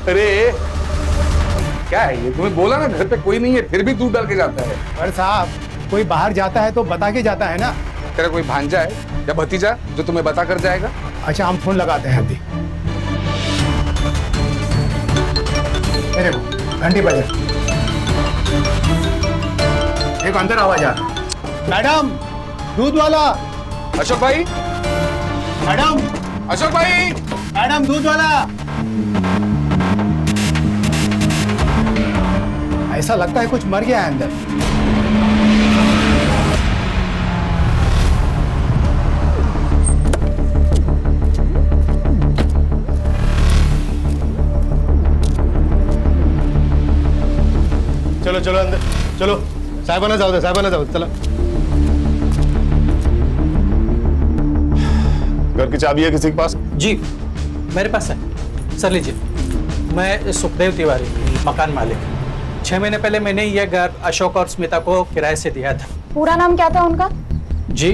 अरे क्या है ये, तुम्हें बोला ना घर पे कोई नहीं है, फिर भी दूध डाल के जाता है। पर साहब, कोई बाहर जाता है तो बता के जाता है ना। तेरा कोई भांजा है या भतीजा जो तुम्हें बता कर जाएगा? अच्छा, हम फोन लगाते हैं अभी। अरे घंटी बजे, एक अंदर आवाज आ रहा। मैडम दूध वाला। अशोक भाई, मैडम, अशोक भाई, मैडम दूध वाला। ऐसा लगता है कुछ मर गया है अंदर। चलो चलो अंदर चलो, साहेबाना जाऊ दे, साहेबाना जाऊ दे, चला। घर की चाबी है किसी के पास? जी मेरे पास है सर, लीजिए। मैं सुखदेव तिवारी, मकान मालिक। 6 महीने पहले मैंने यह घर अशोक और स्मिता को किराए से दिया था। पूरा नाम क्या था उनका? जी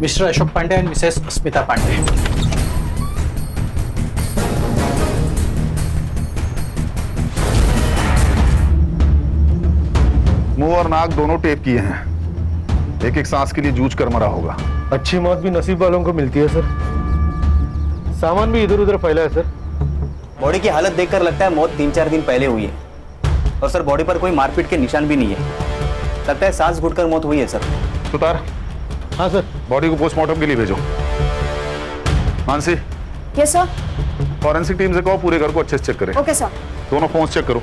Mr Ashok Pandey and Mrs Smita Pandey. मुंह और नाक दोनों टेप किए हैं, एक एक सांस के लिए जूझ कर मरा होगा। अच्छी मौत भी नसीब वालों को मिलती है सर। सामान भी इधर उधर फैला है सर। बॉडी की हालत देखकर लगता है मौत 3-4 दिन पहले हुई है। और सर बॉडी पर कोई मारपीट के निशान भी नहीं है, लगता है सांस घुटकर मौत हुई है सर। सुतार, हाँ सर। बॉडी को पोस्टमार्टम के लिए भेजो। Mansi, yes sir. Forensic team से कहो पूरे घर को अच्छे से चेक करें। Okay sir. दोनों फोन चेक करो।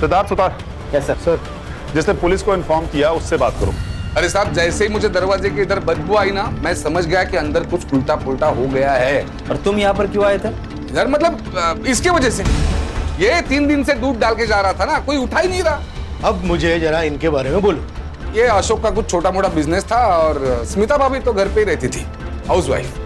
Siddharth, Sutar, yes sir. Sir जिसने पुलिस को इन्फॉर्म किया उससे बात करो। अरे साहब, जैसे ही मुझे दरवाजे के इधर बदबू आई ना, मैं समझ गया कि अंदर कुछ उल्टा पुल्टा हो गया है। और तुम यहाँ पर क्यों आए थे? इधर मतलब इसके वजह से। ये 3 दिन से दूध डाल के जा रहा था ना, कोई उठा ही नहीं रहा। अब मुझे जरा इनके बारे में बोलो। ये अशोक का कुछ छोटा मोटा बिजनेस था और स्मिता भाभी तो घर पे ही रहती थी, हाउसवाइफ।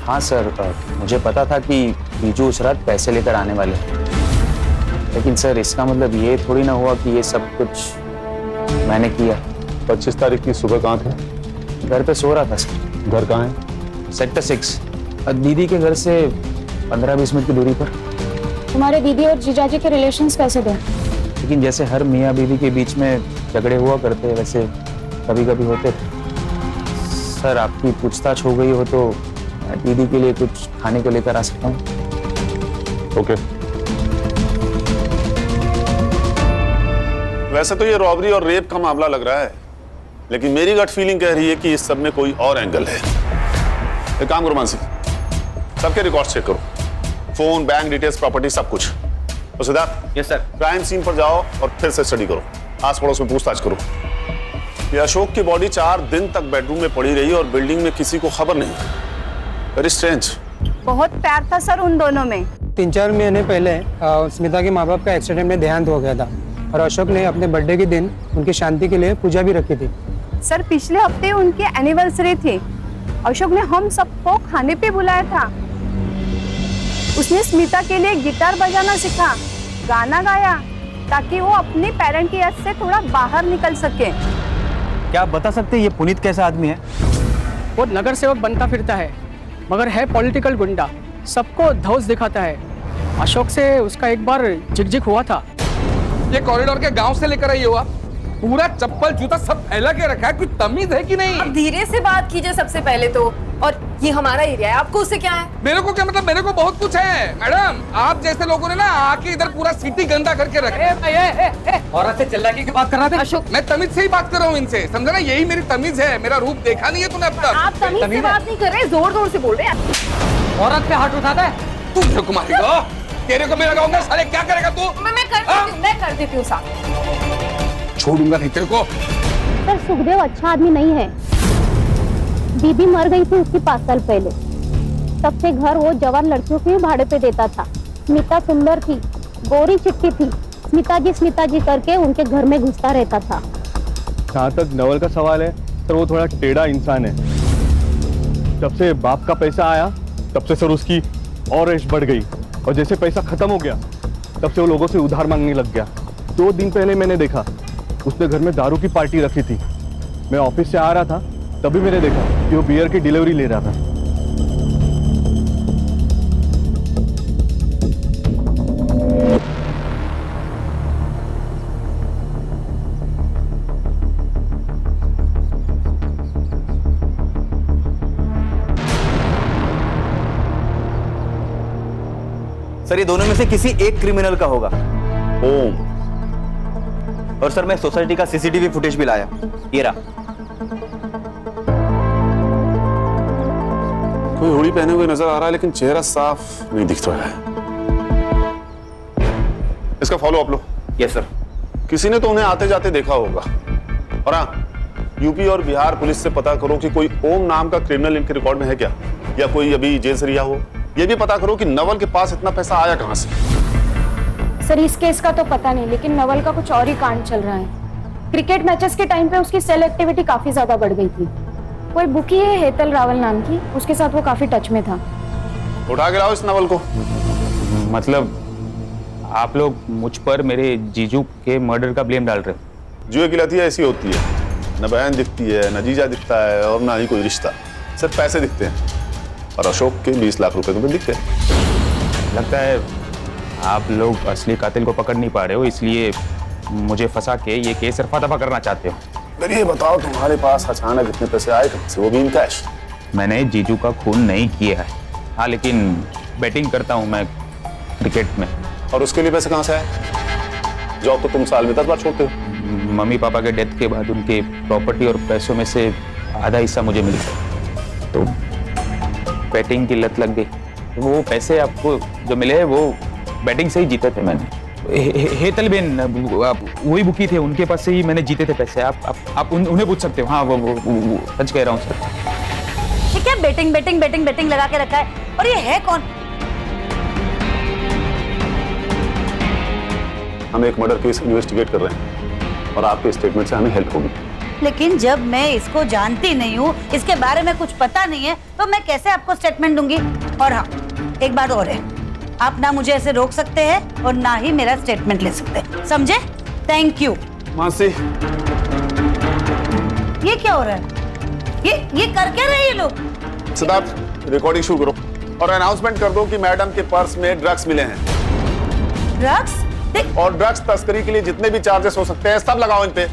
हाँ सर, मुझे पता था कि बीजू उस रात पैसे लेकर आने वाले, लेकिन सर इसका मतलब ये थोड़ी ना हुआ कि ये सब कुछ मैंने किया। 25 तारीख की सुबह कहाँ थे? घर पे सो रहा था सर। घर कहाँ है? सेक्टर 6, दीदी के घर से 15-20 मिनट की दूरी पर। तुम्हारे दीदी और जीजाजी के रिलेशंस कैसे थे? लेकिन जैसे हर मियाँ बीवी के बीच में झगड़े हुआ करते हैं, वैसे कभी कभी होते थे। सर आपकी पूछताछ हो गई हो तो दीदी के लिए कुछ खाने को लेकर आ सकता हूँ? ओके। वैसे तो ये रॉबरी और रेप का मामला लग रहा है, लेकिन मेरी गट फीलिंग कह रही है कि इस सब में कोई और एंगल है। एक काम करो मानसी, सबके रिकॉर्ड चेक करो, फोन, बैंक डिटेल्स, प्रॉपर्टी, सब कुछ। तो Siddharth, yes sir. Crime scene पर जाओ और फिर से स्टडी करो, आस पड़ोस में पूछताछ करो। ये अशोक की बॉडी 4 दिन तक बेडरूम में पड़ी रही और बिल्डिंग में किसी को खबर नहीं। Very strange. बहुत प्यार था सर उन दोनों में। 3-4 महीने पहले स्मिता के माँ बाप का एक्सीडेंट में देहांत हो गया था और अशोक ने अपने बर्थडे के दिन उनकी शांति के लिए पूजा भी रखी थी। सर पिछले हफ्ते उनकी एनिवर्सरी थी। अशोक ने हम सबको खाने पे बुलाया था। उसने स्मिता के लिए गिटार बजाना सीखा, गाना गाया, ताकि वो अपने पेरेंट की याद से थोड़ा बाहर निकल सके। क्या आप बता सकते हैं ये पुनीत कैसा आदमी है? वो नगर सेवक बनता फिरता है, मगर है पॉलिटिकल गुंडा, सबको धौस दिखाता है। अशोक से उसका एक बार झिकझिक हुआ था। ये कॉरिडोर के गांव से लेकर आई हुआ, पूरा चप्पल जूता सब फैला के रखा है, कुछ तमीज है कि नहीं? आप धीरे से बात कीजिए सबसे पहले तो। और ये हमारा एरिया है, आपको उससे क्या है? मेरे को क्या मतलब, मेरे को बहुत कुछ है मैडम। आप जैसे लोगों ने ना आके इधर पूरा सिटी गंदा करके रखा। औरत से चिल्लाने की बात कर रहा था अशोक। मैं तमीज से ही बात कर रहा हूँ इनसे, समझा ना? यही मेरी तमीज है। मेरा रूप देखा नहीं है तूने अब तक? आप तमीज से बात नहीं कर रहे, जोर जोर से बोल रहे हैं। औरत पे हाथ उठाता है तू। मेरे को मारेगा, तेरे को मैं लगाऊंगा। साले क्या करेगा तू? मैं कर देती हूँ साहब। छोड़ूंगा नहीं तेरे को। सर सुखदेव अच्छा आदमी नहीं है। बीबी मर गई थी उसकी 5 साल पहले, तब से घर वो जवान लड़कियों के भाड़े पे देता था। स्मिता सुंदर थी, गोरी चिट्टी थी, स्मिता जी करके उनके घर में घुसता रहता था। जहाँ तक नवल का सवाल है सर, वो थोड़ा टेढ़ा इंसान है। जब से बाप का पैसा आया तब से सर उसकी और ऐश बढ़ गई। और जैसे पैसा खत्म हो गया तब से वो लोगों से उधार मांगने लग गया। 2 दिन पहले मैंने देखा उसने घर में दारू की पार्टी रखी थी। मैं ऑफिस से आ रहा था तभी मैंने देखा कि वो बियर की डिलीवरी ले रहा था। सर ये दोनों में से किसी एक क्रिमिनल का होगा। ओम। और सर मैं सोसाइटी का सीसीटीवी फुटेज भी लाया, ये रहा। कोई हुडी पहने हुए नजर आ रहा है लेकिन चेहरा साफ नहीं दिख रहा है। इसका फॉलो अप लो। Yes sir. किसी ने तो उन्हें आते जाते देखा होगा। और हाँ, यूपी और बिहार पुलिस से पता करो कि कोई ओम नाम का क्रिमिनल इनके रिकॉर्ड में है क्या, या कोई अभी जेल से रिहा हो। ये भी पता करो कि नवल के पास इतना पैसा आया कहां से। सर इस केस का तो पता नहीं, लेकिन नवल का कुछ और ही कांड चल रहा है। क्रिकेट मैचेस के टाइम पे उसकी सेल एक्टिविटी काफी ज्यादा बढ़ गई थी। कोई बुकी है हेतल रावल नाम की, उसके साथ वो काफी टच में था। उठा के लाओ इस नवल को। मतलब आप लोग मुझ पर मेरे जीजू के मर्डर का ब्लेम डाल रहे हो? जुए की लती ऐसी होती है, न बहन दिखती है, न जीजा दिखता है, और ना ही कोई रिश्ता, सिर्फ पैसे दिखते हैं। और अशोक के 20 लाख रुपए तुम्हें दिखते हैं। लगता है आप लोग असली कातिल को पकड़ नहीं पा रहे हो, इसलिए मुझे फंसा के ये केस रफा दफा करना चाहते हो। फिर ये बताओ तुम्हारे पास अचानक इतने पैसे आए कहां से, वो भी इन कैश? मैंने जीजू का खून नहीं किया है, हाँ, लेकिन बैटिंग करता हूँ मैं क्रिकेट में। और उसके लिए पैसे कहां से आए? जॉब तो तुम साल में 10 बार छोड़ते हो। मम्मी पापा के डेथ के बाद उनके प्रॉपर्टी और पैसों में से आधा हिस्सा मुझे मिल गया, तो बैटिंग की लत लग गई। वो पैसे आपको जो मिले हैं वो बैटिंग से ही जीते थे मैंने। हेतल बेन वही बुकी थे, उनके पास से ही मैंने जीते थे पैसे। आप उन्हें पूछ सकते हो। हाँ वो सच कह रहा हूँ सर। ये क्या बैटिंग बैटिंग बैटिंग बैटिंग लगा के रखा है? और ये है कौन? हम एक मर्डर केस इन्वेस्टिगेट कर रहे हैं और आपके स्टेटमेंट से हमें हेल्प होगी। लेकिन जब मैं इसको जानती नहीं हूँ, इसके बारे में कुछ पता नहीं है, तो मैं कैसे आपको स्टेटमेंट दूंगी? और हाँ, एक बात और है, आप ना मुझे ऐसे रोक सकते हैं और ना ही मेरा स्टेटमेंट ले सकते हैं, समझे? Thank you. मासी, ये क्या हो रहा है? ये कर क्या रहे हैं ये लोग? सिद्धार्थ, रिकॉर्डिंग शुरू करो और अनाउंसमेंट कर दो कि मैडम के पर्स में ड्रग्स मिले हैं। ड्रग्स? और ड्रग्स तस्करी के लिए जितने भी चार्जेस हो सकते हैं सब लगाओ इन पे।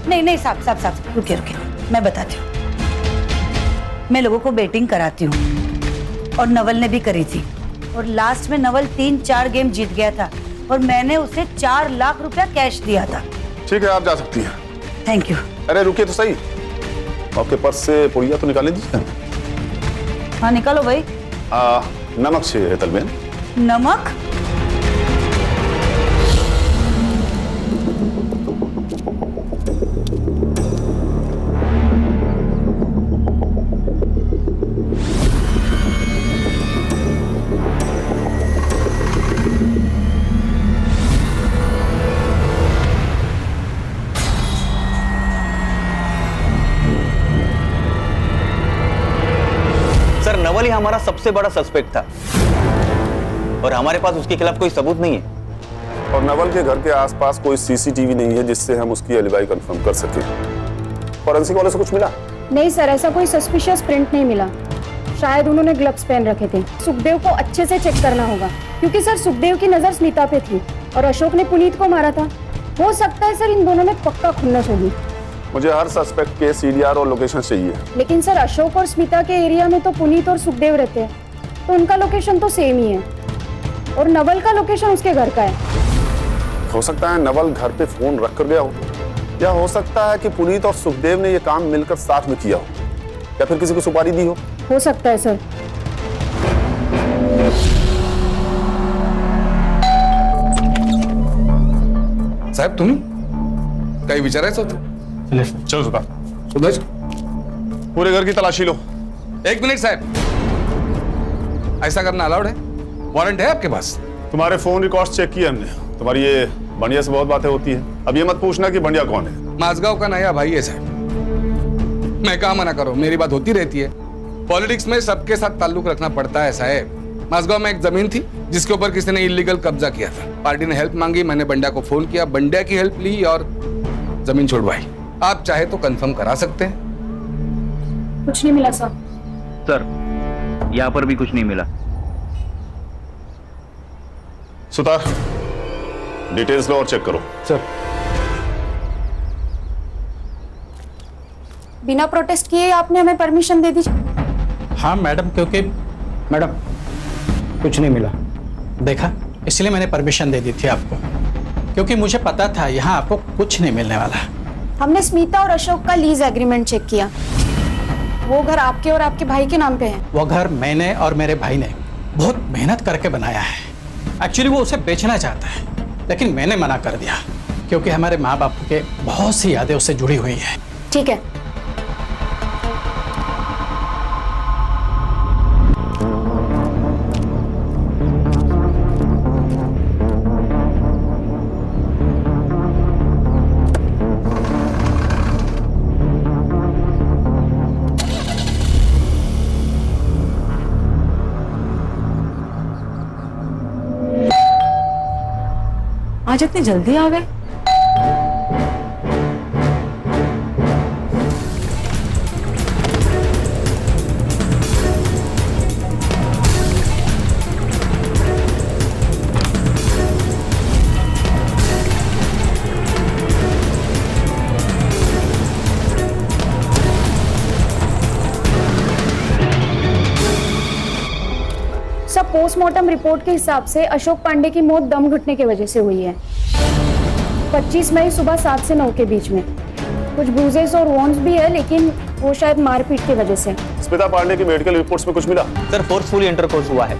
नहीं साहब रुकिए, मैं बताती हूँ। मैं लोगों को बेटिंग कराती हूँ और नवल ने भी करी थी, और लास्ट में नवल 3-4 गेम जीत गया था और मैंने उसे 4 लाख रुपया कैश दिया था। ठीक है, आप जा सकती हैं। Thank you. अरे रुकिए तो सही, आपके पर्स से पुड़िया तो निकालने दीजिए। हाँ निकालो भाई। नमक चाहिए हेतल बेन। नमक? नवल ही हमारा सबसे बड़ा सस्पेक्ट था और हमारे पास उसके खिलाफ कोई सबूत नहीं है। और नवल के घर के आसपास कोई सीसीटीवी नहीं है जिससे हम उसकी एलिबाई कंफर्म कर सके। फॉरेंसिक वाले से कुछ मिला? नहीं सर, ऐसा कोई सस्पिशियस प्रिंट नहीं मिला। शायद उन्होंने ग्लव्स पहन रखे थे। सुखदेव को अच्छे से चेक करना होगा, क्योंकि सर सुखदेव की नजर स्मिता पे थी और अशोक ने पुनीत को मारा था। हो सकता है सर इन दोनों में पक्का खुन्नस होगी। मुझे हर सस्पेक्ट के सीडीआर और लोकेशन चाहिए। लेकिन सर अशोक और स्मिता के एरिया में तो पुनीत और सुखदेव रहते हैं, तो उनका लोकेशन तो सेम ही है, और नवल का लोकेशन उसके घर का है। हो सकता है नवल घर पे फोन रख कर गया हो, या हो सकता है कि पुनीत और सुखदेव ने ये काम मिलकर साथ में किया हो, या फिर किसी को सुपारी दी हो सकता है सर। साहेब तुम्ही काही विचारायचं होतं? चलो सुदेश, पूरे घर की तलाशी लो। 1 मिनट साहब, ऐसा करना अलाउड है? वारंट है आपके पास? तुम्हारे फोन रिकॉर्ड्स चेक किए हमने। तुम्हारी ये बंडिया से बहुत बातें होती है। अब ये मत पूछना कि बंडिया कौन है। माझगांव का नया भाई है साहब। मैं कहा मना करो, मेरी बात होती रहती है। पॉलिटिक्स में सबके साथ ताल्लुक रखना पड़ता है साहब। माझगांव में एक जमीन थी, जिसके ऊपर किसी ने इलीगल कब्जा किया था। पार्टी ने हेल्प मांगी, मैंने बंडा को फोन किया, बंडा की हेल्प ली और जमीन छुड़वाई। आप चाहे तो कंफर्म करा सकते हैं। कुछ नहीं मिला सर। सर यहाँ पर भी कुछ नहीं मिला। सुतार, डिटेल्स लो और चेक करो। सर बिना प्रोटेस्ट किए आपने हमें परमिशन दे दी। हाँ मैडम, क्योंकि मैडम कुछ नहीं मिला, देखा, इसलिए मैंने परमिशन दे दी थी आपको, क्योंकि मुझे पता था यहाँ आपको कुछ नहीं मिलने वाला। हमने स्मिता और अशोक का लीज एग्रीमेंट चेक किया। वो घर आपके और आपके भाई के नाम पे है। वो घर मैंने और मेरे भाई ने बहुत मेहनत करके बनाया है। एक्चुअली वो उसे बेचना चाहता है, लेकिन मैंने मना कर दिया, क्योंकि हमारे माँ बाप के बहुत सी यादें उससे जुड़ी हुई हैं। ठीक है, आज इतनी जल्दी आ गए? सब पोस्टमार्टम रिपोर्ट के हिसाब से अशोक पांडे की मौत दम घुटने की वजह से हुई है। 25 मई सुबह 7 से 9 के बीच में। कुछ ब्रूजेस और वॉन्स भी है, लेकिन वो शायद मारपीट की वजह से। स्मिता पांडे की मेडिकल रिपोर्ट्स में कुछ मिला? सर फोर्सफुली इंटरकोर्स हुआ है,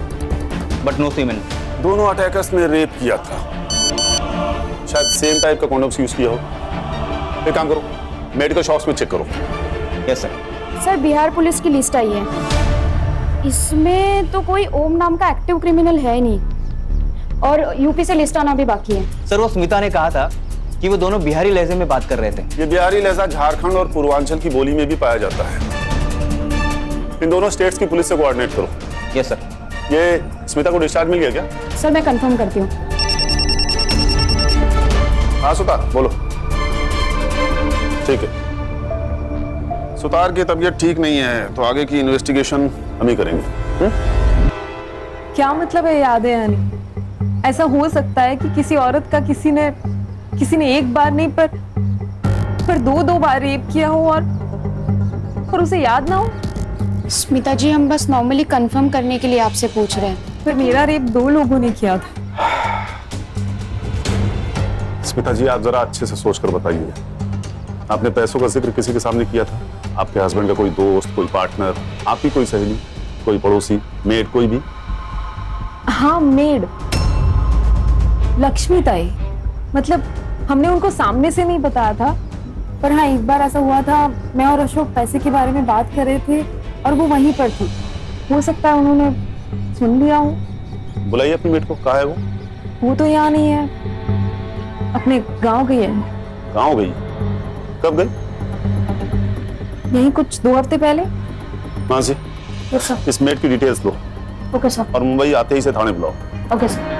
बट नो सीमेन। दोनों अटैकर्स ने रेप किया था, शायद सेम टाइप का कॉन्डोम्स यूज किया हो। एक काम करो, मेडिकल शॉप्स में चेक करो। Yes sir. Sir Bihar police की लिस्ट आई है, इसमें तो कोई ओम नाम का एक्टिव क्रिमिनल है नहीं, और यूपी से लिस्ट आना भी बाकी है। सर वो स्मिता ने कहा था कि वो दोनों बिहारी लहजे में बात कर रहे थे। ये बिहारी लहजा झारखंड और पूर्वांचल की बोली में भी पाया जाता है। इन दोनों स्टेट्स की पुलिस से कोऑर्डिनेट करो। Yes sir. ये स्मिता को डिस्चार्ज मिल गया क्या? सर मैं कंफर्म करती हूँ। हाँ सुतार बोलो। ठीक है, सुतार की तबीयत ठीक नहीं है, तो आगे की इन्वेस्टिगेशन हम ही करेंगे। क्या मतलब है यादें आनी? ऐसा हो सकता है कि किसी औरत का किसी ने एक बार नहीं पर दो बार रेप किया हो और उसे याद ना हो? स्मिता जी, हम बस नॉर्मली कंफर्म करने के लिए आपसे पूछ रहे हैं। पर मेरा रेप 2 लोगों ने किया था। स्मिता जी, आप जरा अच्छे से सोचकर बताइए, आपने पैसों का जिक्र किसी के सामने किया था? आपके हस्बैंड का कोई दोस्त, कोई पार्टनर, आपकी कोई सहेली, कोई पड़ोसी, मेड, कोई भी? हाँ, मेड लक्ष्मी ताई। मतलब हमने उनको सामने से नहीं बताया था, पर हाँ एक बार ऐसा हुआ था, मैं और अशोक पैसे के बारे में बात कर रहे थे और वो वहीं पर थी। हो सकता है उन्होंने सुन लिया हो। बुलाइए अपनी मेड को। कहाँ है वो? वो तो यहाँ नहीं है, अपने गांव गई है। गाँव गई? कब गई? यही कुछ 2 हफ्ते पहले। कहाँ से? इस मेड की डिटेल्स लो। Okay sir. और मुंबई आते ही से थाने बुलाओ। Okay sir.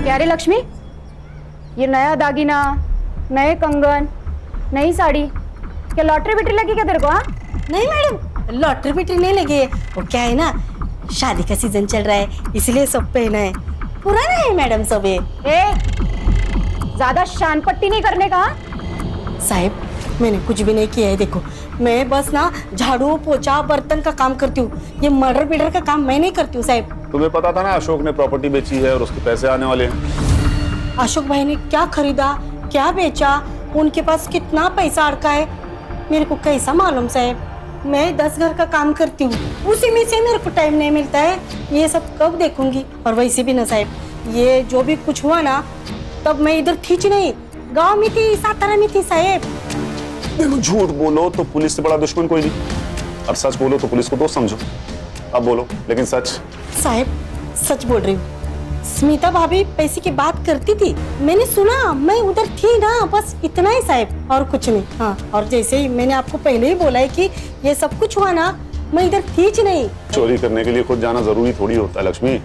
क्या रे लक्ष्मी, ये नया दागिना, नए कंगन, नई साड़ी, क्या लॉटरी बिटरी लगी क्या तेरे को? हाँ नहीं मैडम, लॉटरी बिटरी नहीं लगी है। वो क्या है ना, शादी का सीजन चल रहा है, इसलिए सब पहना है। पुराना है मैडम सब ये। ज्यादा शान पट्टी नहीं करने का। साहब मैंने कुछ भी नहीं किया है। देखो मैं बस ना झाड़ू पोछा बर्तन का काम करती हूँ, ये मर्डर पीडर का काम मैं नहीं करती हूँ साहब। तुम्हें पता था ना अशोक ने प्रॉपर्टी बेची है और उसके पैसे आने वाले हैं। अशोक भाई ने क्या खरीदा, क्या बेचा, उनके पास कितना पैसा अड़का है, मेरे को कैसा मालूम साहब? मैं 10 घर का काम करती हूँ, उसी में से मेरे को टाइम नहीं मिलता है। ये सब कब देखूंगी? और वैसे भी ना साहब, ये जो भी कुछ हुआ ना, तब मैं इधर थी नहीं, गांव में थी, सातारा में थी साहब। देखो झूठ बोलो तो पुलिस से बड़ा दुश्मन कोई नहीं, और सच बोलो तो पुलिस को दोस्त समझो। अब बोलो, लेकिन सच। साहब सच बोल रही हूँ। स्मिता भाभी पैसे की बात करती थी, मैंने सुना, मैं उधर थी ना, बस इतना ही साहब, और कुछ नहीं। हाँ, और जैसे ही मैंने आपको पहले ही बोला है कि ये सब कुछ हुआ ना, मैं इधर थी ही नहीं। चोरी करने के लिए खुद जाना जरूरी थोड़ी होता है लक्ष्मी।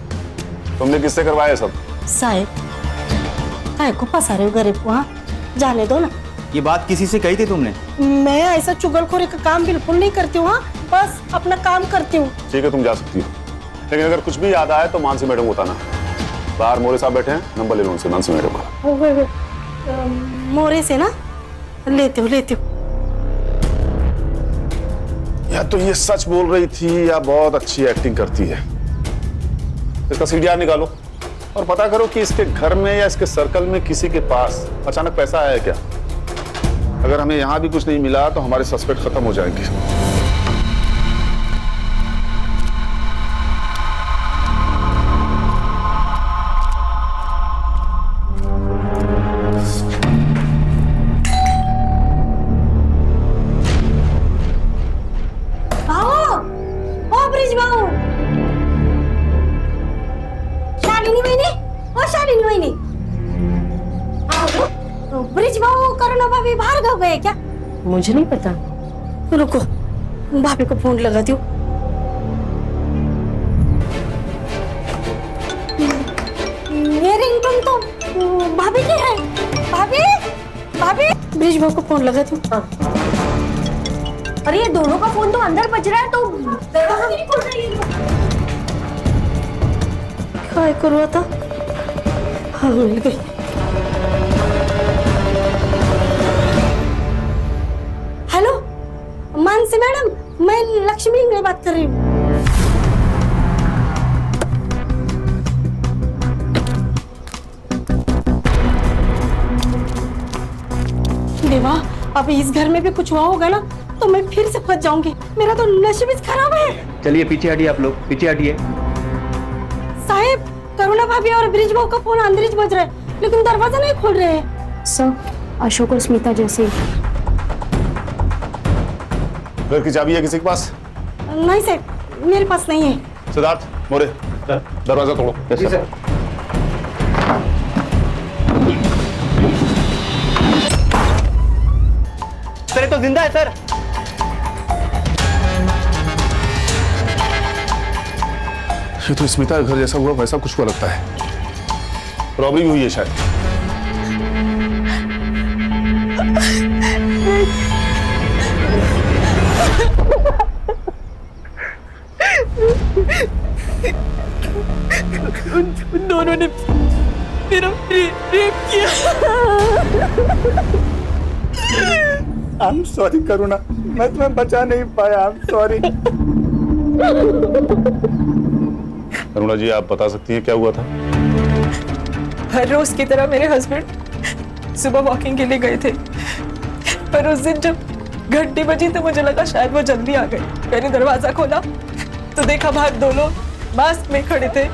तुमने किससे करवाया सब? साहब काय को फंसा रहे हो गरीब को? हाँ, जाने दो ना। ये बात किसी से कही थी तुमने? मैं ऐसा चुगलखोरी का काम बिल्कुल नहीं करती हूँ। हाँ, बस अपना काम करती हूँ। ठीक है, तुम जा सकती हो, लेकिन अगर कुछ भी याद आए तो मानसी मैडम को बताना। बाहर मोरे साहब बैठे हैं, नंबर ले लो उनसे, मानसी मैडम का। मोरे से ना लेती हूँ। या तो ये सच बोल रही थी या बहुत अच्छी एक्टिंग करती है। इसका सीडीआर निकालो और पता करो कि इसके घर में या इसके सर्कल में किसी के पास अचानक पैसा आया है क्या। अगर हमें यहां भी कुछ नहीं मिला तो हमारे सस्पेक्ट खत्म हो जाएंगे। ब्रिज भाऊ करुणा भाभी बाहर गाँव गए क्या? मुझे नहीं पता। रुको, भाभी को फोन लगाती हूँ। ये रिंगटोन तो भाभी की है। भाभी ब्रिज भाऊ को फोन लगाती हूँ। अरे ये दोनों का फोन तो अंदर बज रहा है, तो दरवाजा नहीं खोल रही है। क्या करूँ था? हाँ, मिल गई। हेलो मानसी मैडम, मैं लक्ष्मी में बात कर रही हूँ। देवा, अब इस घर में भी कुछ हुआ होगा ना तो मैं फिर से फंस जाऊंगी। मेरा तो नसीब खराब है। चलिए पीछे हटिए, आप लोग पीछे हटिए। साहब, करुणा भाभी और ब्रिज भाऊ का फोन अंदर ही बज रहा है, लेकिन दरवाजा नहीं खोल रहे हैं। सर, अशोक और स्मिता जैसे। घर की चाबी है किसी के पास? नहीं सर, मेरे पास नहीं है। सिद्धार्थ, मोरे, दरवाजा तोड़ो। जी सर। सर ये तो जिंदा है सर। ये तो स्मिता का घर जैसा हुआ वैसा कुछ हुआ लगता है। रॉबरी हुई है शायद। उन दोनों ने मेरा रेप किया। आई एम सॉरी करुणा, मैं तुम्हें बचा नहीं पाया। I am sorry. करुणा जी, आप बता सकती हैं क्या हुआ था? हर रोज की तरह मेरे हस्बैंड सुबह वॉकिंग के लिए गए थे, पर उस दिन जब घंटी बजी तो मुझे लगा शायद वो जल्दी आ गए। मैंने दरवाजा खोला तो देखा बाहर दो लोग मास्क में खड़े थे।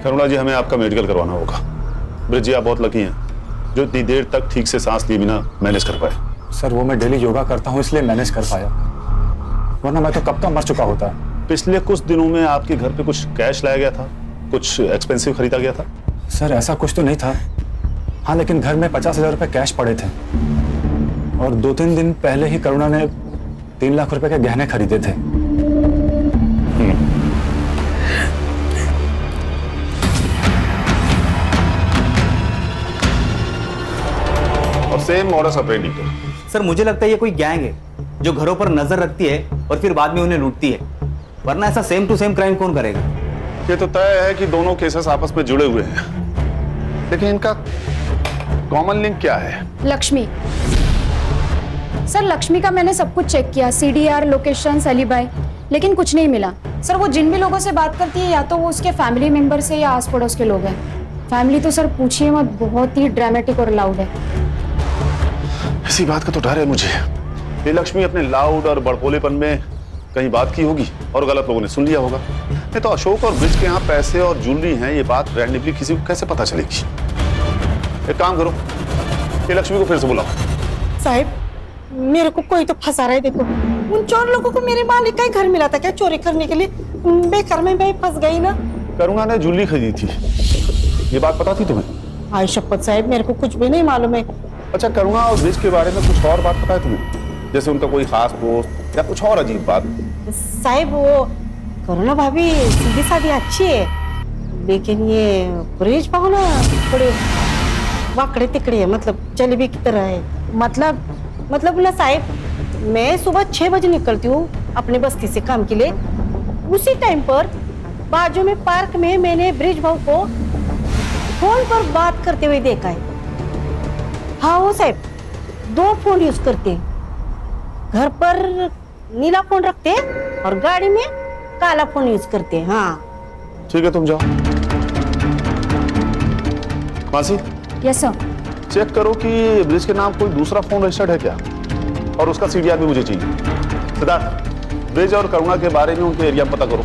करुणा जी, हमें आपका मेडिकल करवाना होगा। ब्रिज जी, आप बहुत लकी हैं जो इतनी देर तक ठीक से सांस लिए बिना मैनेज कर पाए। सर, वो मैं डेली योगा करता हूँ इसलिए मैनेज कर पाया, वरना मैं तो कब का मर चुका होता। पिछले कुछ दिनों में आपके घर पे कुछ कैश लाया गया था, कुछ एक्सपेंसिव खरीदा गया था? सर ऐसा कुछ तो नहीं था। हाँ, लेकिन घर में 50,000 रुपए कैश पड़े थे और 2-3 दिन पहले ही करुणा ने 3 लाख रुपए के गहने खरीदे थे। और सेम मॉडस ऑपरेंडी। सर मुझे लगता है ये कोई गैंग है जो घरों पर नजर रखती है और फिर बाद में उन्हें लूटती है, वरना ऐसा सेम टू सेम क्राइम कौन करेगा? ये तो तय है कि दोनों केसेस आपस में जुड़े हुए हैं, लेकिन इनका कॉमन लिंक क्या है? लक्ष्मी। सर, लक्ष्मी का मैंने सब कुछ चेक किया, CDR, लोकेशन, एलिबाई, लेकिन कुछ नहीं मिला। सर, वो जिन भी लोगों से बात करती है या तो वो उसके फैमिली मेंबर से या आस पड़ोस के लोग हैं। फैमिली तो सर पूछिए मत, बहुत ही ड्रामेटिक और लाउड है। इसी बात का तो डर है मुझे। ये लक्ष्मी अपने लाउड और बड़पोलेपन में कहीं बात की होगी और गलत लोगों ने सुन लिया होगा। नहीं तो अशोक और ब्रिज के यहाँ पैसे और ज्वेलरी हैं, ये बात रैंडमली किसी को कैसे पता चलेगी? एक काम करो, ये लक्ष्मी को फिर से बुलाओ। साहब, मेरे को कोई तो फंसा रहा है। देखो उन चोर लोगों को मेरे मालिक का ही घर मिला था क्या चोरी करने के लिए? बेकार में मैं फंस गई ना। करुणा ने ज्वेलरी खरीदी थी, ये बात पता थी तुम्हें? हाय शपथ साहब, मेरे को कुछ भी नहीं मालूम है। अच्छा, करुणा और ब्रिज के बारे में कुछ और बात पता है तुम्हें? जैसे उनका कोई खास दोस्त या कुछ और अजीब बात? साहब वो करुणा भाभी सीधी सादी अच्छी है, लेकिन ये ब्रिज पाओ ना थोड़े वाकड़े तिकड़े है, मतलब जलेबी की तरह है। मतलब ना साहब, मैं सुबह 6 बजे निकलती हूँ अपने बस्ती से काम के लिए। उसी टाइम पर बाजू में पार्क में मैंने ब्रिज भाव को फोन पर बात करते हुए देखा है। हाँ वो साहब 2 फोन यूज करते हैं, घर पर नीला फोन रखते हैं और गाड़ी में काला फोन यूज करते हैं। हाँ ठीक है, तुम जाओ। मासी, यस सर। चेक करो कि ब्रिज के नाम कोई दूसरा फोन रजिस्टर्ड है क्या, और उसका सीडीआर भी मुझे चाहिए। सिद्धार्थ, ब्रिज और करुणा के बारे में उनके एरिया पता करो।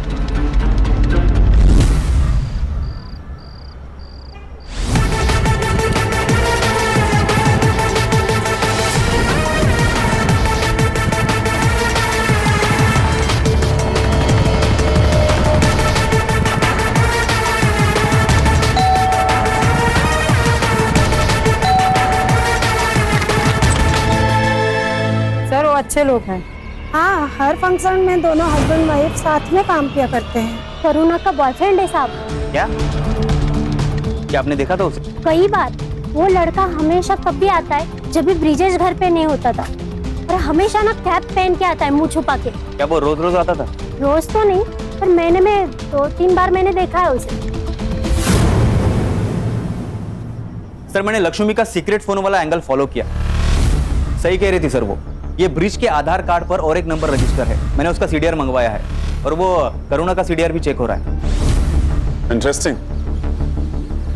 सर वो अच्छे लोग हैं। हाँ, हर फंक्शन में दोनों हस्बैंड वाइफ साथ में काम किया करते हैं। करुणा का बॉयफ्रेंड है साहब। क्या आपने देखा था उसे? कई बार। वो लड़का हमेशा तब भी आता है जब भी ब्रिजेश घर पे नहीं होता था, और हमेशा ना कैप पहन के आता है, मुंह छुपा के। क्या वो रोज रोज आता था? रोज तो नहीं, पर महीने में 2-3 बार मैंने देखा है उसे। सर मैंने लक्ष्मी का सीक्रेट फोन वाला एंगल फॉलो किया। सही कह रही थी सर वो। ये ब्रिज के आधार कार्ड पर और एक नंबर रजिस्टर है, मैंने उसका सीडीआर मंगवाया है, और वो करुणा का सीडीआर भी चेक हो रहा है। इंटरेस्टिंग।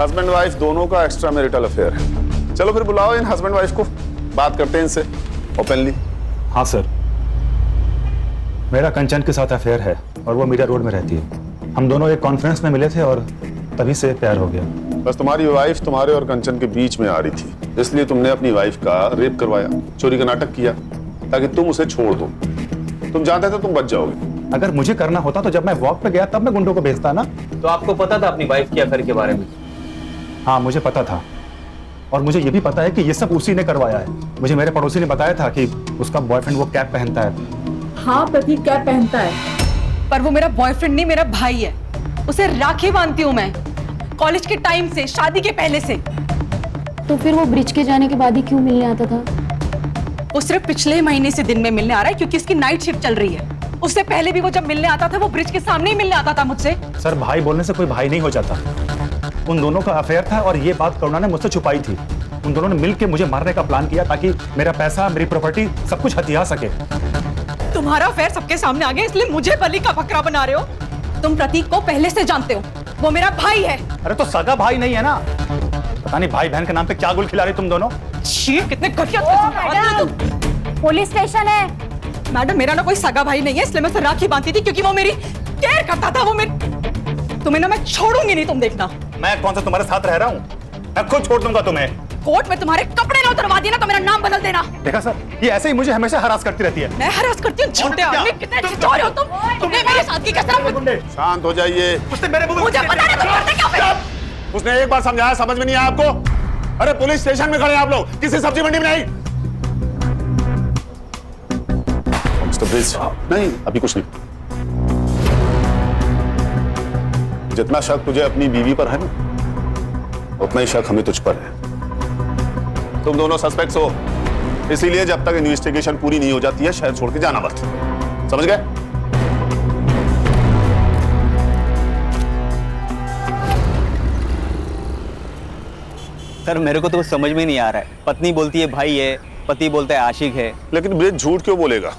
हस्बैंड वाइफ दोनों का एक्स्ट्रा मैरिटल अफेयर है। चलो फिर बुलाओ इन हस्बैंड वाइफ को, बात करते हैं इनसे ओपनली। हाँ सर, मेरा कंचन के साथ अफेयर है और वो मीडिया रोड में रहती है। हम दोनों एक कॉन्फ्रेंस में मिले थे और तभी से प्यार हो गया। बस तुम्हारी वाइफ तुम्हारे और कंचन के बीच में आ रही थी, इसलिए तुमने अपनी वाइफ का रेप करवाया, चोरी का नाटक किया ताकि तुम उसे छोड़ दो। तुम जानते थे तुम बच जाओगे। अगर मुझे करना होता तो जब मैं वॉक पे गया तब मैं गुंडों को भेजता ना। तो आपको पता था अपनी वाइफ की अफेयर के बारे में? हाँ मुझे पता था, और मुझे ये भी पता है कि ये सब उसी ने करवाया है। मुझे मेरे पड़ोसी ने बताया था कि उसका बॉयफ्रेंड वो कैप पहनता है। हाँ प्रतीक कैप पहनता है, पर वो मेरा बॉयफ्रेंड नहीं, मेरा भाई है। उसे राखी बांधती हूँ मैं, कॉलेज के टाइम से, शादी के पहले से। तो फिर वो ब्रिज के जाने के बाद ही क्यों मिलने आता था? वो सिर्फ पिछले महीने से दिन में मिलने आ रहा है क्योंकि इसकी नाइट शिफ्ट चल रही है। उससे पहले भी वो जब मिलने आता था वो ब्रिज के सामने ही मिलने आता था मुझसे। सर भाई बोलने से कोई भाई नहीं हो जाता। उन दोनों का अफेयर था और ये बात करुणा ने मुझसे छुपाई थी। उन दोनों ने मिलकर मुझे मारने का प्लान किया ताकि मेरा पैसा, मेरी प्रॉपर्टी सब कुछ हथिया सके। तुम्हारा अफेयर सबके सामने आ गया इसलिए मुझे बलि का बकरा बना रहे हो। तुम प्रतीक को पहले से जानते हो, वो मेरा भाई है। अरे तो सगा भाई नहीं है ना? पता नहीं भाई बहन के नाम पे क्या गुल खिला रही तुम दोनों। छी, कितने घटिया। पुलिस स्टेशन है मैडम। मेरा ना कोई सगा भाई नहीं है, इसलिए मैं उसे राखी बांधती थी क्योंकि वो मेरी केयर करता था। वो मेरी, तुम्हें ना मैं छोड़ूंगी नहीं, तुम देखना। मैं कौन सा तुम्हारे साथ रह रहा हूँ? मैं खुद छोड़ दूंगा तुम्हें। कोर्ट में तुम्हारे कपड़े ना उतरवा दिए ना तो मेरा नाम बदल देना। देखा सर, ये ऐसे ही मुझे हमेशा हरास करती रहती है। मैं हरास करती हूँ? छोटे आदमी, कितने छिछोरे हो तुम। तुमने मेरे साथ की कसम। शांत हो जाइए। उसने मेरे मुझे पता नहीं तुम करते क्या फिर। उसने एक बार समझाया, समझ में नहीं आया आपको? अरे पुलिस स्टेशन में खड़े हैं आप लोग, किसी सब्जी मंडी में नहीं। मिस्टर ब्रिज, नहीं अभी कुछ नहीं। जितना शक तुझे अपनी बीवी पर है ना, उतना ही शक हमें तुझ पर है। तुम दोनों सस्पेक्ट्स हो, इसीलिए जब तक इन्वेस्टिगेशन पूरी नहीं हो जाती है शहर छोड़ के जाना मत। समझ गए? सर मेरे को तो कुछ समझ में नहीं आ रहा है। पत्नी बोलती है भाई है, पति बोलता है आशिक है। लेकिन ब्रिज झूठ क्यों बोलेगा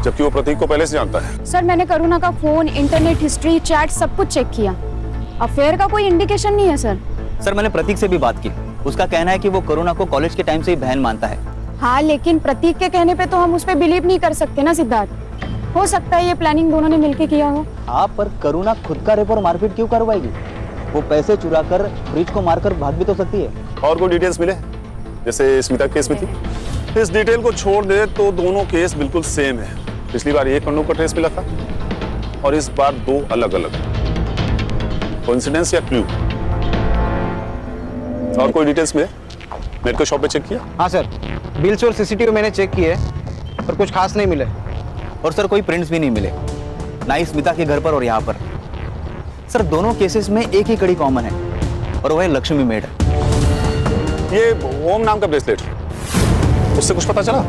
जबकि वो प्रतीक को पहले से जानता है? सर मैंने करुणा का फोन, इंटरनेट हिस्ट्री, चैट सब कुछ चेक किया। अफेयर का कोई इंडिकेशन नहीं है सर। सर मैंने प्रतीक से भी बात की, उसका कहना है कि वो करुणा को कॉलेज के टाइम से ही बहन मानता है। हाँ लेकिन प्रतीक के कहने पे तो हम उस पर बिलीव नहीं कर सकते ना सिद्धार्थ। हो सकता है ये प्लानिंग दोनों ने मिलकर किया हो। हाँ पर करुणा खुद का रेप और मारपीट क्यों करवाएगी? वो पैसे चुरा कर ब्रिज को मारकर भाग भी तो सकती है। और कोई डिटेल्स मिले जैसे स्मिता केस में थी? इस डिटेल को छोड़ दे तो दोनों केस बिल्कुल सेम है। पिछली बार एक कंडोम का ट्रेस मिला था और इस बार दो अलग अलग। कोइंसिडेंस या क्लू? और कोई डिटेल्स में मेडिकल शॉप पे चेक किया? हाँ सर, बिल्स और सीसीटीवी मैंने चेक किए पर कुछ खास नहीं मिले। और सर कोई प्रिंट्स भी नहीं मिले, ना ही स्मिता के घर पर और यहाँ पर। सर दोनों केसेस में एक ही कड़ी कॉमन है और वह है लक्ष्मी मेड। ये ओम नाम का ब्रेसलेट, उससे कुछ पता चला?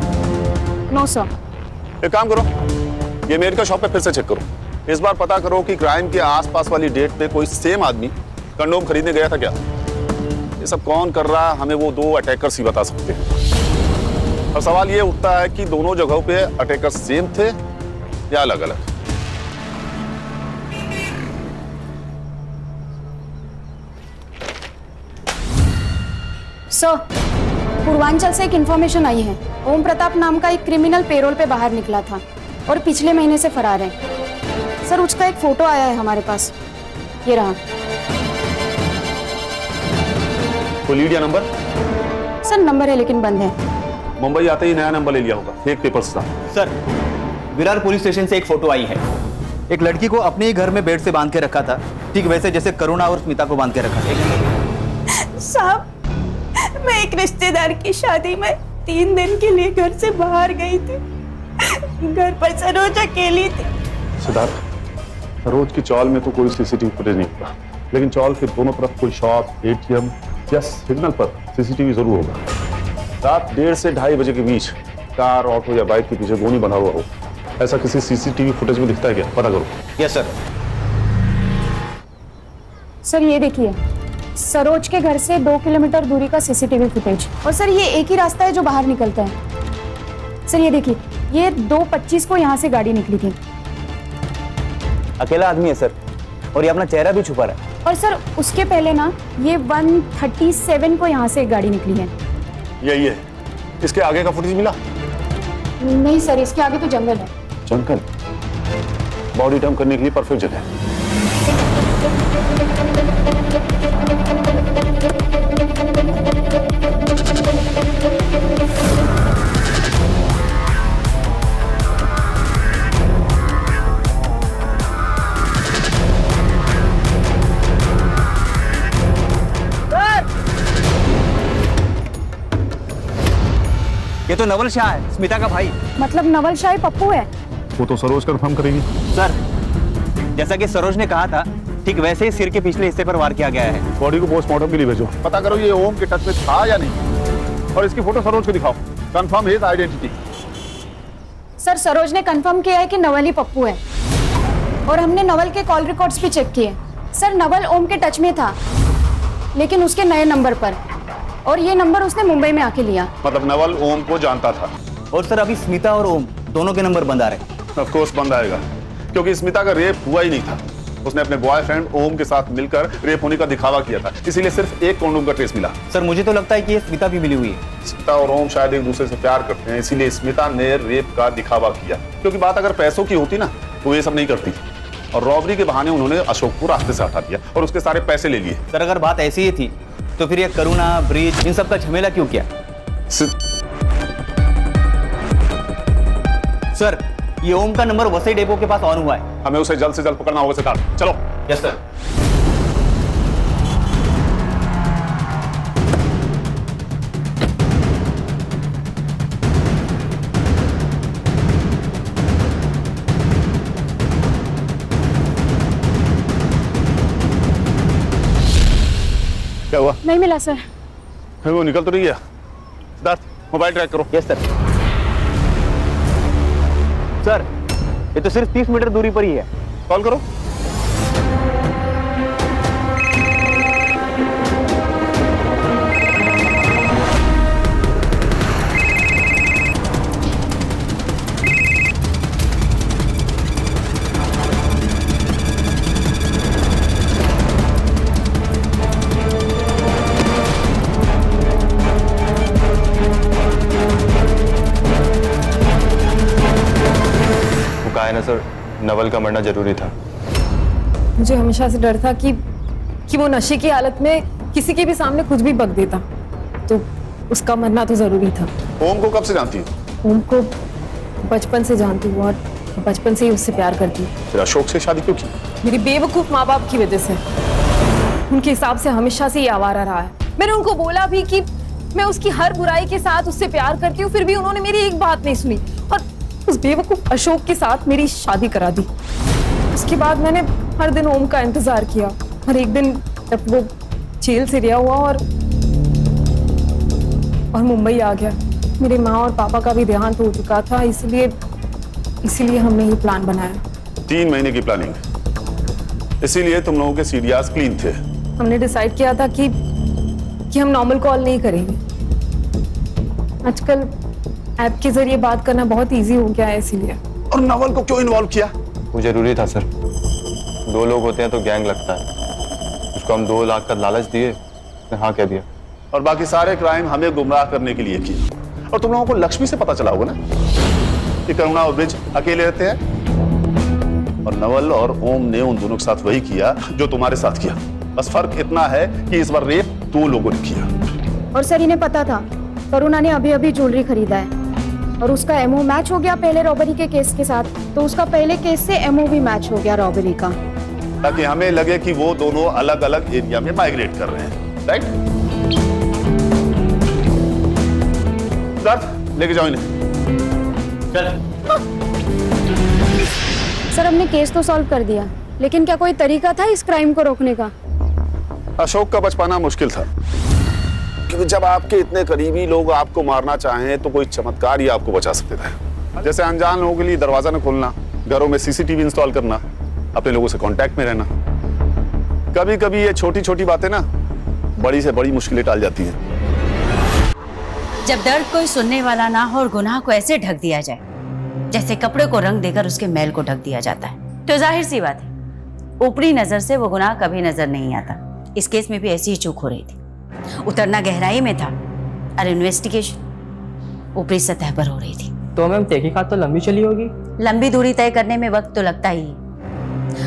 No sir. एक काम करो, ये मेडिकल शॉप पे फिर से चेक करो। इस बार पता करो कि क्राइम के आसपास वाली डेट पे कोई सेम आदमी कंडोम खरीदने गया था क्या। ये सब कौन कर रहा है हमें वो दो अटैकर्स ही बता सकते हैं। और सवाल ये उठता है कि दोनों जगहों पे अटैकर्स सेम थे या अलग अलग। सर, पूर्वांचल से एक इंफॉर्मेशन आई है। ओम प्रताप नाम का एक क्रिमिनल पेरोल पे बाहर निकला था और पिछले महीने से फरार है। सर उसका एक फोटो आया है हमारे पास, ये रहा। तो लीड या नंबर? सर नंबर है लेकिन बंद है। मुंबई आते ही नया नंबर ले लिया होगा, फेक पेपर्स था। सर विरार पुलिस स्टेशन से एक फोटो आई है। एक लड़की को अपने ही घर में बेड से बांध के रखा था, ठीक वैसे जैसे करुणा और स्मिता को बांध के रखा था। साहब, मैं एक रिश्तेदार की शादी में 3 दिन के लिए घर से बाहर गई थी। घर पर सरोज अकेली थी। सिद्धार्थ, सरोज की चौल में तो कोई सीसीटीवी फुटेज नहीं होगा, लेकिन चौल के दोनों तरफ कोई शॉप, एटीएम या सिग्नल पर सीसीटीवी जरूर होगा। रात 1:30 से 2:30 बजे के बीच कार, ऑटो या बाइक के पीछे गोनी बना हुआ हो, ऐसा किसी सीसीटीवी फुटेज में दिखता है क्या? पता करो। Yes sir. सर ये देखिए, सरोज के घर से 2 किलोमीटर दूरी का सीसीटीवी फुटेज। और सर ये एक ही रास्ता है जो बाहर निकलता है। सर ये देखिए, ये 2:25 को यहाँ से गाड़ी निकली थी। अकेला आदमी है सर, और ये अपना चेहरा भी छुपा रहा है। और सर उसके पहले ना ये 1:37 को यहाँ से एक गाड़ी निकली है। यही है। इसके आगे का फुटेज मिला? नहीं सर, इसके आगे तो जंगल है। जंगल? बॉडी डंप करने के लिए परफेक्ट जगह है। ये तो नवल शाह है, स्मिता का भाई। मतलब नवल शाही पप्पू है? वो तो सरोज कंफर्म करेगी। सर जैसा कि सरोज ने कहा था, ठीक वैसे ही सिर के पिछले हिस्से पर वार किया गया है। बॉडी को पोस्टमार्टम के लिए भेजो। पता करो ये ओम के टच में था या नहीं, और इसकी फोटो सरोज को दिखाओ। Confirm his identity. Sir Saroj ने कंफर्म किया है कि नवल ही पप्पू है, और हमने नवल के कॉल रिकॉर्ड्स भी चेक किए। सर नवल ओम के टच में था, लेकिन उसके नए नंबर पर, और ये नंबर उसने मुंबई में आके लिया। मतलब नवल ओम को जानता था। और सर अभी स्मिता और ओम दोनों के नंबर बंद आ रहे। ऑफ कोर्स बंद आएगा, क्योंकि स्मिता का रेप हुआ ही नहीं था। उसने अपने बॉयफ्रेंड ओम के साथ मिलकर रेप होने का दिखावा किया था, इसीलिए सिर्फ एक कंडोम का ट्रेस मिला। सर मुझे तो लगता है कि ये स्मिता भी मिली हुई है। स्मिता और ओम शायद एक दूसरे से प्यार करते हैं, इसीलिए स्मिता ने रेप का दिखावा किया। क्योंकि बात अगर पैसों की होती ना तो ये सब नहीं करती, और रॉबरी के बहाने उन्होंने अशोक को रास्ते से हटा दिया और उसके सारे पैसे ले लिए। सर अगर बात ऐसी ही थी तो फिर ये करुणा, ब्रिज, इन सब का झमेला क्यों किया? सर ये ओम का नंबर वसई डेपो के पास ऑन हुआ है। हमें उसे जल्द से जल्द पकड़ना होगा सिद्धार्थ। चलो। Yes sir. क्या हुआ? नहीं मिला सर। वो निकल तो नहीं गया? सिद्धार्थ मोबाइल ट्रैक करो। Yes sir. सर ये तो सिर्फ 30 मीटर दूरी पर ही है। कॉल करो। ना सर, नवल का मरना जरूरी था। मुझे हमेशा से डर था कि वो नशे की हालत में किसी के भी सामने कुछ भी बक देता, तो उसका मरना तो जरूरी था। ओम को कब से जानती हो? ओम को बचपन से जानती हूँ और बचपन से ही उससे प्यार करती हूँ। फिर अशोक से शादी क्यों की? मेरी बेवकूफ माँ बाप की वजह से। उनके हिसाब से हमेशा से ही आवारा रहा है। मैंने उनको बोला भी कि मैं उसकी हर बुराई के साथ उससे प्यार करती हूँ, फिर भी उन्होंने मेरी एक बात नहीं सुनी और उस बेवकूफ अशोक के साथ मेरी शादी करा दी। उसके बाद मैंने हर दिन ओम का इंतजार किया और एक दिन जब वो जेल से रिहा हुआ और मुंबई आ गया, मेरे माँ और पापा का भी देहांत हो चुका था, इसीलिए हमने ये प्लान बनाया। 3 महीने की प्लानिंग, इसीलिए तुम लोगों के सीडीआरस क्लीन थे। हमने डिसाइड किया था कि हम नॉर्मल कॉल नहीं करेंगे। आजकल ऐप के जरिए बात करना बहुत इजी हो गया है, इसीलिए। और नवल को क्यों इन्वॉल्व किया? वो जरूरी था सर। 2 लोग होते हैं तो गैंग लगता है। उसको हम 2 लाख का लालच दिए, उसने हाँ कह दिया। और बाकी सारे क्राइम हमें गुमराह करने के लिए किए। और तुम लोगों को लक्ष्मी से पता चला होगा ना कि करुणा और ब्रिज अकेले रहते हैं, और नवल और ओम ने उन दोनों के साथ वही किया जो तुम्हारे साथ किया। बस फर्क इतना है कि इस बार रेप 2 लोगों ने किया। और सर इन्हें पता था करुणा ने अभी अभी ज्वेलरी खरीदा है और उसका एमओ मैच हो गया पहले रॉबरी के केस के साथ, तो उसका पहले केस से एमओ भी मैच हो गया रॉबरी का, ताकि हमें लगे कि वो दोनों अलग अलग एरिया में माइग्रेट कर रहे हैं। राइट? लेके जाओ इन्हें। सर हमने केस तो सॉल्व कर दिया, लेकिन क्या कोई तरीका था इस क्राइम को रोकने का? अशोक का बच पाना मुश्किल था, क्योंकि जब आपके इतने करीबी लोग आपको मारना चाहें तो कोई चमत्कार ही आपको बचा सकते थे। जैसे अनजान लोगों के लिए दरवाजा न खोलना, घरों में सीसीटीवी इंस्टॉल करना, अपने लोगों से कांटेक्ट में रहना। कभी कभी ये छोटी छोटी बातें ना बड़ी से बड़ी मुश्किलें टाल जाती हैं। जब दर्द कोई सुनने वाला ना हो और गुनाह को ऐसे ढक दिया जाए जैसे कपड़े को रंग देकर उसके मैल को ढक दिया जाता है, तो जाहिर सी बात है ऊपरी नजर से वो गुनाह कभी नजर नहीं आता। इस केस में भी ऐसी ही चूक हो रही थी। उतरना गहराई में था और इन्वेस्टिगेशन ऊपरी सतह पर हो रही थी। तो मैम तहकीकात तो लंबी चली होगी? लंबी दूरी तय करने में वक्त तो लगता ही है।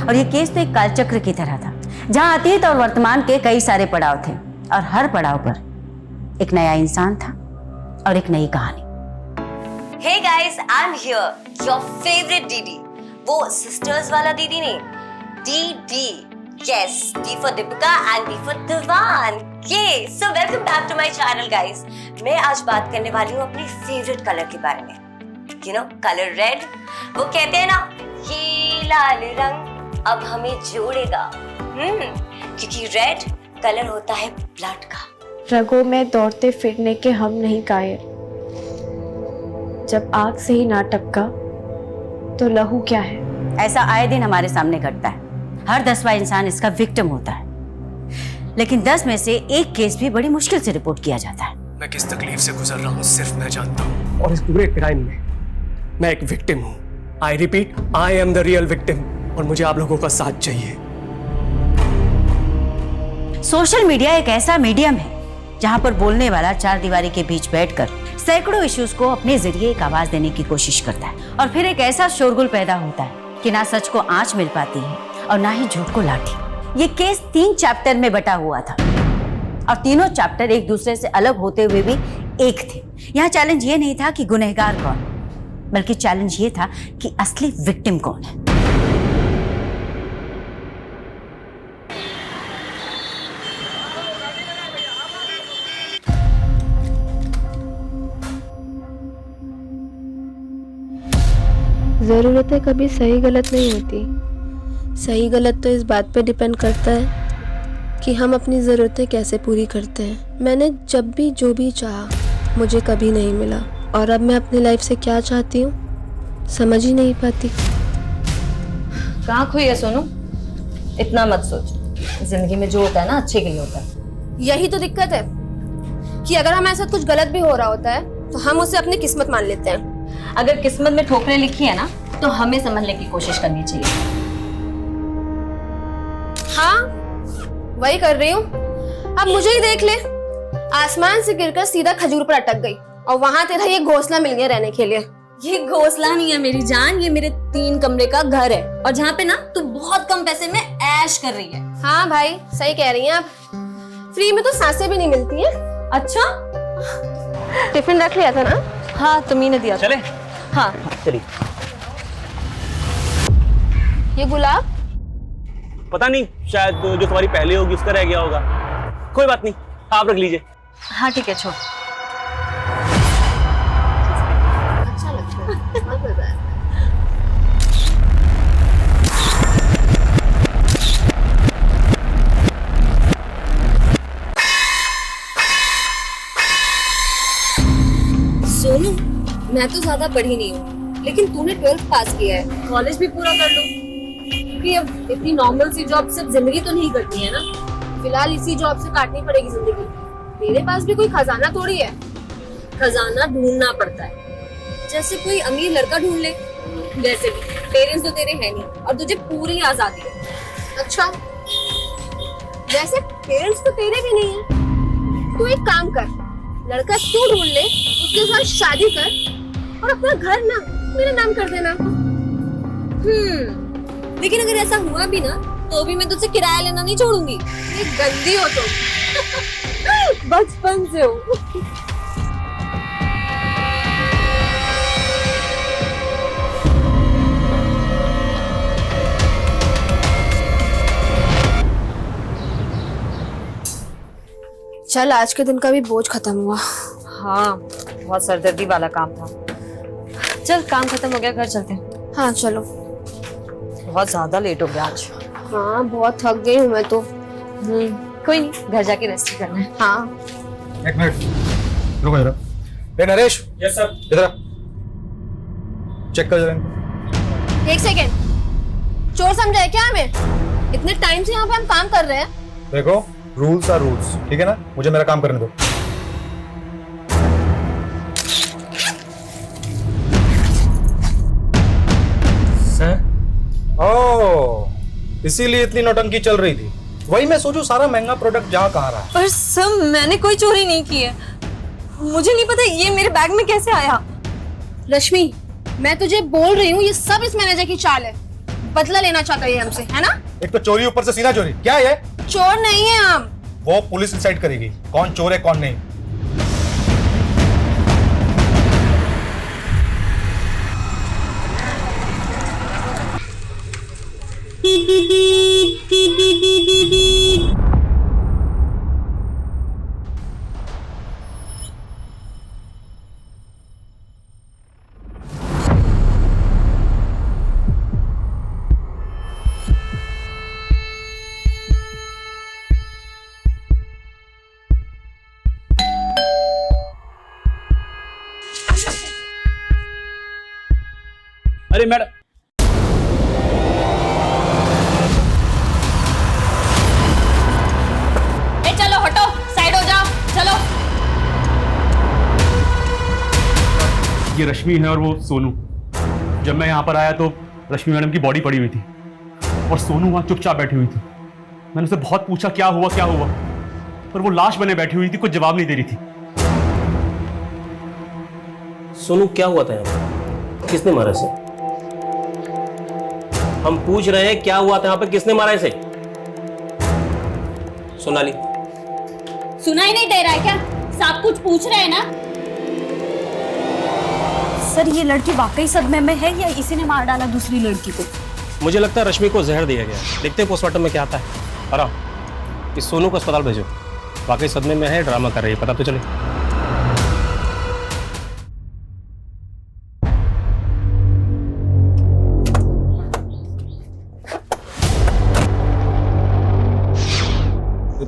और ये केस तो एक कालचक्र की तरह था, जहां अतीत और वर्तमान के कई सारे पड़ाव थे और हर पड़ाव पर एक नया इंसान था और एक नई कहानी। Hey guys, I'm here, your favorite दीदी। वो सिस्टर्स वाला दीदी नहीं, DD। Yes, D for Deepika and D for Divan। Yay! So welcome back to my channel guys। मैं आज बात करने वाली हूँ अपनी फेवरेट कलर के बारे में। You know, colour red. वो कहते हैं ना, ये लाल रंग अब हमें जोड़ेगा। क्योंकि रेड कलर होता है ब्लड का। रगों में दौड़ते फिरने के हम नहीं कायर, जब आग से ही ना टपका तो लहू क्या है। ऐसा आए दिन हमारे सामने घटता है। हर 10वां इंसान इसका विक्टिम होता है, लेकिन 10 में से एक केस भी बड़ी मुश्किल से रिपोर्ट किया जाता है। मैं किस तकलीफ से गुजर रहा हूँ सिर्फ मैं जानता हूँ, और इस पूरे क्राइम में मैं एक विक्टिम हूँ। I repeat, I am the real victim, और मुझे आप लोगों का साथ चाहिए। सोशल मीडिया एक ऐसा मीडियम है जहां पर बोलने वाला 4 दीवारी के बीच बैठकर सैकड़ों इश्यूज को अपने जरिए एक आवाज देने की कोशिश करता है, और फिर एक ऐसा शोरगुल पैदा होता है कि ना सच को आंच मिल पाती है और ना ही झूठ को लाठी। ये केस 3 चैप्टर में बटा हुआ था और तीनों चैप्टर एक दूसरे से अलग होते हुए भी एक थे। यहाँ चैलेंज ये नहीं था कि गुनहगार कौन, बल्कि चैलेंज ये था कि असली विक्टिम कौन है। ज़रूरतें कभी सही गलत नहीं होती। सही गलत तो इस बात पे डिपेंड करता है कि हम अपनी ज़रूरतें कैसे पूरी करते हैं। मैंने जब भी जो भी चाहा मुझे कभी नहीं मिला, और अब मैं अपनी लाइफ से क्या चाहती हूँ समझ ही नहीं पाती। कहाँ खोई है सोनू? इतना मत सोच, जिंदगी में जो होता है ना अच्छे के लिए होता है। यही तो दिक्कत है कि अगर हमारे साथ कुछ गलत भी हो रहा होता है तो हम उसे अपनी किस्मत मान लेते हैं। अगर किस्मत में ठोकरें लिखी है ना तो हमें समझने की कोशिश करनी चाहिए। हाँ वही कर रही हूँ। अब मुझे ही देख ले, आसमान से गिरकर सीधा खजूर पर अटक गई और वहां तेरा ये घोंसला मिल गया रहने के लिए। ये घोंसला नहीं है मेरी जान, ये मेरे 3 कमरे का घर है, और जहाँ पे ना तू बहुत कम पैसे में ऐश कर रही है। हाँ भाई सही कह रही हैं आप, फ्री में तो सांसें भी नहीं मिलती हैं। अच्छा टिफिन रख लिया था ना? हाँ तुम्ही ने दिया था। चले हाँ चलिए। ये गुलाब पता नहीं, शायद जो तुम्हारी पहले होगी उसका रह गया होगा। कोई बात नहीं, आप रख लीजिए। हाँ ठीक है, छोड़। अच्छा लगता है, बहुत मजा आया। सोनू, मैं तो ज्यादा पढ़ी नहीं हूँ, लेकिन तूने 12th पास किया है, कॉलेज भी पूरा कर लो। क्योंकि अब इतनी नॉर्मल सी जॉब सिर्फ जिंदगी तो नहीं कटनी है ना। फिलहाल इसी जॉब से काटनी पड़ेगी जिंदगी। तेरे पास भी कोई खजाना थोड़ी है, खजाना ढूंढना पड़ता है। जैसे कोई अमीर लड़का ढूंढ ले। वैसे भी पेरेंट्स तो तेरे हैं नहीं और तुझे पूरी आजादी है। अच्छा, वैसे पेरेंट्स तो तेरे भी नहीं है। तू एक काम कर, लड़का तू ढूंढ ले, उसके साथ शादी कर और अपना घर ना मेरा नाम कर देना। लेकिन अगर ऐसा हुआ भी ना तो भी मैं तुझसे किराया लेना नहीं छोड़ूंगी। ये गंदी हो तुम। बचपन से हो। चल, आज के दिन का भी बोझ खत्म हुआ। हाँ, बहुत सरदर्दी वाला काम था। चल, काम खत्म हो गया, घर चलते हैं। हाँ चलो। बहुत ज्यादा लेट हो गया आज। हाँ, बहुत थक गई हूँ मैं तो। कोई नहीं, घर जाके रेस्ट करना है। हाँ। एक मिनट रुको जरा। ए नरेश। Yes sir. इधर चेक कर जरा इनको। एक सेकेंड, चोर समझा है क्या हमें? इतने टाइम से यहाँ पे हम काम कर रहे हैं। देखो, रूल्स आर रूल्स, ठीक है ना? मुझे मेरा काम करने दो। सर, ओह, इसीलिए इतनी नौटंकी चल रही थी। वही मैं सोचूं सारा महंगा प्रोडक्ट जहाँ कहाँ रहा है। पर सर, मैंने कोई चोरी नहीं की है। मुझे नहीं पता ये मेरे बैग में कैसे आया। रश्मि, मैं तुझे बोल रही हूँ, ये सब इस मैनेजर की चाल है। बदला लेना चाहता है हमसे, है ना? एक तो चोरी, ऊपर से सीना चोरी। क्या है? चोर नहीं है हम। वो पुलिस डिसाइड करेगी कौन चोर है कौन नहीं। अरे मैडम, चलो हटो, साइड हो जाओ, चलो। ये रश्मि है और वो सोनू। जब मैं यहाँ पर आया तो रश्मि मैडम की बॉडी पड़ी हुई थी और सोनू वहाँ चुपचाप बैठी हुई थी। मैंने उसे बहुत पूछा क्या हुआ, पर वो लाश बने बैठी हुई थी, कुछ जवाब नहीं दे रही थी। सोनू, क्या हुआ था यहाँ पर? किसने मारा इसे? हम पूछ रहे हैं क्या हुआ था यहाँ पे, किसने मारा इसे? सोनाली, सुनाई नहीं दे रहा है क्या? सब कुछ पूछ रहे हैं ना? सर, ये लड़की वाकई सदमे में है या इसी ने मार डाला दूसरी लड़की को? मुझे लगता है रश्मि को जहर दिया गया। देखते हैं पोस्टमार्टम में क्या आता है। अरा, इस सोनू को अस्पताल भेजो। वाकई सदमे में है, ड्रामा कर रही है, पता तो चले।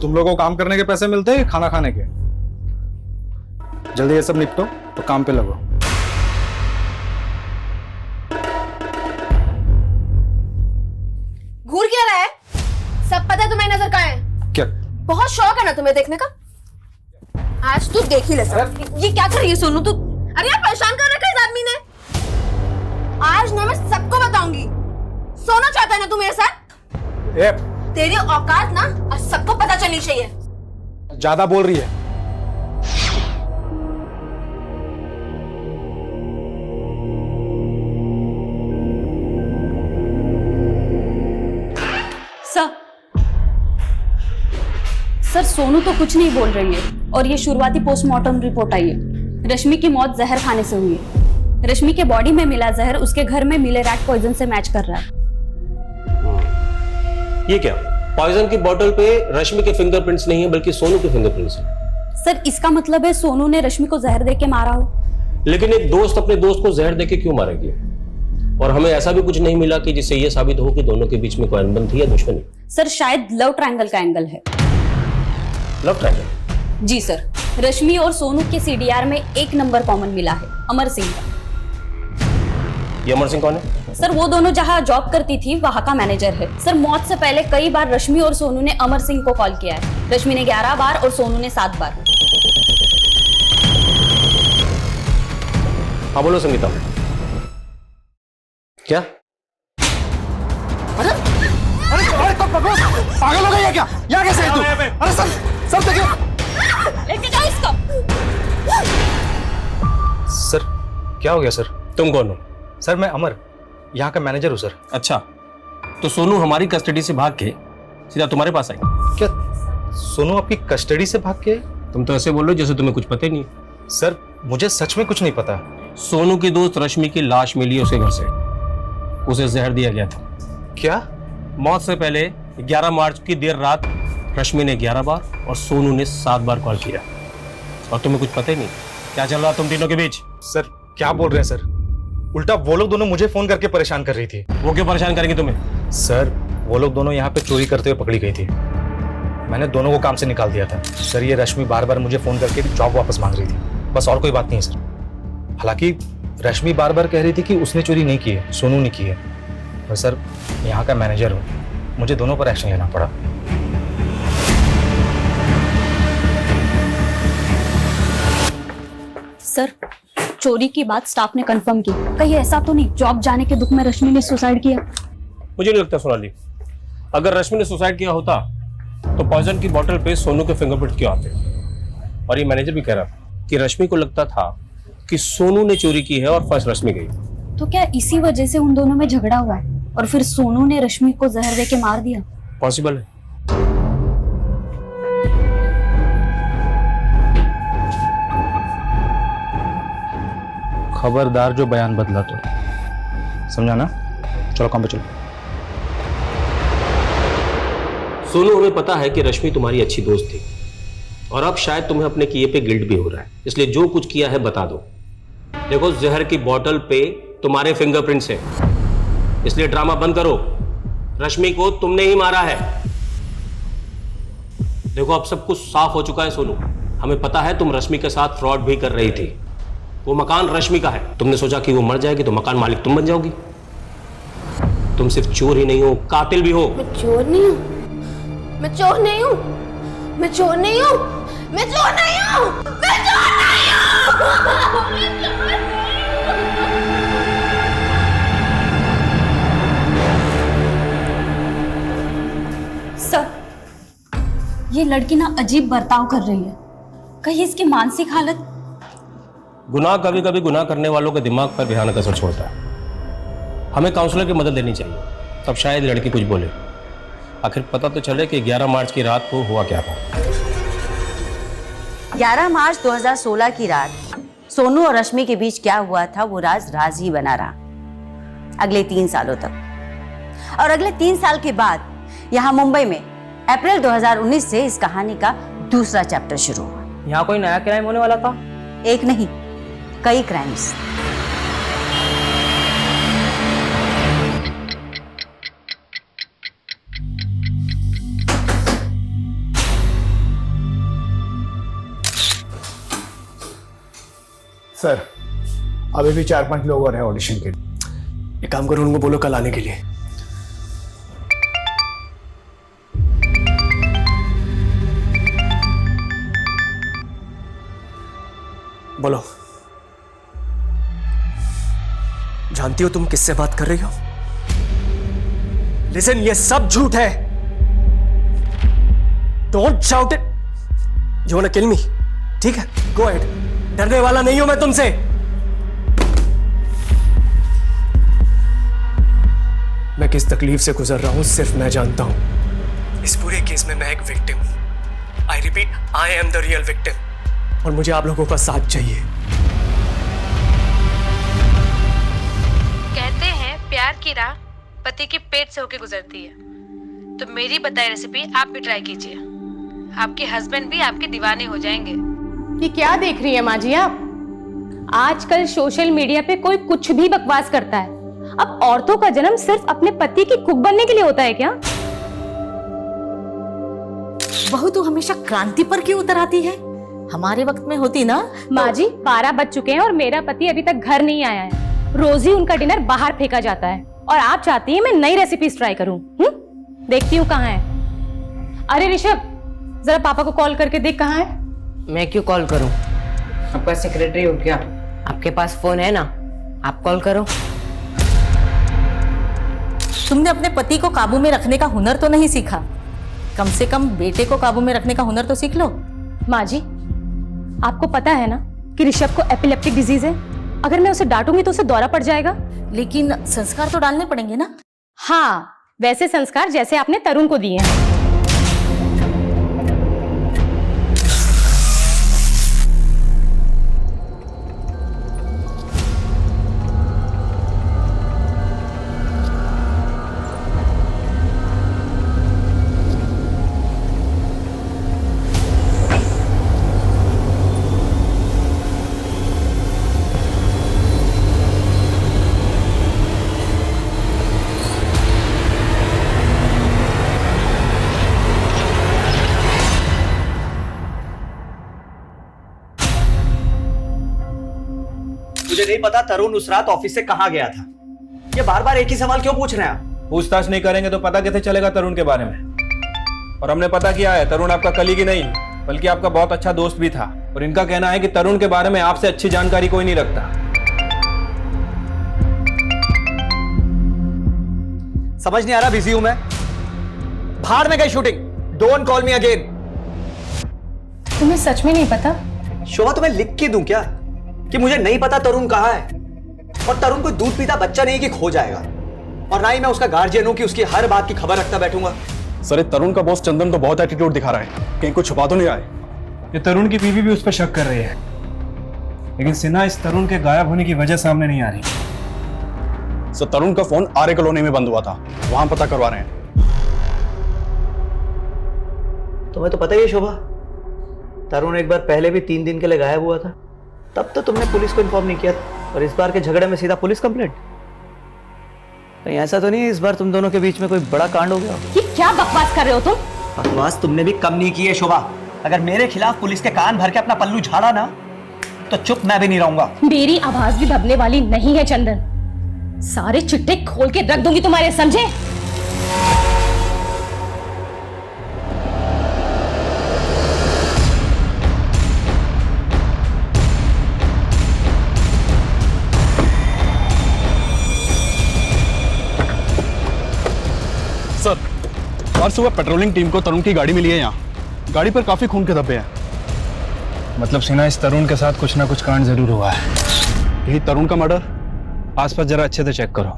तुम लोगों को काम करने के पैसे मिलते हैं खाना खाने के? जल्दी ये सब निपटो तो काम पे लगो। घूर क्या रहा है? सब पता है तुम्हें नजर कहाँ है? क्या? बहुत शौक है ना तुम्हें देखने का? आज तू देख ही ले सब। ये क्या कर रही है सोनू तू? अरे यार, परेशान कर रखा है इस आदमी ने। आज ना मैं सबको बताऊंगी। सोना चाहता है ना तू मेरे साथ? तेरी औकात ना आज सबको पता चलनी चाहिए। ज्यादा बोल रही है। सर सोनू तो कुछ नहीं बोल रही है और ये शुरुआती पोस्टमार्टम रिपोर्ट आई है। रश्मि की मौत जहर खाने से हुई है। रश्मि के बॉडी में मिला जहर उसके घर में मिले रैट पॉइजन से मैच कर रहा है। ये क्या? पॉइजन की बोतल पे रश्मि के फिंगरप्रिंट्स नहीं है बल्कि सोनू के फिंगरप्रिंट्स हैं। सर इसका मतलब है सोनू ने रश्मि को जहर देके मारा हो। लेकिन एक दोस्त अपने दोस्त को जहर देके क्यों मारेगी? और हमें ऐसा भी कुछ नहीं मिला कि जिससे ये साबित हो कि दोनों के बीच में कोई अनबन थी या दुश्मनी। सर शायद लव ट्रायंगल का एंगल है। Love triangle? जी सर, रश्मि और सोनू के सीडीआर में एक नंबर कॉमन मिला है, अमर सिंह का। ये अमर सिंह कौन है? सर वो दोनों जहां जॉब करती थी वहां का मैनेजर है। सर मौत से पहले कई बार रश्मि और सोनू ने अमर सिंह को कॉल किया है। रश्मि ने 11 बार और सोनू ने 7 बार। हाँ बोलो संगीता। क्या? अरे पागल हो गई है क्या? यहाँ कैसे है तू? अरे सब देखिए। लेके जाओ इसको। सर क्या हो गया सर? तुम कौन हो? सर मैं अमर, यहाँ का मैनेजर हूँ सर। अच्छा, तो सोनू हमारी कस्टडी से भाग के सीधा तुम्हारे पास आई? क्या सोनू आपकी कस्टडी से भाग के? तुम तो ऐसे बोल रहे हो जैसे तुम्हें कुछ पता ही नहीं। सर मुझे सच में कुछ नहीं पता। सोनू की दोस्त रश्मि की लाश मिली उसके घर से। उसे जहर दिया गया था। क्या? मौत से पहले 11 मार्च की देर रात रश्मि ने 11 बार और सोनू ने 7 बार कॉल किया और तुम्हें कुछ पता ही नहीं। क्या चल रहा तुम तीनों के बीच? सर क्या बोल रहे हैं सर? उल्टा वो लोग दोनों मुझे फोन करके परेशान कर रही थी। वो क्यों परेशान करेंगे तुम्हें? सर वो लोग दोनों यहाँ पे चोरी करते हुए पकड़ी गई थी। मैंने दोनों को काम से निकाल दिया था। सर ये रश्मि बार बार मुझे फोन करके जॉब वापस मांग रही थी, बस और कोई बात नहीं है सर। हालांकि रश्मि बार बार कह रही थी कि उसने चोरी नहीं की है, सोनू ने की है। और सर यहाँ का मैनेजर हूँ, मुझे दोनों पर एक्शन लेना पड़ा। सर चोरी की बात स्टाफ ने कंफर्म की। कहीं ऐसा तो नहीं जॉब जाने के दुख में रश्मि ने सुसाइड किया? मुझे नहीं लगता सोनाली। अगर रश्मि ने सुसाइड किया होता तो पॉइजन की बोतल पे सोनू के फिंगरप्रिंट क्यों आते? और ये मैनेजर भी कह रहा था कि रश्मि को लगता था कि सोनू ने चोरी की है और फर्स्ट रश्मि गई। तो क्या इसी वजह से उन दोनों में झगड़ा हुआ है और फिर सोनू ने रश्मि को जहर देके मार दिया? पॉसिबल है। खबरदार जो बयान बदला तो, समझा ना? चलो काम पे चलो। सोनू हमें पता है कि रश्मि तुम्हारी अच्छी दोस्त थी और अब शायद तुम्हें अपने किए पे गिल्ट भी हो रहा है, इसलिए जो कुछ किया है बता दो। देखो जहर की बोतल पे तुम्हारे फिंगरप्रिंट्स हैं, इसलिए ड्रामा बंद करो। रश्मि को तुमने ही मारा है। देखो अब सब कुछ साफ हो चुका है सोनू। हमें पता है तुम रश्मि के साथ फ्रॉड भी कर रही थी। वो मकान रश्मि का है। तुमने सोचा कि वो मर जाएगी तो मकान मालिक तुम बन जाओगी। तुम सिर्फ चोर ही नहीं हो, कातिल भी हो। मैं चोर नहीं हूँ, मैं चोर नहीं हूँ, मैं चोर नहीं हूँ, मैं चोर नहीं हूँ, मैं चोर नहीं हूँ। सर ये लड़की ना अजीब बर्ताव कर रही है। कहीं इसकी मानसिक हालत? गुनाह कभी कभी गुनाह करने वालों के दिमाग पर भयानक असर छोड़ता है। हमें काउंसलर की मदद लेनी चाहिए, तब शायद लड़की कुछ बोले। आखिर पता तो चले कि 11 मार्च की रात को हुआ क्या था। 11 मार्च 2016 की रात सोनू और रश्मि के बीच क्या हुआ था वो राज ही बना रहा अगले 3 सालों तक। और अगले 3 साल के बाद यहाँ मुंबई में अप्रैल 2019 से इस कहानी का दूसरा चैप्टर शुरू हुआ। यहाँ कोई नया क्राइम होने वाला था? एक नहीं, कई क्राइम्स। सर अभी भी 4-5 लोग और हैं ऑडिशन के लिए। एक काम करो, उनको बोलो कल आने के लिए। बोलो। जानती हो तुम किससे बात कर रही हो? लिसन, ये सब झूठ है। Don't shout it. You want to kill me? ठीक है, गो अहेड। डरने वाला नहीं हूं मैं तुमसे। मैं किस तकलीफ से गुजर रहा हूं सिर्फ मैं जानता हूं। इस पूरे केस में मैं एक विक्टिम हूं। I repeat, I am the real victim और मुझे आप लोगों का साथ चाहिए। कहते हैं प्यार की राह पति के पेट से होके गुजरती है, तो मेरी बताई रेसिपी आप भी ट्राई कीजिए। आपके हस्बैंड भी आपके दीवाने हो जाएंगे। ये क्या देख रही है माँ जी आप? आजकल सोशल मीडिया पे कोई कुछ भी बकवास करता है। अब औरतों का जन्म सिर्फ अपने पति की कुक बनने के लिए होता है क्या? बहू तो हमेशा क्रांति पर क्यों उतर आती है? हमारे वक्त में होती ना। माँ जी 12 बज चुके हैं और मेरा पति अभी तक घर नहीं आया है। रोज ही उनका डिनर बाहर फेंका जाता है और आप चाहती हैं मैं नई रेसिपीज ट्राई करूं? देखती हूँ कहाँ है। अरे ऋषभ, जरा पापा को कॉल करके देख कहाँ है। मैं क्यों कॉल करूं? आपका सेक्रेटरी हो क्या? आपके पास फोन है ना, आप कॉल करो। तुमने अपने पति को काबू में रखने का हुनर तो नहीं सीखा? कम से कम बेटे को काबू में रखने का हुनर तो सीख लो। माँ जी, आपको पता है ना कि ऋषभ को एपिलेप्टिक डिजीज है। अगर मैं उसे डांटूंगी तो उसे दौरा पड़ जाएगा। लेकिन संस्कार तो डालने पड़ेंगे ना। हाँ, वैसे संस्कार जैसे आपने तरुण को दिए हैं। मुझे नहीं पता तरुण उस रात ऑफिस से कहां गया था। ये बार बार एक ही सवाल क्यों पूछ रहे हैं आप? पूछताछ नहीं करेंगे तो पता कैसे चलेगा तरुण के बारे में? और हमने पता किया है, तरुण आपका कलीग ही नहीं बल्कि आपका बहुत अच्छा दोस्त भी था। और इनका कहना है कि तरुण के बारे में आपसे अच्छी जानकारी कोई नहीं रखता। समझ नहीं आ रहा, बिजी हूं मैं। भाड़ में गई shooting. Don't call me again. तुम्हें सच में नहीं पता? शोभा, तुम्हें लिख के दूं क्या कि मुझे नहीं पता तरुण कहाँ है? और तरुण कोई दूध पीता बच्चा नहीं कि खो जाएगा। और ना ही मैं उसका गार्जियन हूं कि उसकी हर बात की खबर रखता बैठूंगा। सर, तरुण का बॉस चंदन तो बहुत एटीट्यूड दिखा रहा है, कहीं कुछ छुपा तो नहीं रहा है। ये तरुण की बीवी भी उस पर शक कर रही है, लेकिन सिन्हा इस तरुण के गायब होने की वजह सामने नहीं आ रही। सर, तरुण का फोन आर्य कॉलोनी में बंद हुआ था, वहां पता करवा रहे हैं। तुम्हें तो पता ही है शोभा, तरुण एक बार पहले भी 3 दिन के लिए गायब हुआ था। तब तो तुमने पुलिस को इन्फॉर्म नहीं किया और इस बार के झगड़े में सीधा पुलिस कंप्लेंट। कहीं ऐसा तो नहीं है इस बार तुम दोनों के बीच में कोई बड़ा कांड हो गया? ये क्या बकवास कर रहे हो तुम? बकवास तुमने भी कम नहीं की है शोभा। अगर मेरे खिलाफ पुलिस के कान भर के अपना पल्लू झाड़ा ना तो चुप मैं भी नहीं रहूंगा। मेरी आवाज भी दबने वाली नहीं है चंदन। सारे चिट्टे खोल के रख दूंगी तुम्हारे, समझे? सर, आज सुबह पेट्रोलिंग टीम को तरुण की गाड़ी मिली है यहाँ। गाड़ी पर काफी खून के धब्बे हैं। मतलब सिन्हा, इस तरुण के साथ कुछ ना कुछ कांड जरूर हुआ है। यही तरुण का मर्डर? आसपास जरा अच्छे से चेक करो।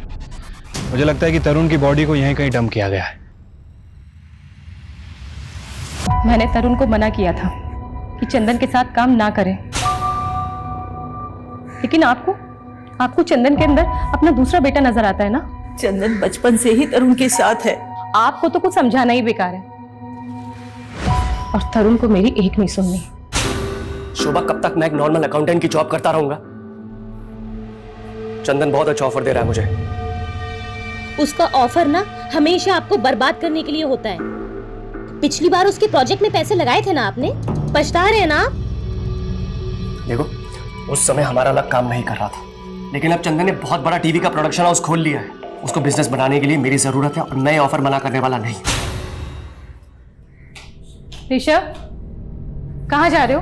मुझे लगता है कि तरुण की बॉडी को यहीं कहीं डंप किया गया है। मैंने तरुण को मना किया था कि चंदन के साथ काम ना करें, लेकिन आपको चंदन के अंदर अपना दूसरा बेटा नजर आता है ना? चंदन बचपन से ही तरुण के साथ है। आपको तो कुछ समझाना ही बेकार है और तरुण को मेरी एक नहीं सुननी। शोभा, कब तक मैं एक नॉर्मल अकाउंटेंट की जॉब करता रहूंगा? चंदन बहुत अच्छा ऑफर दे रहा है मुझे। उसका ऑफर ना हमेशा आपको बर्बाद करने के लिए होता है। पिछली बार उसके प्रोजेक्ट में पैसे लगाए थे ना आपने, पछता रहे हैं ना आप? देखो, उस समय हमारा लक काम नहीं कर रहा था, लेकिन अब चंदन ने बहुत बड़ा टीवी का प्रोडक्शन हाउस खोल लिया है। उसको बिजनेस बनाने के लिए मेरी जरूरत है और नए ऑफर मना करने वाला नहीं। ऋषभ, कहाँ जा रहे हो?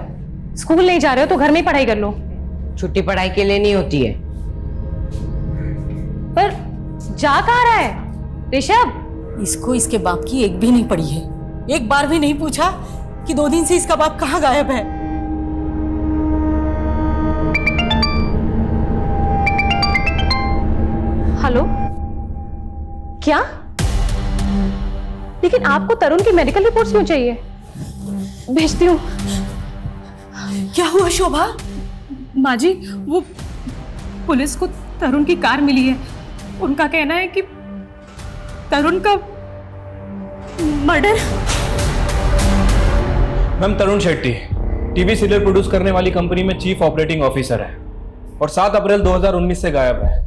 स्कूल नहीं जा रहे हो तो घर में ही पढ़ाई कर लो। छुट्टी पढ़ाई के लिए नहीं होती है। पर जा कहाँ रहा है ऋषभ? इसको इसके बाप की एक भी नहीं पड़ी है। एक बार भी नहीं पूछा कि 2 दिन से इसका बाप कहाँ गायब है। हेलो, क्या? लेकिन आपको तरुण की मेडिकल रिपोर्ट्स क्यों चाहिए? भेजती हूँ। क्या हुआ शोभा? माँ जी, वो पुलिस को तरुण की कार मिली है। उनका कहना है कि तरुण का मर्डर। मैम, तरुण शेट्टी टीवी सीरियल प्रोड्यूस करने वाली कंपनी में चीफ ऑपरेटिंग ऑफिसर है और 7 अप्रैल 2019 से गायब है।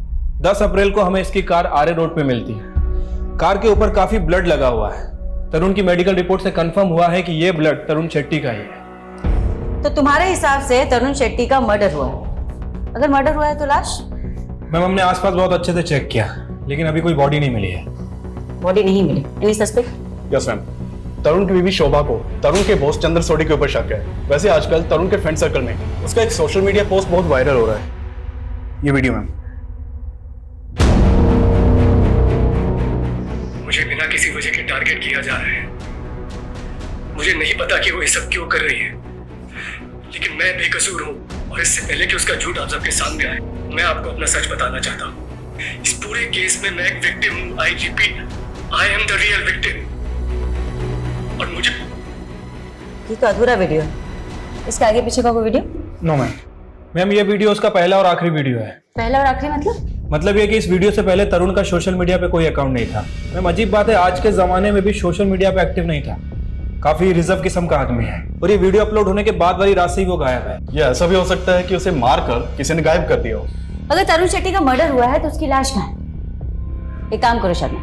10 अप्रैल को हमें इसकी कार आरे रोड पे मिलती है। कार के ऊपर काफी ब्लड लगा हुआ है। तरुण की मेडिकल रिपोर्ट से कंफर्म हुआ है कि ये ब्लड तरुण शेट्टी का ही है। तो तुम्हारे हिसाब से तरुण शेट्टी का मर्डर हुआ है? अगर मर्डर हुआ है तो लाश? मैम, हमने आसपास बहुत अच्छे से चेक किया लेकिन अभी कोई बॉडी नहीं मिली है। बॉडी नहीं मिली? Any suspect? Yes ma'am, Tarun की बीवी शोभा को तरुण के बॉस चंदन सोडी के ऊपर शक है। वैसे आजकल तरुण के फ्रेंड सर्कल में उसका एक सोशल मीडिया पोस्ट बहुत वायरल हो रहा है। ये वीडियो मैम। मुझे बिना किसी वजह के टारगेट किया जा रहा है। मुझे नहीं पता कि वो ये सब क्यों कर रही है, लेकिन मैं बेकसूर हूँ और इससे पहले कि उसका झूठ आप सबके सामने आए, मैं आपको अपना सच बताना चाहता हूँ। इस पूरे केस में मैं एक विक्टिम हूँ। I repeat, I am the real victim. और मुझे ये तो अधूरा वीडियो है। इसके आगे पीछे का कोई वीडियो? No ma'am. मैम, ये वीडियो उसका पहला और आखिरी वीडियो है। पहला और आखिरी मतलब ये कि इस वीडियो से पहले तरुण का सोशल मीडिया पे कोई अकाउंट नहीं था। मैम, अजीब बात है, आज के जमाने में भी सोशल मीडिया पे एक्टिव नहीं था। काफी रिजर्व किस्म का आदमी है और ये वीडियो अपलोड होने के बाद वाली रात से ही वो गायब है। ये ऐसा भी हो सकता है कि उसे मारकर किसी ने गायब कर दिया हो। अगर तरुण शेट्टी का मर्डर हुआ है तो उसकी लाश कहाँ है? एक काम करो शर्मा,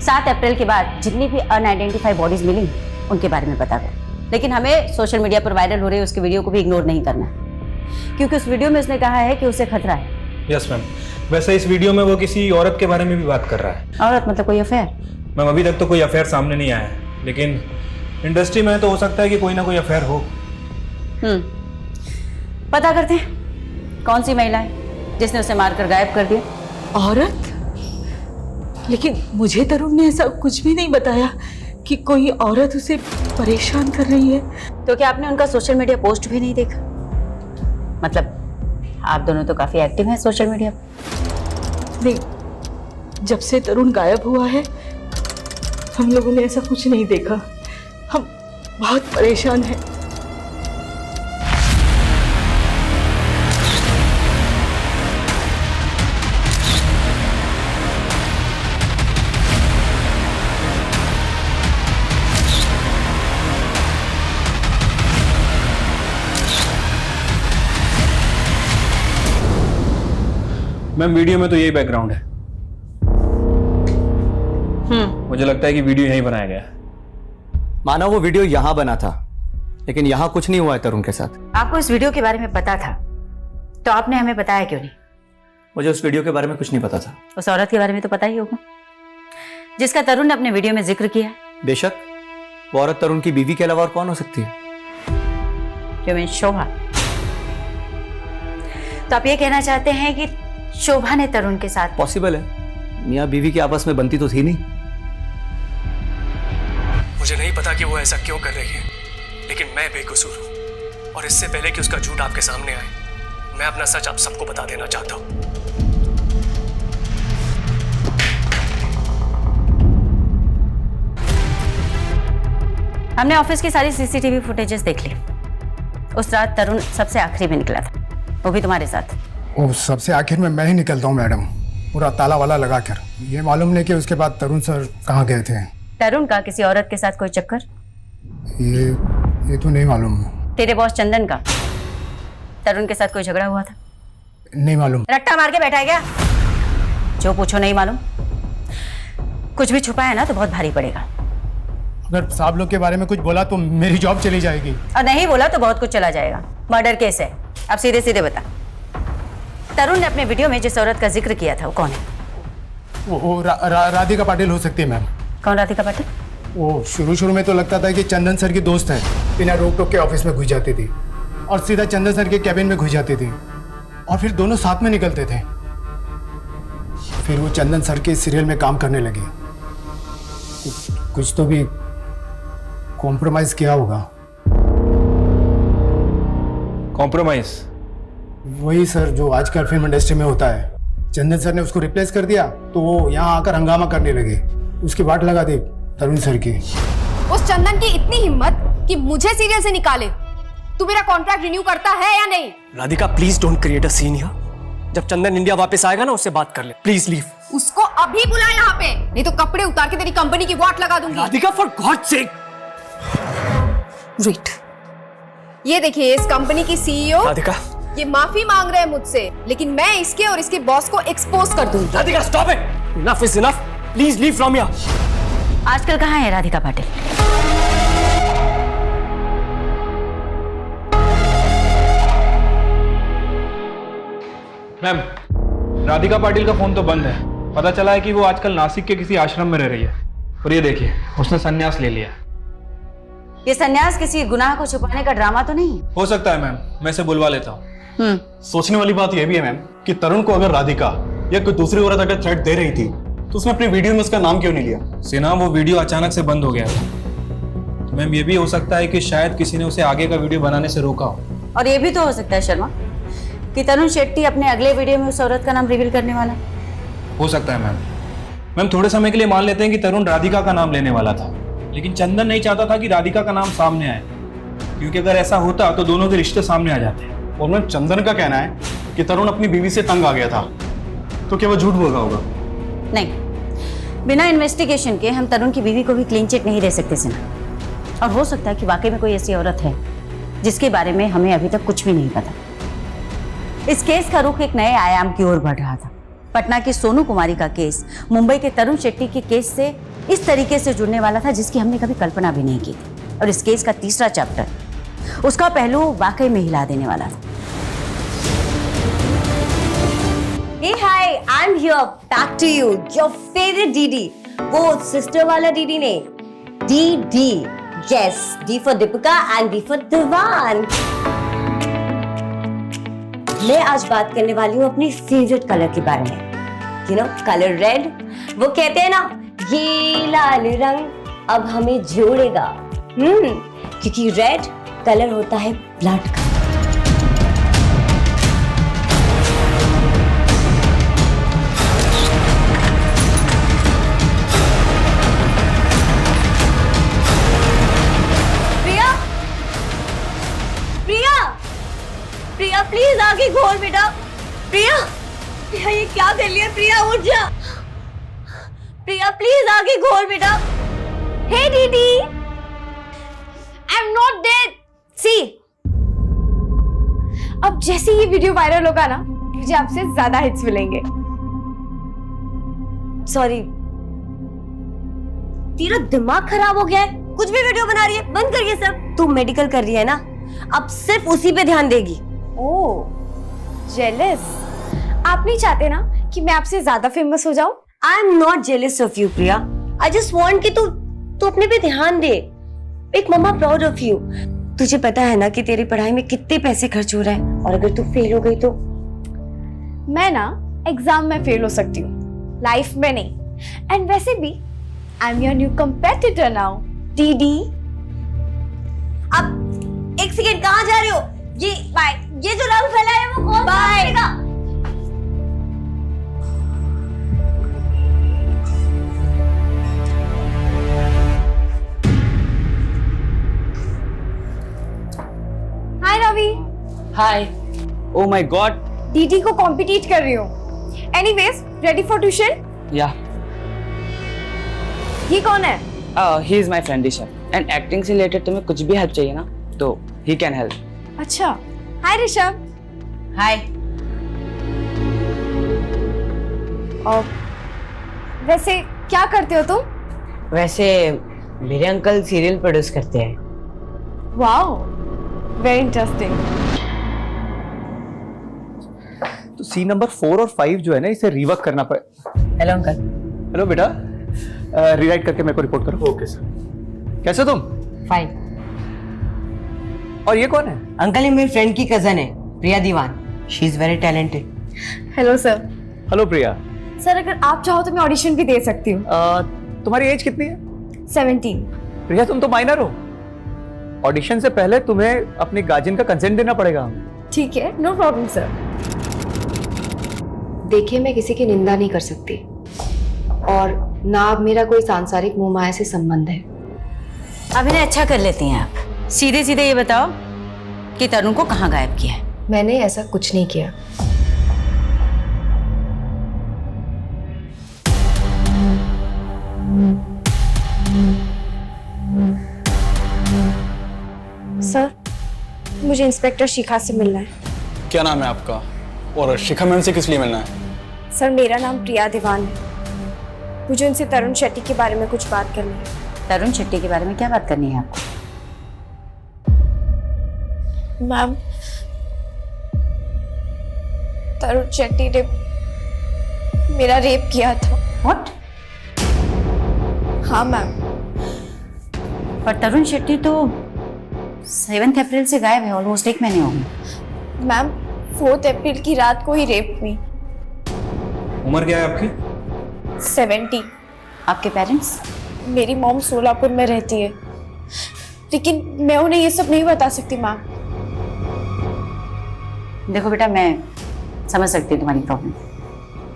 7 अप्रैल के बाद जितनी भी अनआइडेंटिफाइड बॉडीज मिली उनके बारे में पता करो। लेकिन हमें सोशल मीडिया पर वायरल हो रही उसकी वीडियो को भी इग्नोर नहीं करना है, क्योंकि उस वीडियो में उसने कहा है कि उसे खतरा है। Yes ma'am. वैसे इस वीडियो में वो किसी औरत के बारे में भी बात कर रहा है। औरत मतलब कोई अफेयर? मैम, अभी तक तो कोई अफेयर सामने नहीं आया है, लेकिन इंडस्ट्री में तो हो सकता है कि कोई ना कोई अफेयर हो। पता करते हैं कौन सी महिला है जिसने उसे मारकर गायब कर दिया। औरत? लेकिन मुझे तरुण ने ऐसा कुछ भी नहीं बताया कि कोई औरत उसे परेशान कर रही है। तो क्या आपने उनका सोशल मीडिया पोस्ट भी नहीं देखा? मतलब आप दोनों तो काफी एक्टिव हैं सोशल मीडिया पर। नहीं, जब से तरुण गायब हुआ है हम लोगों ने ऐसा कुछ नहीं देखा। हम बहुत परेशान हैं। मैम, वीडियो में तो यही बैकग्राउंड है। मुझे लगता है कि वीडियो यहीं बनाया गया है। माना वो वीडियो यहां बना था, लेकिन यहां कुछ नहीं हुआ है तरुण के साथ। आपको इस वीडियो के बारे में पता था तो आपने हमें बताया क्यों नहीं? मुझे उस वीडियो के बारे में कुछ नहीं पता था। उस औरत के बारे में तो पता ही होगा जिसका तरुण ने अपने वीडियो में जिक्र किया। बेशक, वो औरत तरुण की बीवी के अलावा और कौन हो सकती है? शोभा। तो आप ये कहना चाहते हैं कि शोभा ने तरुण के साथ? पॉसिबल है, मियां बीवी की आपस में बनती तो थी नहीं। मुझे नहीं पता कि वो ऐसा क्यों कर रही है, लेकिन मैं बेकसूर हूँ और इससे पहले कि उसका झूठ आपके सामने आए, मैं अपना सच आप सबको बता देना चाहता हूँ। हमने ऑफिस की सारी सीसीटीवी फुटेजेस देख ली। उस रात तरुण सबसे आखिरी में निकला था, वो भी तुम्हारे साथ। वो सबसे आखिर में मैं ही निकलता हूँ मैडम, पूरा ताला वाला लगा कर। ये मालूम नहीं कि उसके बाद तरुण सर कहाँ गए थे। तरुण का किसी औरत के साथ कोई चक्कर? ये तो नहीं मालूम। तेरे बॉस चंदन का तरुण के साथ कोई झगड़ा हुआ था? नहीं मालूम। रट्टा मार के बैठा है क्या? जो पूछो नहीं मालूम। कुछ भी छुपा है ना तो बहुत भारी पड़ेगा। अगर साहब लोग के बारे में कुछ बोला तो मेरी जॉब चली जाएगी। और नहीं बोला तो बहुत कुछ चला जाएगा। मर्डर केस है। अब सीधे सीधे बता, तरुण ने अपने वीडियो में जिस औरत का जिक्र किया था वो कौन है? वो राधिका पाटिल हो सकती है मैम। कौन राधिका पाटिल? वो शुरू में तो लगता था कि चंदन सर की दोस्त है, बिना रोक टोक के ऑफिस में घुस जाती थी और सीधा चंदन सर के कैबिन में घुस जाती थी और फिर दोनों साथ में निकलते थे। फिर वो चंदन सर के सीरियल में काम करने लगे। कुछ तो भी कॉम्प्रोमाइज किया होगा। कॉम्प्रोमाइज? वही सर जो आजकल फिल्म इंडस्ट्री में होता है। चंदन सर ने उसको रिप्लेस कर दिया तो वो यहाँ आकर हंगामा करने लगे। उसकी वाट लगा दी तरुण सर की। उस चंदन की इतनी हिम्मत कि मुझे सीरियल से निकाले। तू मेरा कॉन्ट्रैक्ट रिन्यू करता है या नहीं? Radhika please don't create a scene here. जब चंदन इंडिया वापस आएगा ना उससे बात कर ले, प्लीज लीव। उसको अभी बुला यहाँ पे, नहीं तो कपड़े उतार के तेरी कंपनी की वाट लगा दूंगी। Radhika for God sake. Wait, ये देखिए इस कंपनी की सीईओ राधिका, ये माफी मांग रहे हैं मुझसे, लेकिन मैं इसके और इसके बॉस को एक्सपोज कर दूंगी। Radhika stop it, enough is enough, please leave from here. आजकल कहाँ है राधिका पाटिल? मैम, राधिका पाटिल का फोन तो बंद है। पता चला है कि वो आजकल नासिक के किसी आश्रम में रह रही है। और ये देखिए, उसने संन्यास ले लिया। ये संन्यास किसी गुनाह को छुपाने का ड्रामा तो नहीं? हो सकता है मैम, मैं इसे बुलवा लेता हूँ। सोचने वाली बात यह भी है मैम कि तरुण को अगर राधिका या कोई दूसरी औरत अगर थ्रेट दे रही थी तो उसने अपनी वीडियो में उसका नाम क्यों नहीं लिया? सिन्हा, वो वीडियो अचानक से बंद हो गया था। मैम, ये भी हो सकता है कि शायद किसी ने उसे आगे का वीडियो बनाने से रोका हो। और ये भी तो हो सकता है शर्मा कि तरुण शेट्टी अपने अगले वीडियो में उस औरत का नाम रिवील करने वाला। हो सकता है मैम। मैम, थोड़े समय के लिए मान लेते हैं कि तरुण राधिका का नाम लेने वाला था, लेकिन चंदन नहीं चाहता था कि राधिका का नाम सामने आए, क्योंकि अगर ऐसा होता तो दोनों के रिश्ते सामने आ जाते। और मैम, चंदन का कहना है कि तरुण अपनी बीवी से तंग आ गया था, तो क्या वो झूठ बोल रहा होगा? नहीं, बिना इन्वेस्टिगेशन के हम तरुण की बीवी को भी क्लीन चिट नहीं दे सकते सिन्हा। और हो सकता है कि वाकई में कोई ऐसी औरत है जिसके बारे में हमें अभी तक कुछ भी नहीं पता। इस केस का रुख एक नए आयाम की ओर बढ़ रहा था। पटना की सोनू कुमारी का केस मुंबई के तरुण शेट्टी के केस से इस तरीके से जुड़ने वाला था जिसकी हमने कभी कल्पना भी नहीं की थी। और इस केस का तीसरा चैप्टर, उसका पहलू वाकई में हिला देने वाला था। Hey hi, I'm here back to you, your favorite DD, वो सिस्टर वाला DD नहीं, DD, yes, D for Deepika and D for दीवान। मैं आज बात करने वाली हूँ अपनी फेवरेट कलर के बारे में, you know, कलर रेड। वो कहते हैं ना, ये लाल रंग अब हमें जोड़ेगा, क्योंकि रेड कलर होता है ब्लड का। प्रिया प्लीज आगे खोल बेटा। प्रिया, प्रिया ये क्या कर लिया? प्रिया उठ जा। प्रिया प्लीज आगे खोल बेटा। हे दीदी, आई एम नॉट डेड। सी, अब जैसे ये वीडियो वायरल होगा ना, मुझे आपसे ज्यादा हिट्स मिलेंगे। सॉरी, तेरा दिमाग खराब हो गया है? कुछ भी वीडियो बना रही है, बंद कर ये सब। तू मेडिकल कर रही है ना, अब सिर्फ उसी पे ध्यान देगी। ओह, जेलस। आप नहीं चाहते ना कि मैं आपसे ज्यादा फेमस हो जाऊं? I am not jealous of you Priya, I just want कि तू अपने पे ध्यान दे। एक मम्मा प्राउड ऑफ यू। तुझे पता है ना कि तेरी पढ़ाई में कितने पैसे खर्च हो रहे हैं, और अगर तू फेल हो गई तो? मैं ना एग्जाम में फेल हो सकती हूँ, लाइफ में नहीं। एंड वैसे भी I am your new competitor now. दीदी, अब एक सेकेंड, कहाँ जा रहे हो? ये जो रंग फैला है वो कौन करेगा? हाय रवि। हाय। ओ माय गॉड, डीडी को कॉम्पिटिट कर रही हूँ। Anyways, ready for tuition? या। ये कौन है? He is my friend Rishabh, and acting से रिलेटेड तुम्हें कुछ भी हेल्प चाहिए ना तो ही कैन हेल्प। अच्छा, हाय ऋषभ। हाय। और वैसे क्या करते हो तुम? वैसे मेरे अंकल सीरियल प्रोड्यूस करते हैं। Wow, very interesting. तो सीन नंबर 4 और 5 जो है ना, इसे रिवर्क करना पड़े। Hello uncle. हेलो बेटा, रिराइट करके मेरे को रिपोर्ट करो। Okay sir. कैसे तुम? फाइन। और ये कौन है? अंकल, ये मेरी फ्रेंड की कजन है, Priya Diwan. She is very talented. Hello sir. Hello Priya. Sir, अगर आप चाहो तो मैं ऑडिशन भी दे सकती हूँ। तुम्हारी एज कितनी है? 17। प्रिया, तुम तो माइनर हो। ऑडिशन से पहले तुम्हें अपने गार्जियन का कंसेंट देना पड़ेगा। ठीक है, नो प्रॉब्लम सर। देखिए, मैं किसी की निंदा नहीं कर सकती, और ना अब मेरा कोई सांसारिक मोह माया से संबंध है। अब इन्हें अच्छा कर लेती हैं आप। सीधे सीधे ये बताओ कि तरुण को कहाँ गायब किया है? मैंने ऐसा कुछ नहीं किया। सर, मुझे इंस्पेक्टर शिखा से मिलना है। क्या नाम है आपका? और शिखा मैम से किस लिए मिलना है? सर, मेरा नाम प्रिया दीवान है। मुझे उनसे तरुण शेट्टी के बारे में कुछ बात करनी है। तरुण शेट्टी के बारे में क्या बात करनी है आपको? मैम, तरुण शेट्टी ने मेरा रेप किया था। व्हाट? हाँ मैम। पर तरुण शेट्टी तो 7 अप्रैल से गायब है, ऑलमोस्ट 1 महीने हो गए। मैम, 4 अप्रैल की रात को ही रेप हुई। उम्र क्या है आपकी? 70। आपके पेरेंट्स? मेरी मॉम सोलापुर में रहती है, लेकिन मैं उन्हें ये सब नहीं बता सकती मैम। देखो बेटा, मैं समझ सकती हूँ तुम्हारी प्रॉब्लम,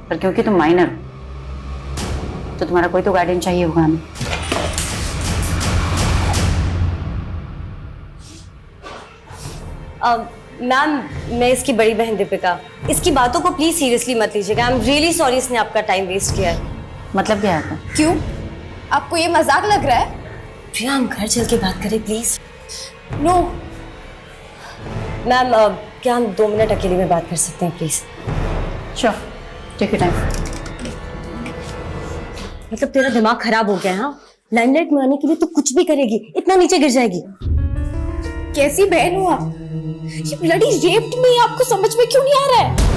पर क्योंकि तुम माइनर हो तो तुम्हारा कोई तो गार्डियन चाहिए होगा हमें। मैम, मैं इसकी बड़ी बहन दीपिका, इसकी बातों को प्लीज सीरियसली मत लीजिएगा। आई एम रियली सॉरी इसने आपका टाइम वेस्ट किया है। मतलब क्या है? क्यों? आपको ये मजाक लग रहा है? प्रिया, हम घर चल के बात करें प्लीज। नो मैम, क्या हम 2 मिनट अकेले में बात कर सकते हैं please? Sure, take your time. मतलब तेरा दिमाग खराब हो गया है? हाँ, लाइमलाइट में आने के लिए तो कुछ भी करेगी, इतना नीचे गिर जाएगी। कैसी बहन हो आप? ये ब्लडी रेप्ड मी, आपको समझ में क्यों नहीं आ रहा है?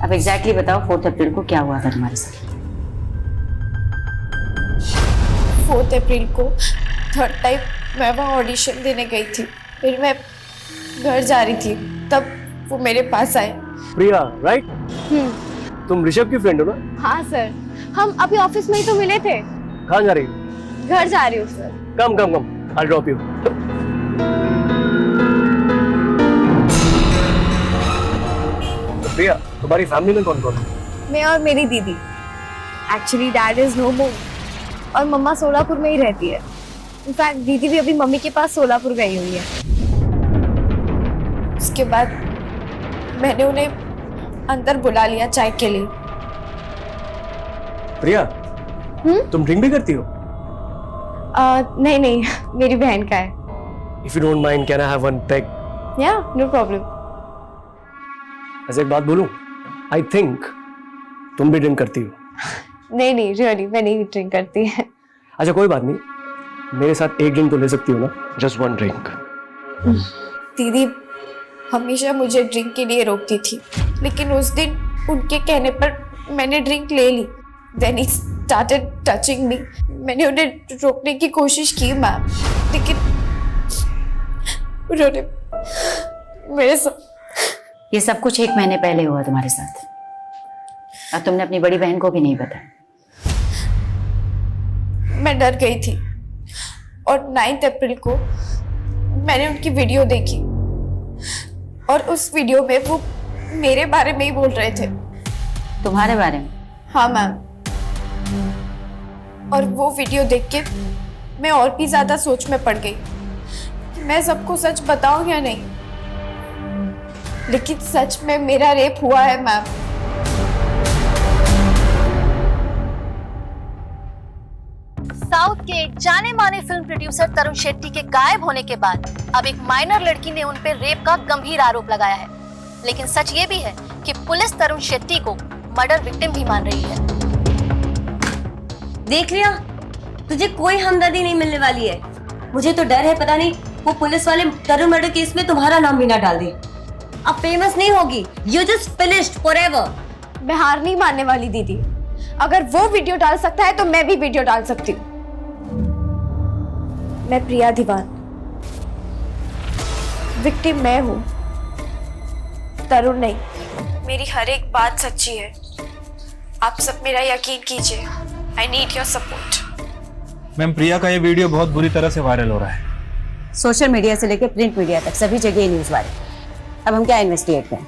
अब एग्जैक्टली बताओ 4 अप्रैल को क्या हुआ था तुम्हारे साथ? 4 अप्रैल को 3rd टाइम मैं वहाँ ऑडिशन देने गई थी। फिर मैं घर जा रही थी, तब वो मेरे पास आए। प्रिया, राइट? तुम ऋषभ की फ्रेंड हो ना? हाँ सर, हम अभी ऑफिस में ही तो मिले थे। कहाँ जा रही हो? घर जा रही हूँ sir. Come come come, I'll drop you. तो प्रिया, तुम्हारी फैमिली में कौन कौन है? मैं और मेरी दीदी। एक्चुअली डैड इज नो मोर और मम्मा सोलापुर में ही रहती है। इनफैक्ट दीदी भी अभी मम्मी के पास सोलापुर गई हुई है। उसके बाद मैंने उन्हें अंदर बुला लिया चाय के लिए। प्रिया, तुम ड्रिंक भी करती हो? नहीं नहीं, मेरी बहन का है। If you don't mind, can I have one peg? Yeah, no problem. ऐसे एक बात बोलूं? I think तुम भी ड्रिंक करती हो। नहीं नहीं, रियली मैं नहीं ड्रिंक करती है। अच्छा कोई बात नहीं, मेरे साथ एक ड्रिंक तो ले सकती हो ना? Just one drink. दीदी हमेशा मुझे ड्रिंक के लिए रोकती थी, लेकिन उस दिन उनके कहने पर मैंने ड्रिंक ले ली। Then he started touching me. मैंने उन्हें रोकने की कोशिश की मैम, लेकिन उन्होंने मेरे साथ। ये सब कुछ 1 महीने पहले हुआ तुम्हारे साथ, और तुमने अपनी बड़ी बहन को भी नहीं बताया। मैं डर गई थी और 9 अप्रैल को मैंने उनकी वीडियो देखी और उस वीडियो में वो मेरे बारे में ही बोल रहे थे। तुम्हारे बारे में? हाँ मैम। और वो वीडियो देख के मैं और भी ज्यादा सोच में पड़ गई कि मैं सबको सच बताऊं या नहीं। लेकिन सच में मेरा रेप हुआ है मैम। साउथ के एक जाने माने फिल्म प्रोड्यूसर तरुण शेट्टी के गायब होने के बाद अब एक माइनर लड़की ने उन पर रेप का गंभीर आरोप लगाया है। लेकिन सच ये भी है कि पुलिस तरुण शेट्टी को मर्डर विक्टिम भी मान रही है। देख लिया, तुझे कोई हमदर्दी नहीं मिलने वाली है। मुझे तो डर है, पता नहीं वो पुलिस वाले तरुण मर्डर केस में तुम्हारा नाम भी ना डाल दे। अब फेमस नहीं होगी, यू जस्ट फिनिश्ड फॉरएवर। मैं हार नहीं मानने वाली दीदी। अगर वो वीडियो डाल सकता है तो मैं भी वीडियो डाल सकती हूँ। मैं प्रिया दीवान, विक्टिम मैं हूँ, तरुण नहीं। मेरी हर एक बात सच्ची है। आप सब मेरा यकीन कीजिए। I need your support. Ma'am, Priya का ये वीडियो बहुत बुरी तरह से वायरल हो रहा है। सोशल मीडिया से लेकर प्रिंट मीडिया तक सभी जगह न्यूज वायरल। अब हम क्या इन्वेस्टिगेट करें?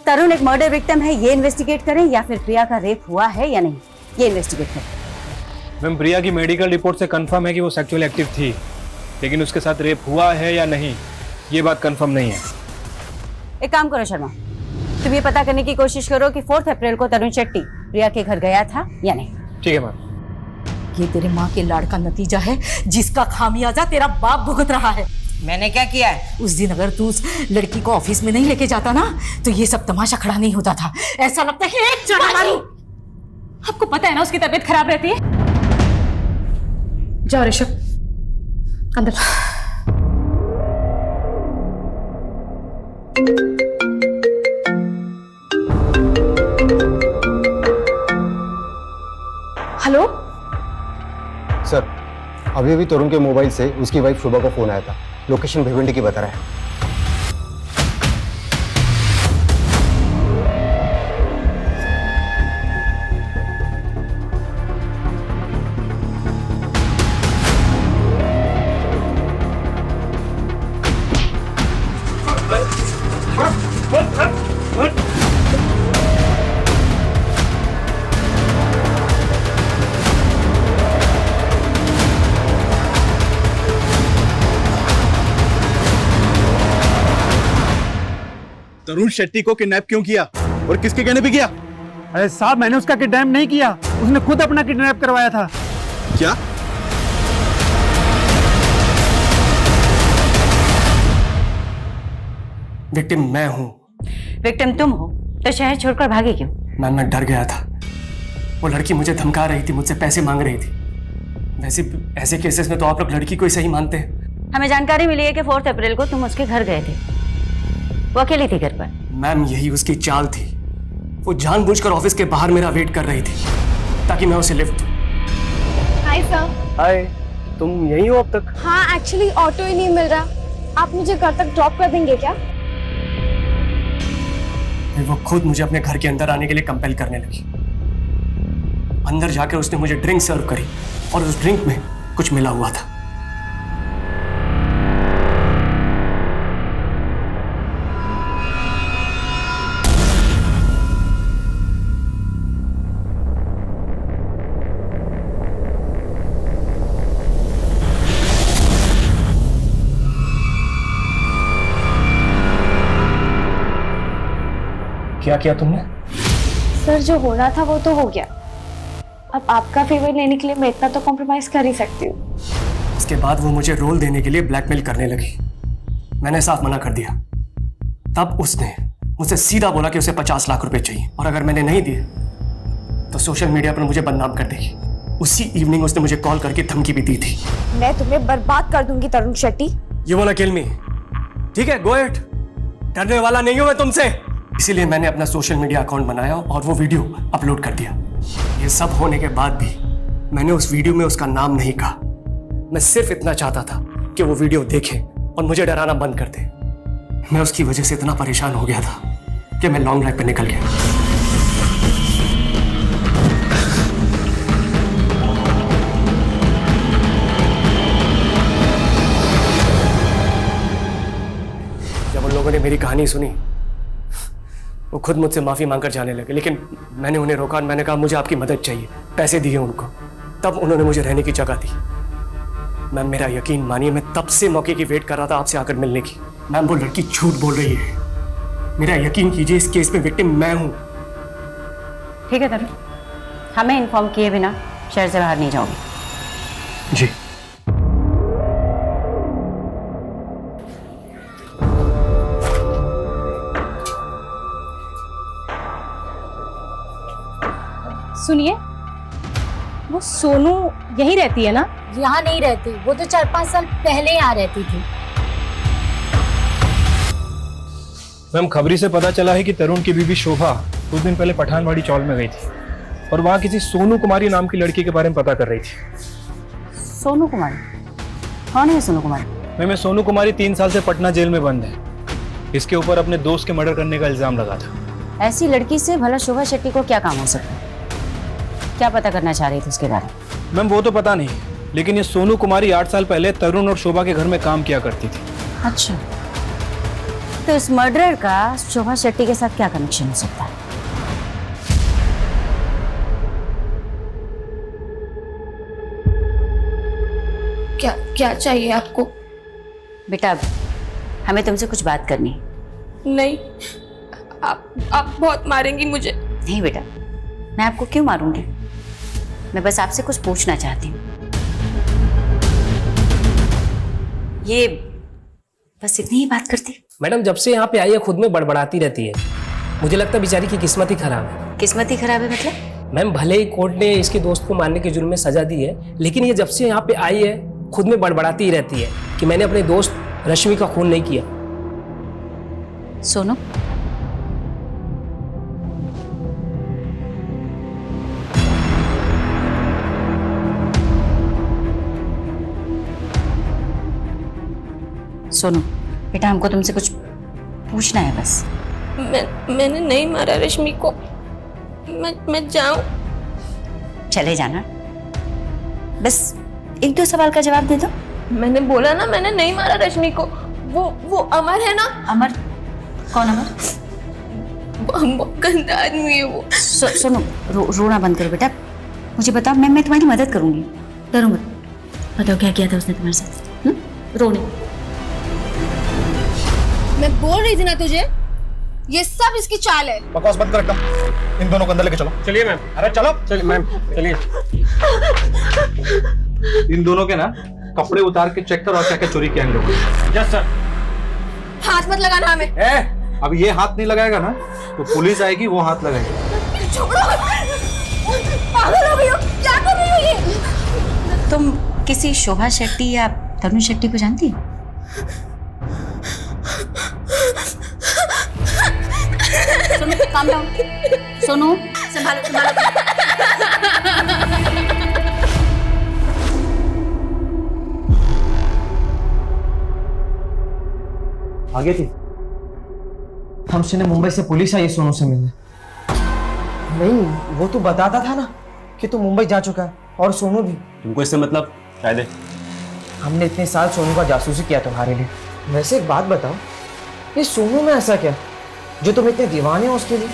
तरुण एक मर्डर विक्टिम है, ये इन्वेस्टिगेट करें या फिर प्रिया का रेप हुआ है या नहीं, ये इन्वेस्टिगेट करें। मैम, प्रिया की मेडिकल रिपोर्ट से कंफर्म है कि वो सेक्सुअल एक्टिव थी, लेकिन उसके साथ रेप हुआ है या नहीं ये बात कंफर्म नहीं है। एक काम करो शर्मा, तुम ये पता करने की कोशिश करो कि 4 अप्रैल को तरुण शेट्टी प्रिया के घर गया था या नहीं। ठीक है मैम। ये तेरे माँ के लाड़ का नतीजा है जिसका खामियाजा तेरा बाप भुगत रहा है। मैंने क्या किया है? उस दिन अगर तू उस लड़की को ऑफिस में नहीं लेके जाता ना तो ये सब तमाशा खड़ा नहीं होता था। ऐसा लगता है एक चढ़ा मारी। आपको पता है ना उसकी तबीयत खराब रहती है। जाओ ऋषभ अंदर। हेलो सर, अभी अभी तरुण के मोबाइल से उसकी वाइफ शुभा का फोन आया था। लोकेशन भिवंडी की बता रहा है। तरुण शेट्टी को किडनैप क्यों किया और किसके कहने पे किया? अरे साहब, मैंने उसका किडनैप नहीं किया, उसने खुद अपना किडनैप करवाया था। क्या? विक्टिम मैं हूं। विक्टिम तुम हो तो शहर छोड़कर भागे क्यों? मैम, मैं डर गया था। वो लड़की मुझे धमका रही थी, मुझसे पैसे मांग रही थी। वैसे ऐसे केसेस में तो आप लोग लड़की को ही सही मानते हैं। हमें जानकारी मिली है कि 4 अप्रैल को तुम उसके घर गए थे। वो अकेली थी घर पर? मैम, यही उसकी चाल थी। वो जानबूझकर ऑफिस के बाहर मेरा वेट कर रही थी ताकि मैं उसे लिफ्ट दूं। Hi sir. हाय, तुम यहीं हो अब तक? हाँ, एक्चुअली ऑटो ही नहीं मिल रहा। आप मुझे घर तक ड्रॉप कर देंगे क्या? फिर वो खुद मुझे अपने घर के अंदर आने के लिए कंपेल करने लगी। अंदर जाकर उसने मुझे ड्रिंक सर्व करी और उस ड्रिंक में कुछ मिला हुआ था। क्या किया तुमने? सर, जो होना था वो तो हो गया। अब आपका फेवर लेने के लिए मैं इतना तो कॉम्प्रोमाइज कर ही सकती हूँ। उसके बाद वो मुझे रोल देने के लिए ब्लैकमेल करने लगी। मैंने साफ मना कर दिया। तब उसने मुझसे सीधा बोला कि उसे 50 लाख रुपए चाहिए और अगर मैंने नहीं दिए तो सोशल मीडिया पर मुझे बदनाम कर देगी। उसी इवनिंग उसने मुझे कॉल करके धमकी भी दी थी। मैं तुम्हें बर्बाद कर दूंगी तरुण Shetty. You wanna kill me? ठीक है, गो अहेड। डरने वाला नहीं हूं मैं तुमसे। इसीलिए मैंने अपना सोशल मीडिया अकाउंट बनाया और वो वीडियो अपलोड कर दिया। ये सब होने के बाद भी मैंने उस वीडियो में उसका नाम नहीं कहा। मैं सिर्फ इतना चाहता था कि वो वीडियो देखे और मुझे डराना बंद कर दे। मैं उसकी वजह से इतना परेशान हो गया था कि मैं लॉन्ग ड्राइव पे निकल गया। जब उन लोगों ने मेरी कहानी सुनी वो खुद मुझसे माफी मांगकर जाने लगे, लेकिन मैंने उन्हें रोका और मैंने कहा मुझे आपकी मदद चाहिए। पैसे दिए उनको, तब उन्होंने मुझे रहने की जगह दी। मैम, मेरा यकीन मानिए, मैं तब से मौके की वेट कर रहा था आपसे आकर मिलने की। मैम, वो लड़की झूठ बोल रही है। मेरा यकीन कीजिए, इस केस में विक्टिम मैं हूं। ठीक है तरुण, हमें इन्फॉर्म किए बिना शहर से बाहर नहीं जाओगे। जी। सुनिए, वो सोनू यही रहती है ना? यहाँ नहीं रहती, वो तो 4-5 साल पहले यहाँ रहती थी। मैम, खबरी से पता चला है कि तरुण की बीवी शोभा कुछ दिन पहले पठानवाड़ी चौल में गई थी और वहाँ किसी सोनू कुमारी नाम की लड़की के बारे में पता कर रही थी। सोनू कुमारी? कौन है सोनू कुमारी? मैम, सोनू कुमारी 3 साल से पटना जेल में बंद है। इसके ऊपर अपने दोस्त के मर्डर करने का इल्जाम लगा था। ऐसी लड़की से भला शोभा शेट्टी को क्या काम हो सकता है? क्या पता करना चाह रही थी उसके बारे में? मैम, वो तो पता नहीं, लेकिन ये सोनू कुमारी 8 साल पहले तरुण और शोभा के घर में काम किया करती थी। अच्छा, तो इस मर्डरर का शोभा शेट्टी के साथ क्या कनेक्शन हो सकता है? क्या चाहिए आपको? बेटा हमें तुमसे कुछ बात करनी है। नहीं, आप बहुत मारेंगी मुझे। नहीं बेटा, मैं आपको क्यों मारूंगी? मैं बस आपसे कुछ पूछना चाहती हूँ। ये बस इतनी ही बात करती? मैडम जब से यहाँ पे आई है खुद में बड़बड़ाती रहती है। मुझे लगता है बेचारी की किस्मत ही खराब है। किस्मत ही खराब है मतलब? मैम भले ही कोर्ट ने इसके दोस्त को मारने के जुर्म में सजा दी है, लेकिन ये जब से यहाँ पे आई है खुद में बड़बड़ाती ही रहती है कि मैंने अपने दोस्त रश्मि का खून नहीं किया। सोनू, सोनू बेटा हमको तुमसे कुछ पूछना है बस। मैंने नहीं मारा रश्मि को। मैं जाऊं? चले जाना, बस एक दो सवाल का जवाब दे दो। मैंने बोला ना मैंने नहीं मारा रश्मि को। वो अमर है ना? अमर? कौन अमर? बहुत गंदा आदमी है वो। सुनो, रोना बंद करो बेटा, मुझे बताओ, मैं तुम्हारी मदद करूंगी, डरो मत। बताओ क्या किया था उसने तुम्हारे साथ? रोने। मैं बोल रही थी ना तुझे, ये सब इसकी चाल है। बकवास बंद कर एकदम। इन दोनों को अंदर लेके चलो। चलिए मैम। अरे चलो। चलिए मैम, चलिए। इन दोनों के ना कपड़े उतार के चेक करो और क्या क्या चोरी किया इन लोगों ने। Yes sir. हाथ मत लगाना हमें। अब ये हाथ नहीं लगाएगा ना तो पुलिस आएगी, वो हाथ लगाएगी। छोड़ो, पागल हो गई हो, क्या कर रही हो ये? तुम किसी शोभा शेट्टी या तरुण शेट्टी को जानती हो? Sonu calm down. सोनू संभालो संभालो। आगे थी हमसे ने मुंबई से पुलिस आई सोनू से मिलने। नहीं, वो तो बताता था ना कि तू मुंबई जा चुका है, और सोनू भी। तुमको इससे मतलब शायद है? हमने इतने साल सोनू का जासूसी किया तुम्हारे लिए। वैसे एक बात बताओ, ये सोनू में ऐसा क्या जो तुम इतने दीवाने हो उसके लिए?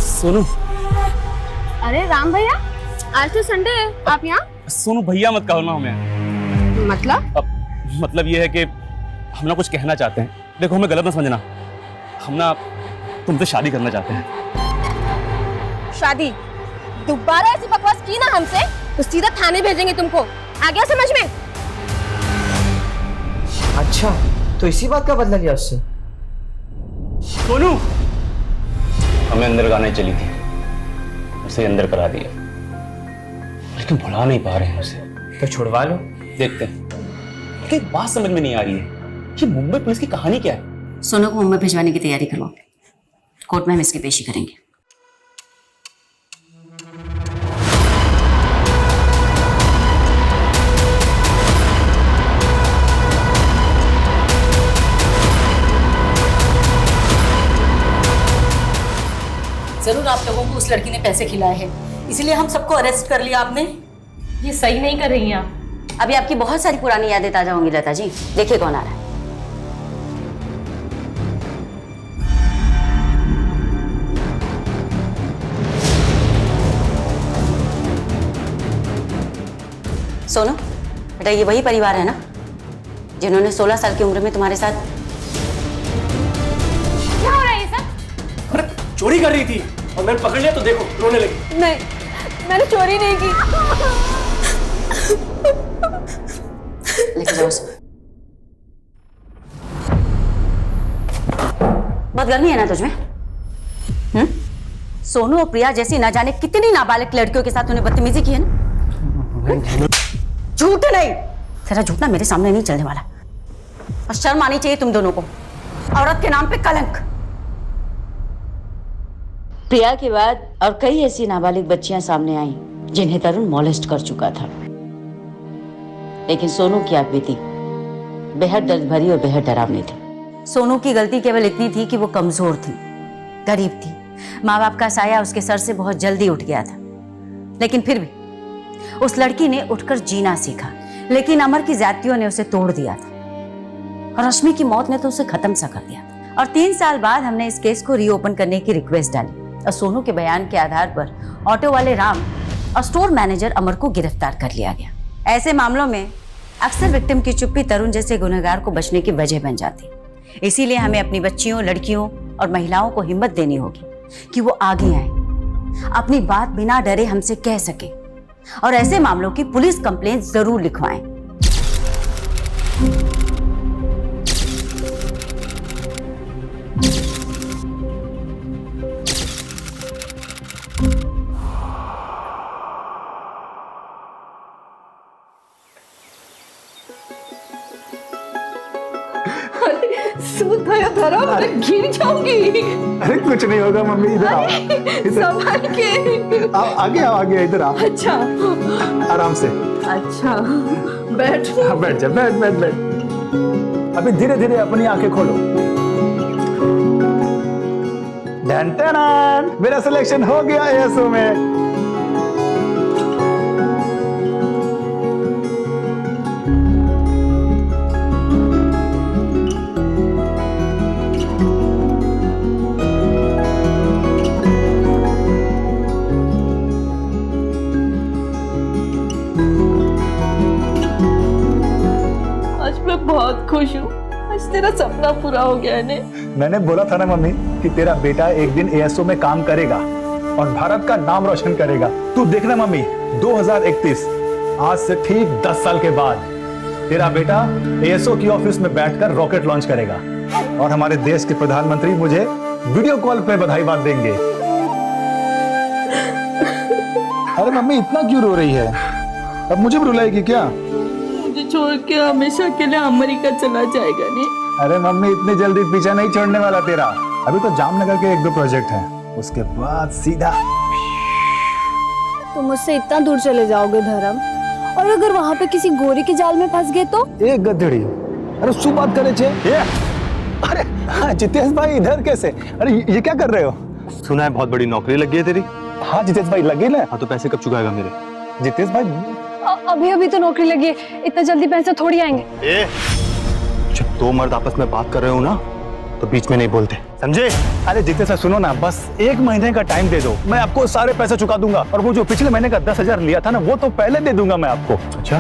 सोनू। अरे राम भैया, आज तो संडे है, आप यहाँ? सोनू भैया मत कहो ना हमें। मतलब ये है कि हम ना कुछ कहना चाहते हैं। देखो हमें गलत ना समझना, हम ना तुमसे शादी करना चाहते हैं। शादी? दोबारा ऐसी बकवास की ना हमसे तो सीधा थाने भेजेंगे तुमको, आ गया समझ में? अच्छा, तो इसी बात का बदला लिया उससे? सोनू हमें अंदर गाने चली थी, उसे अंदर करा दिया, लेकिन भुला नहीं पा रहे हैं उसे। तो छुड़वा लो, देखते हैं। एक बात समझ में नहीं आ रही है, ये मुंबई पुलिस की कहानी क्या है? सोनू को मुंबई भिजवाने की तैयारी करो, कोर्ट में हम इसकी पेशी करेंगे। जरूर आप लोगों को उस लड़की ने पैसे खिलाए हैं, इसलिए हम सबको अरेस्ट कर लिया आपने। ये सही नहीं कर रही हैं आप। अभी आपकी बहुत सारी पुरानी यादें ताजा होंगी लता जी। देखिए कौन आ रहा है। सोनू बेटा, ये वही परिवार है ना जिन्होंने 16 साल की उम्र में तुम्हारे साथ? क्या हो रहा है ये सब? अरे चोरी कर रही थी और मैंने पकड़ लिया तो देखो रोने लगी। नहीं, मैंने चोरी नहीं की। लेके जाओ उसे। बहुत गर्मी है ना तुझमें? सोनू और प्रिया जैसी ना जाने कितनी नाबालिग लड़कियों के साथ उन्हें बदतमीजी की है ना। झूठ नहीं, तेरा झूठ ना मेरे सामने नहीं चलने वाला। और शर्म आनी चाहिए तुम दोनों को, औरत के नाम पे कलंक। प्रिया के बाद और कई ऐसी नाबालिग बच्चियां सामने आई जिन्हें तरुण मॉलेस्ट कर चुका था, लेकिन सोनू की आप बीती बेहद दर्द भरी और बेहद डरावनी थी। सोनू की गलती केवल इतनी थी कि वो कमजोर थी, गरीब थी, माँ बाप का साया उसके सर से बहुत जल्दी उठ गया था। लेकिन फिर भी उस लड़की ने उठकर जीना सीखा, लेकिन अमर की जातियों ने उसे तोड़ दिया था। और रश्मि की मौत ने तो उसे खत्म सा कर दिया। और 3 साल बाद हमने इस केस को रीओपन करने की रिक्वेस्ट डाली और सोनू के बयान के आधार पर ऑटो वाले राम और स्टोर मैनेजर अमर को गिरफ्तार कर लिया गया। ऐसे मामलों में अक्सर विक्टिम की चुप्पी तरुण जैसे गुनहगार को बचने की वजह बन जाती। इसीलिए हमें अपनी बच्चियों, लड़कियों और महिलाओं को हिम्मत देनी होगी कि वो आगे आए, अपनी बात बिना डरे हमसे कह सके और ऐसे मामलों की पुलिस कंप्लेंट जरूर लिखवाएं। धर्म, मैं गिर जाऊंगी। अरे कुछ नहीं होगा मम्मी, इधर आओ। संभाल के। आगे आओ, आगे इधर आओ। अच्छा, आराम से। अच्छा, बैठ। हाँ, बैठ जा, बैठ बैठ बैठ। अभी धीरे धीरे अपनी आंखें खोलो। डन टन, मेरा सिलेक्शन हो गया एएसओ में। बहुत खुश हूँ, आज तेरा सपना पूरा हो गया है। मैंने बोला था ना मम्मी कि तेरा बेटा एक दिन एएसओ में काम करेगा और भारत का नाम रोशन करेगा। तू देखना मम्मी, 2031 आज से ठीक 10 साल के बाद तेरा बेटा एएसओ की ऑफिस में बैठकर रॉकेट लॉन्च करेगा और हमारे देश के प्रधानमंत्री मुझे वीडियो कॉल पे बधाई बात देंगे। अरे मम्मी इतना क्यों रो रही है? अब मुझे भी रुलाएगी क्या? छोड़ के हमेशा के लिए अमेरिका चला जाएगा नहीं? अरे मम्मी इतनी जल्दी पीछा नहीं छोड़ने वाला तेरा। अभी तो जामनगर के 1-2 प्रोजेक्ट हैं, उसके बाद सीधा। तुम मुझसे इतना दूर चले जाओगे धर्म, और अगर वहाँ पे किसी गोरी के जाल में फंस गए तो? एक गधेड़ी। अरे सु बात करे छे। अरे हाँ, जितेश भाई इधर कैसे? अरे ये क्या कर रहे हो? सुना है बहुत बड़ी नौकरी लगी है तेरी। हाँ जितेश भाई लगी ना। हाँ तो पैसे कब चुकाएगा मेरे? जितेश भाई अभी तो नौकरी लगी है, इतना जल्दी पैसे थोड़ी आएंगे। जब 2 मर्द आपस में बात कर रहे हो ना तो बीच में नहीं बोलते, समझे? अरे जितेश भाई सुनो ना, बस 1 महीने का टाइम दे दो, मैं आपको सारे पैसे चुका दूंगा और वो जो पिछले महीने का 10,000 लिया था ना वो तो पहले दे दूंगा मैं आपको। अच्छा,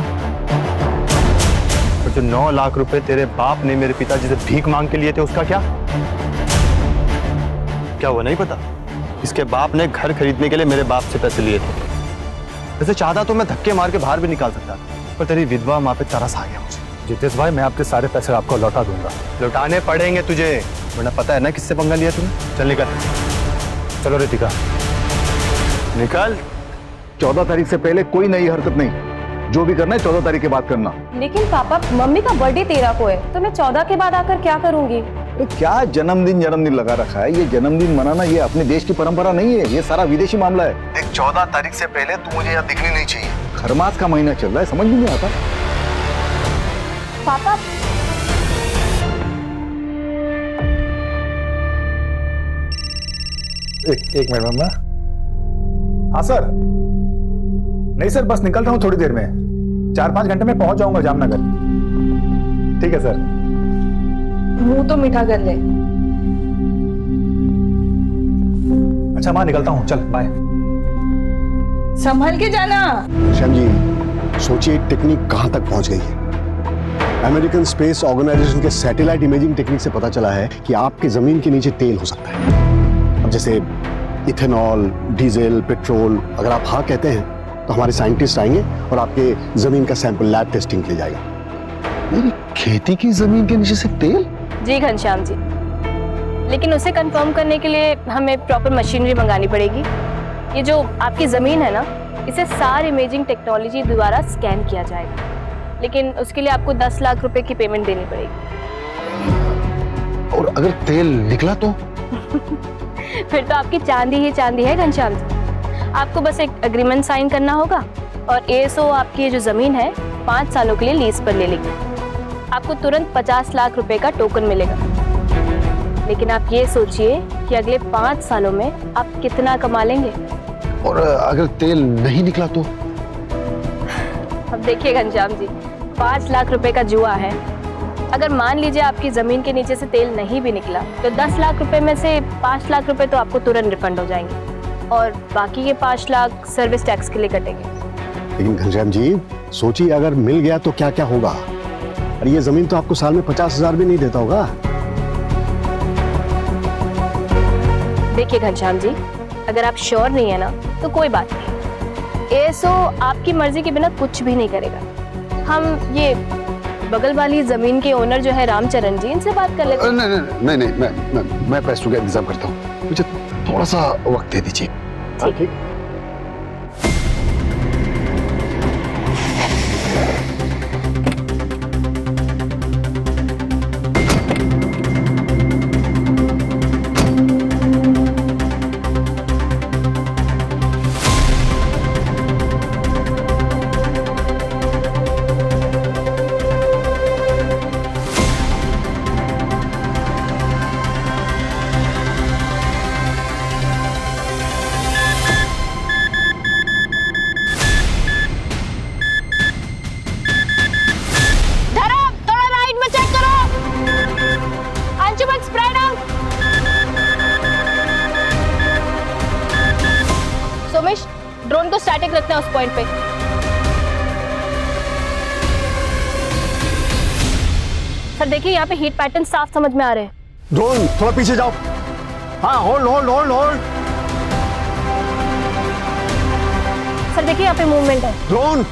तो जो 9 लाख रुपए तेरे बाप ने मेरे पिताजी से भीख मांग के लिए थे उसका क्या हुआ नहीं पता? इसके बाप ने घर खरीदने के लिए मेरे बाप से पैसे लिए थे। वैसे चाहता तो मैं धक्के मार के बाहर भी निकाल सकता, पर तेरी विधवा माँ पे तरस आ गया मुझे। जितेश भाई मैं आपके सारे पैसे आपको लौटा दूंगा। लौटाने पड़ेंगे तुझे, वरना पता है ना किससे पंगा लिया तूने। चल निकल। चलो रितिका निकल। 14 तारीख से पहले कोई नई हरकत नहीं, जो भी करना है 14 तारीख के बाद करना। लेकिन पापा, मम्मी का बर्थडे 13 को है, तो मैं 14 के बाद आकर क्या करूंगी? क्या जन्मदिन लगा रखा है? ये जन्मदिन मनाना ये अपने देश की परंपरा नहीं है, ये सारा विदेशी मामला है। देख 14 तारीख से पहले तू मुझे यहाँ दिखनी नहीं चाहिए। खरमास का महीना चल रहा है, समझ में नहीं आता। पापा एक मिनट मम्मा। हाँ सर। नहीं सर, बस निकल रहा हूँ थोड़ी देर में, 4-5 घंटे में पहुंच जाऊंगा जामनगर। ठीक है सर। मुंह तो मीठा कर ले। अच्छा माँ निकलता हूँ, चल बाय। संभल के जाना। श्याम जी सोचिए टेक्निक कहां तक पहुंच गई है। अमेरिकन स्पेस ऑर्गेनाइजेशन के सैटेलाइट इमेजिंग टेक्निक से पता चला है कि आपके जमीन के नीचे तेल हो सकता है। अब जैसे इथेनॉल, डीजल, पेट्रोल। अगर आप हाँ कहते हैं तो हमारे साइंटिस्ट आएंगे और आपके जमीन का सैंपल लैब टेस्टिंग के लिए जाएगा। मेरी खेती की जमीन के नीचे से तेल? जी घनश्याम जी, लेकिन उसे कंफर्म करने के लिए हमें प्रॉपर मशीनरी मंगानी पड़ेगी। ये जो आपकी जमीन है ना, इसे सार इमेजिंग टेक्नोलॉजी द्वारा स्कैन किया जाएगा, लेकिन उसके लिए आपको 10 लाख रुपए की पेमेंट देनी पड़ेगी। और अगर तेल निकला तो? फिर तो आपकी चांदी ही चांदी है घनश्याम जी। आपको बस एक एग्रीमेंट साइन करना होगा और एएसओ आपकी ये जो जमीन है 5 सालों के लिए लीज पर ले लेगी। आपको तुरंत 50 लाख रुपए का टोकन मिलेगा। लेकिन आप ये सोचिए कि अगले 5 सालों में आप कितना कमा लेंगे। और अगर तेल नहीं निकला तो? अब देखिए घनश्याम जी, 5 लाख रुपए का जुआ है, अगर मान लीजिए आपकी जमीन के नीचे से तेल नहीं भी निकला तो 10 लाख रुपए में से 5 लाख रुपए तो आपको तुरंत रिफंड हो जाएंगे और बाकी के 5 लाख सर्विस टैक्स के लिए कटेंगे। लेकिन घनश्याम जी सोचिए, अगर मिल गया तो क्या क्या होगा? अरे ये जमीन तो आपको साल में 50,000 भी नहीं देता होगा। देखिए घनश्याम जी, अगर आप श्योर नहीं है ना तो कोई बात नहीं, एएसओ आपकी मर्जी के बिना कुछ भी नहीं करेगा। हम ये बगल वाली जमीन के ओनर जो है रामचरण जी, इनसे बात कर लेते हैं। नहीं, मैं पैसों का इंतजाम करता हूँ, मुझे थोड़ा सा वक्त दे दीजिए। ठीक। ड्रोन को स्टैटिक रखना है उस पॉइंट पे। सर देखिए यहाँ पे हीट पैटर्न साफ समझ में आ रहे हैं। ड्रोन थोड़ा पीछे जाओ। हाँ, hold hold hold hold. Sir देखिए यहाँ पे मूवमेंट है। Drone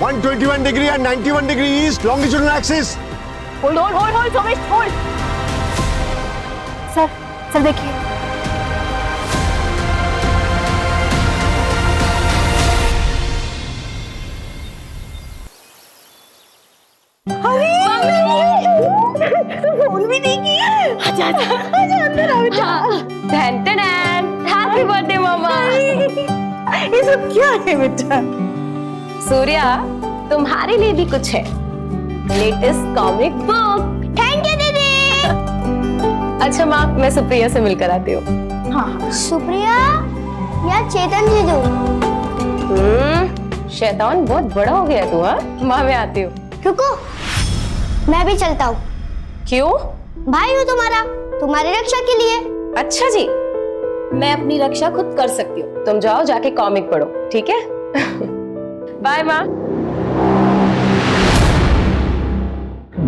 121 degree and 91 degree east longitudinal axis. Hold hold hold hold Somesh hold. Sir देखिए फोन भी नहीं किया। आजा अंदर आओ बेटा। हैप्पी बर्थडे मामा। ये सब क्या है बेटा? सूर्या तुम्हारे लिए भी कुछ है, latest comic book. Thank you दीदी। अच्छा माँ, मैं सुप्रिया से मिलकर आती हूँ। हाँ। सुप्रिया या चेतन जी दो। शैतान बहुत बड़ा हो गया तू। हाँ माँ, मैं आती हूँ। रुको, मैं भी चलता हूँ। क्यों? भाई हूँ तुम्हारा, तुम्हारी रक्षा के लिए। अच्छा जी, मैं अपनी रक्षा खुद कर सकती हूँ। तुम जाओ जाके कॉमिक पढ़ो, ठीक है? बाय माँ।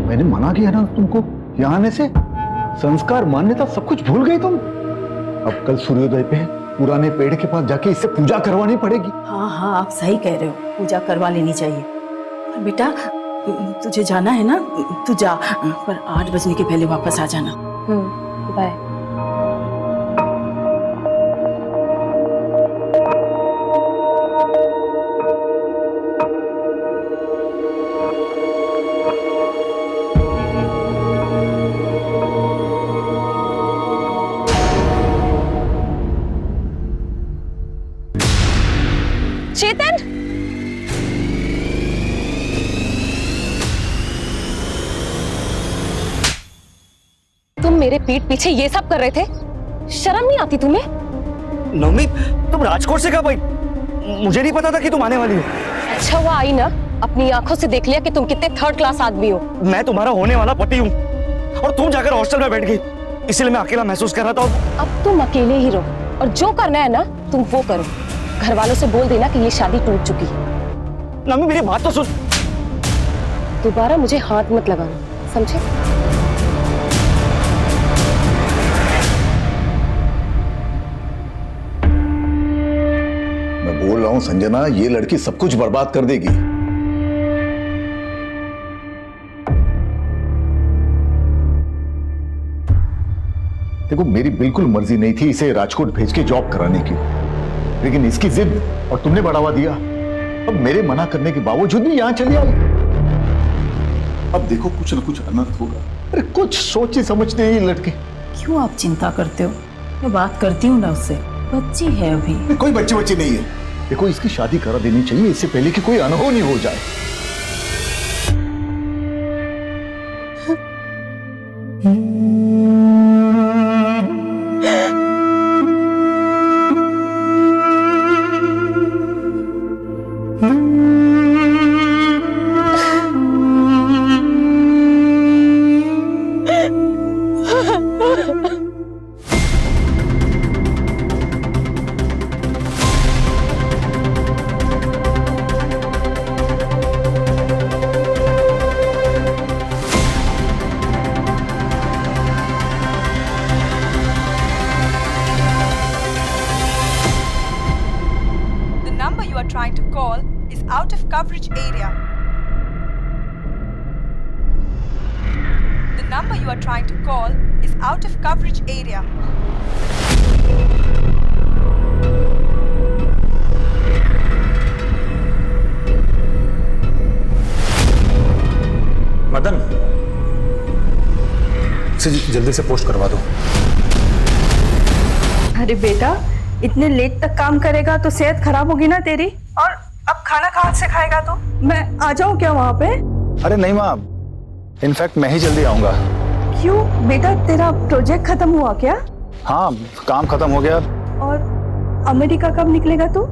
मैंने मना किया ना तुमको यहाँ आने से। संस्कार, मान्यता सब कुछ भूल गई तुम। अब कल सूर्योदय पे पुराने पेड़ के पास जाके इससे पूजा करवानी पड़ेगी। हाँ, आप सही कह रहे हो, पूजा करवा लेनी चाहिए। पर बेटा तुझे जाना है ना, तू जा, पर 8 बजने के पहले वापस आ जाना। बाय। चेतन, तुम मेरे पीठ पीछे ये सब कर रहे थे? शर्म नहीं आती तुम्हें? नवमी, तुम राजकोट से कब आई? मुझे नहीं पता था कि तुम आने वाली हो। अच्छा हुआ आई ना, अपनी आंखों से देख लिया कि तुम कितने थर्ड क्लास आदमी हो। मैं तुम्हारा होने वाला पति हूँ और तुम जाकर हॉस्टल में बैठ गई, इसलिए मैं अकेला महसूस कर रहा था। अब तुम अकेले ही रहो और जो करना है ना तुम वो करो। घर वालों से बोल देना कि ये शादी टूट चुकी है। नवमी मेरी बात तो सुन। दोबारा मुझे हाथ मत लगाना, समझे? मैं बोल रहा हूं संजना, ये लड़की सब कुछ बर्बाद कर देगी। देखो, मेरी बिल्कुल मर्जी नहीं थी इसे राजकोट भेज के जॉब कराने की, लेकिन इसकी जिद और तुमने बढ़ावा दिया। अब मेरे मना करने के बावजूद भी यहां चली आई। अब देखो कुछ न कुछ अनर्थ होगा। अरे कुछ सोची समझते ही लड़के। क्यों आप चिंता करते हो? मैं बात करती हूँ ना उससे, बच्ची है अभी। कोई बच्ची नहीं है। देखो, इसकी शादी करा देनी चाहिए इससे पहले कि कोई अनहोनी हो जाए। coverage area. The number you are trying to call is out of coverage area. Madan, इसे जल्दी से पोस्ट करवा दो। अरे बेटा, इतने लेट तक काम करेगा तो सेहत खराब होगी ना तेरी। और अब खाना कहाँ से खाएगा तू? मैं आ जाऊँ क्या वहाँ पे? अरे नहीं माँ, इनफैक्ट मैं ही जल्दी आऊंगा। क्यों बेटा, तेरा प्रोजेक्ट खत्म हुआ क्या? हाँ, काम खत्म हो गया। और अमेरिका कब निकलेगा तू?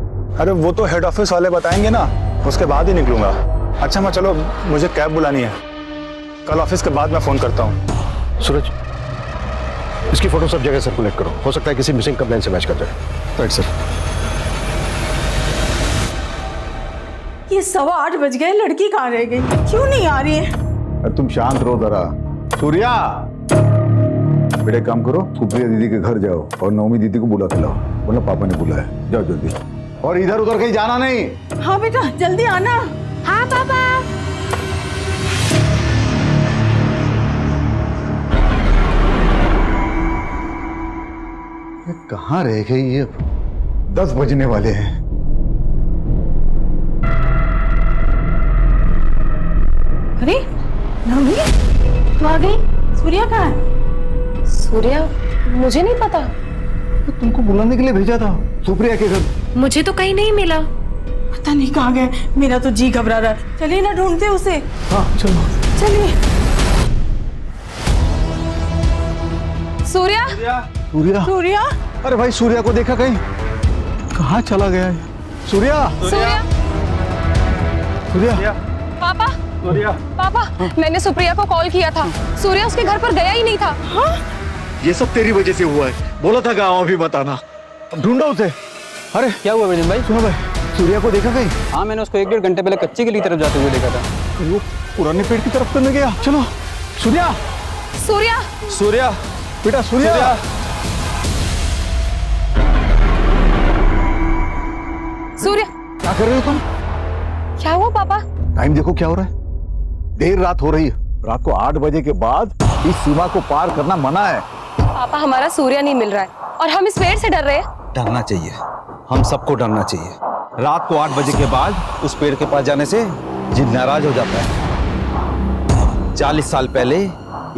अरे वो तो हेड ऑफिस वाले बताएंगे ना, उसके बाद ही निकलूंगा। अच्छा माँ, चलो मुझे कैब बुलानी है, कल ऑफिस के बाद मैं फोन करता हूँ। सूरज, इसकी फोटो सब जगह सर्कुलेट करो, हो सकता है किसी मिसिंग कंप्लेंट से मैच कर जाए। Right sir. ये 8:15 बज गए, लड़की कहाँ रह गई? क्यों नहीं आ रही है? अरे तुम शांत रहो जरा। सूर्या, बेटे काम करो, सुप्रिया दीदी के घर जाओ और नवमी दीदी को बुला के लाओ, वरना पापा ने बुलाया। जाओ जल्दी, और इधर उधर कहीं जाना नहीं। हाँ बेटा, जल्दी आना। हाँ पापा। कहाँ रह गई ये? 10 बजने वाले हैं। अरे नवमी, तू आ गई? सूर्या कहाँ है? सूर्या, मुझे नहीं पता। तो तुमको बुलाने के लिए भेजा था सुप्रिया के घर। मुझे तो कहीं नहीं मिला। पता नहीं कहाँ गए, मेरा तो जी घबरा रहा है। चलिए ना, ढूंढते उसे। हाँ चलो चलिए। सूर्या, सूर्या, सूर्या, अरे भाई सूर्या को देखा कहीं? कहाँ चला गया है? सूर्या, सूर्या, सूर्या, पापा, सूर्या, पापा, मैंने सुप्रिया को कॉल किया था, सूर्या उसके घर पर गया ही नहीं था। हाँ? ये सब तेरी वजह से हुआ है। बोला था गाँव भी बताना। ढूंढो उसे। अरे क्या हुआ विजन भाई? सुनो भाई, सूर्या को देखा कहीं? हाँ, मैंने उसको 1-1.5 घंटे पहले कच्ची की तरफ जाते हुए देखा था। वो पुराने पेड़ की तरफ तो नहीं गया? चलो। सूर्या, सूर्या, सूर्या, बेटा सूर्या, सूर्या, क्या कर रहे हो तुम? क्या हुआ पापा? टाइम देखो क्या हो रहा है। देर रात हो रही है। रात को 8 बजे के बाद इस सीमा को पार करना मना है। पापा, हमारा सूर्या नहीं मिल रहा है और हम इस पेड़ से डर रहे हैं। डरना चाहिए, हम सबको डरना चाहिए। रात को 8 बजे के बाद उस पेड़ के पास जाने से जिद नाराज हो जाता है। 40 साल पहले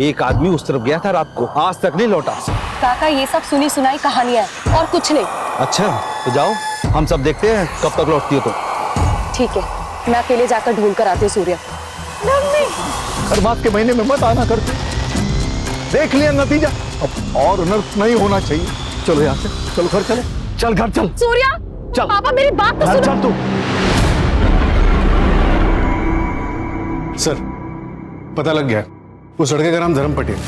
एक आदमी उस तरफ गया था रात को, आज तक नहीं लौटा। काका, ये सब सुनी सुनाई कहानियां हैं और कुछ नहीं। अच्छा तो जाओ, हम सब देखते हैं कब तक लौटती हो तो। ठीक है, मैं अकेले जाकर ढूंढ कर आती हूँ सूर्या। हर मास के महीने में मत आना करते। देख लिया नतीजा, अब और अनर्थ नहीं होना चाहिए। चलो यहाँ से, चलो घर चले। चल घर चल। सूर्या, चल। पापा मेरी बात तो सुनो। चल तू। सर, पता लग गया। उस लड़के का नाम धर्म पटेल,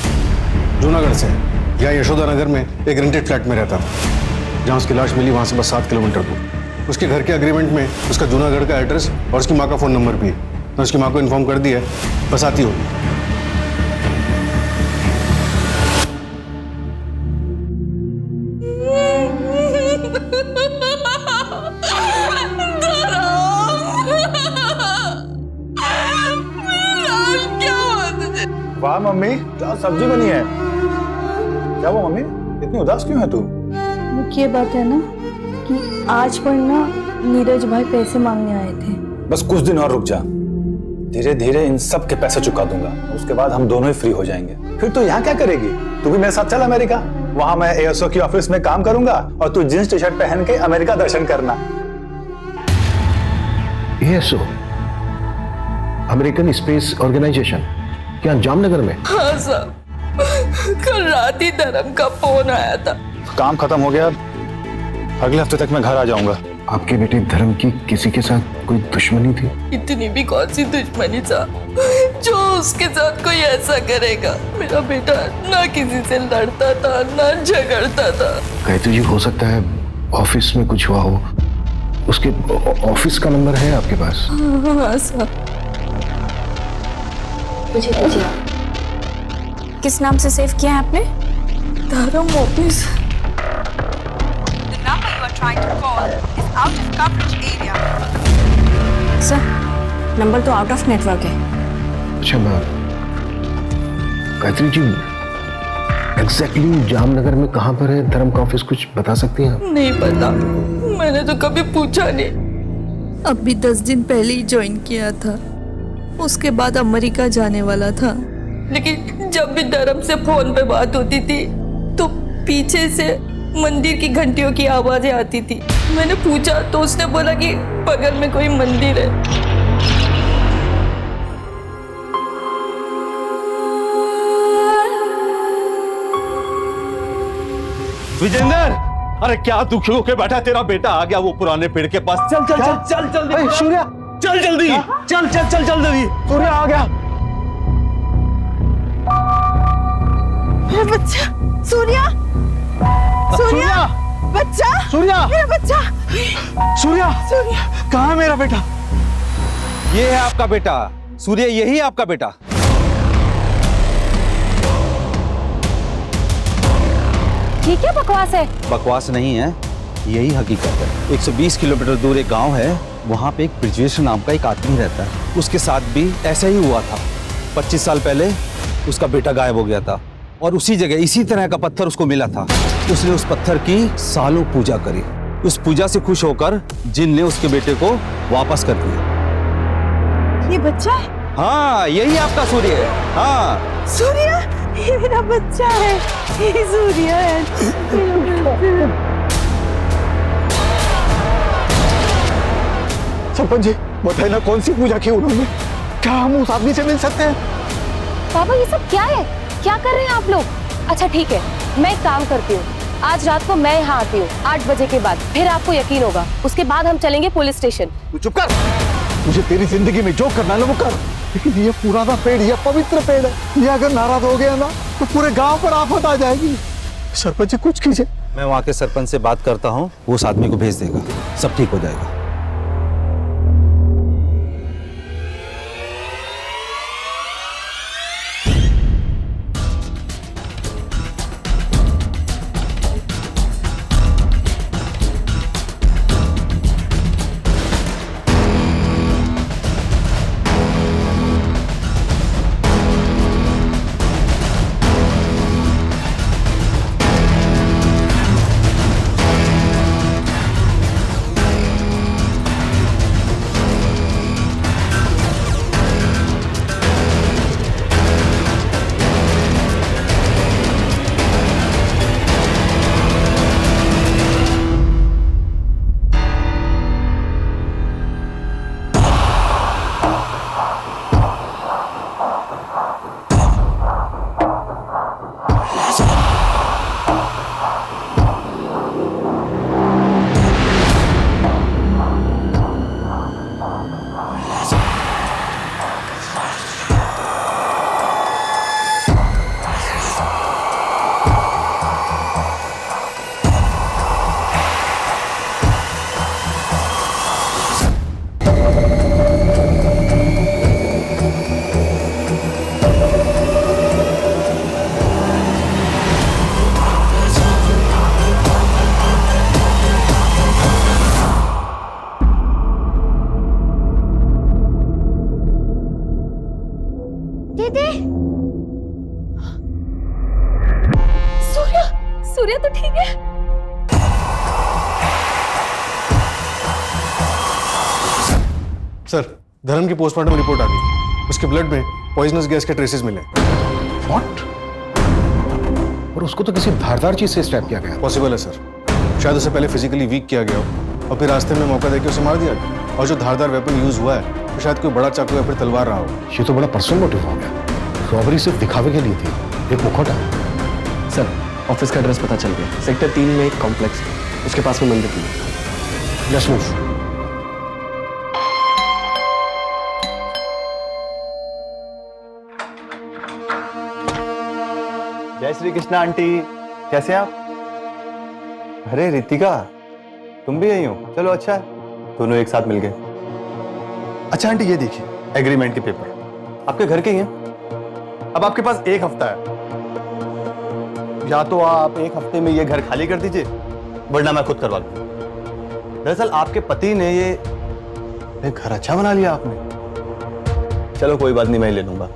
जूनागढ़ से है। यहाँ यशोदा नगर में एक रेंटेड फ्लैट में रहता था। जहाँ उसकी लाश मिली वहाँ से बस 7 किलोमीटर दूर। उसके घर के एग्रीमेंट में उसका जूनागढ़ का एड्रेस और उसकी माँ का फ़ोन नंबर भी है। तो उसकी माँ को इन्फॉर्म कर दिया है, बस आती होगी। वाह मम्मी, क्या सब्जी बनी है? क्या वो मम्मी, इतनी उदास क्यों है तू? मुख्य बात है ना कि आज पर ना नीरज भाई पैसे मांगने आए थे। बस कुछ दिन और रुक जा, धीरे धीरे इन सब के पैसे चुका दूंगा। उसके बाद हम दोनों ही फ्री हो जाएंगे। फिर तू यहाँ क्या करेगी? तू भी मेरे साथ चल अमेरिका। वहां मैं एएसओ की ऑफिस में काम करूंगा और तू जींस टी शर्ट पहन के अमेरिका दर्शन करना। एएसओ, अमेरिकन स्पेस ऑर्गेनाइजेशन, क्या जामनगर में? हाँ साहब, कल रात ही धर्म का फोन आया था। काम खत्म हो गया, अगले हफ्ते तक मैं घर आ जाऊंगा। आपके बेटे धर्म की किसी के साथ कोई दुश्मनी थी? इतनी भी कौन सी दुश्मनी था जो उसके साथ कोई ऐसा करेगा। मेरा बेटा ना किसी से लड़ता था ना झगड़ता था। कहते जी हो सकता है ऑफिस में कुछ हुआ हो। उसके ऑफिस का नंबर है आपके पास? हाँ साहब। मुझे दीजिए। किस नाम से सेव किया है आपने? धर्म office. The number you are trying to call is out of coverage area. Sir, number तो आउट ऑफ नेटवर्क है। अच्छा गायत्री जी, एग्जैक्टली जामनगर में कहाँ पर है धर्म का ऑफिस, कुछ बता सकती हैं आप? नहीं पता, मैंने तो कभी पूछा नहीं। अभी 10 दिन पहले ही ज्वाइन किया था, उसके बाद अमेरिका जाने वाला था। लेकिन जब भी धर्म से फोन पे बात होती थी तो पीछे से मंदिर की घंटियों की आवाजें आती थी। मैंने पूछा तो उसने बोला कि बगल में कोई मंदिर है। विजेंद्र, अरे क्या दुखी होके बैठा, तेरा बेटा आ गया वो पुराने पेड़ के पास। चल चल चल चल जल्दी सूर्या, चल जल्दी, चल चल चल चल जल्दी। सूर्या आ गया। मेरा बच्चा सूर्या, सूर्या बच्चा, सूर्या मेरा बच्चा, सूर्या, सूर्या कहाँ है मेरा बेटा? ये है आपका बेटा सूर्य, यही आपका बेटा। ये क्या बकवास है? बकवास नहीं है, यही हकीकत है। 120 किलोमीटर दूर एक गांव है, वहां पे एक ब्रिजेश नाम का एक आदमी रहता है। उसके साथ भी ऐसा ही हुआ था। 25 साल पहले उसका बेटा गायब हो गया था और उसी जगह इसी तरह का पत्थर उसको मिला था। उसने उस पत्थर की सालों पूजा करी। उस पूजा से खुश होकर जिन ने उसके बेटे को वापस कर दिया। ये बच्चा है? हाँ, यही आपका सूर्य है। हाँ सूर्या, ये मेरा बच्चा है, ये सूर्या है। सरपंच जी बताइए ना, कौन सी पूजा की उन्होंने? क्या हम उस आदमी से मिल सकते हैं? बाबा ये सब क्या है? क्या कर रहे हैं आप लोग? अच्छा ठीक है, मैं एक काम करती हूँ, आज रात को मैं यहाँ आती हूँ 8 बजे के बाद, फिर आपको यकीन होगा। उसके बाद हम चलेंगे पुलिस स्टेशन। तू चुप कर, मुझे तेरी जिंदगी में जो करना है ना वो कर, लेकिन ये पुराना पेड़, ये पवित्र पेड़ है, ये अगर नाराज हो गया ना तो पूरे गांव पर आफत आ जाएगी। सरपंच जी कुछ कीजिए। मैं वहाँ के सरपंच से बात करता हूँ, वो उस आदमी को भेज देगा, सब ठीक हो जाएगा। सूर्या तो ठीक है? सर, धर्म की पोस्टमार्टम रिपोर्ट आ गई। उसके ब्लड में पॉइजनस गैस के ट्रेसेस मिले। व्हाट? और उसको तो किसी धारदार चीज से स्टैब किया गया। पॉसिबल है सर, शायद उसे पहले फिजिकली वीक किया गया हो और फिर रास्ते में मौका देकर उसे मार दिया गया। और जो धारदार वेपन यूज हुआ है तो शायद कोई बड़ा चाकू या फिर तलवार रहा हो। ये तो बड़ा पर्सनल मोटिव हो गया। रॉबरी सिर्फ दिखावे के लिए थी, एक मुखौटा। सर, ऑफिस का एड्रेस पता चल गया। सेक्टर 3 में एक कॉम्प्लेक्स है, उसके पास में मंदिर की है। Let's move. जय श्री कृष्णा आंटी, कैसे हैं आप? अरे रितिका, तुम भी यही हो? चलो अच्छा है, दोनों एक साथ मिल गए। अच्छा आंटी ये देखिए, एग्रीमेंट के पेपर आपके घर के ही हैं। अब आपके पास 1 हफ्ता है, या तो आप 1 हफ्ते में ये घर खाली कर दीजिए, वरना मैं खुद करवा लूं। दरअसल आपके पति ने ये घर अच्छा बना लिया आपने। चलो कोई बात नहीं, मैं ले लूंगा।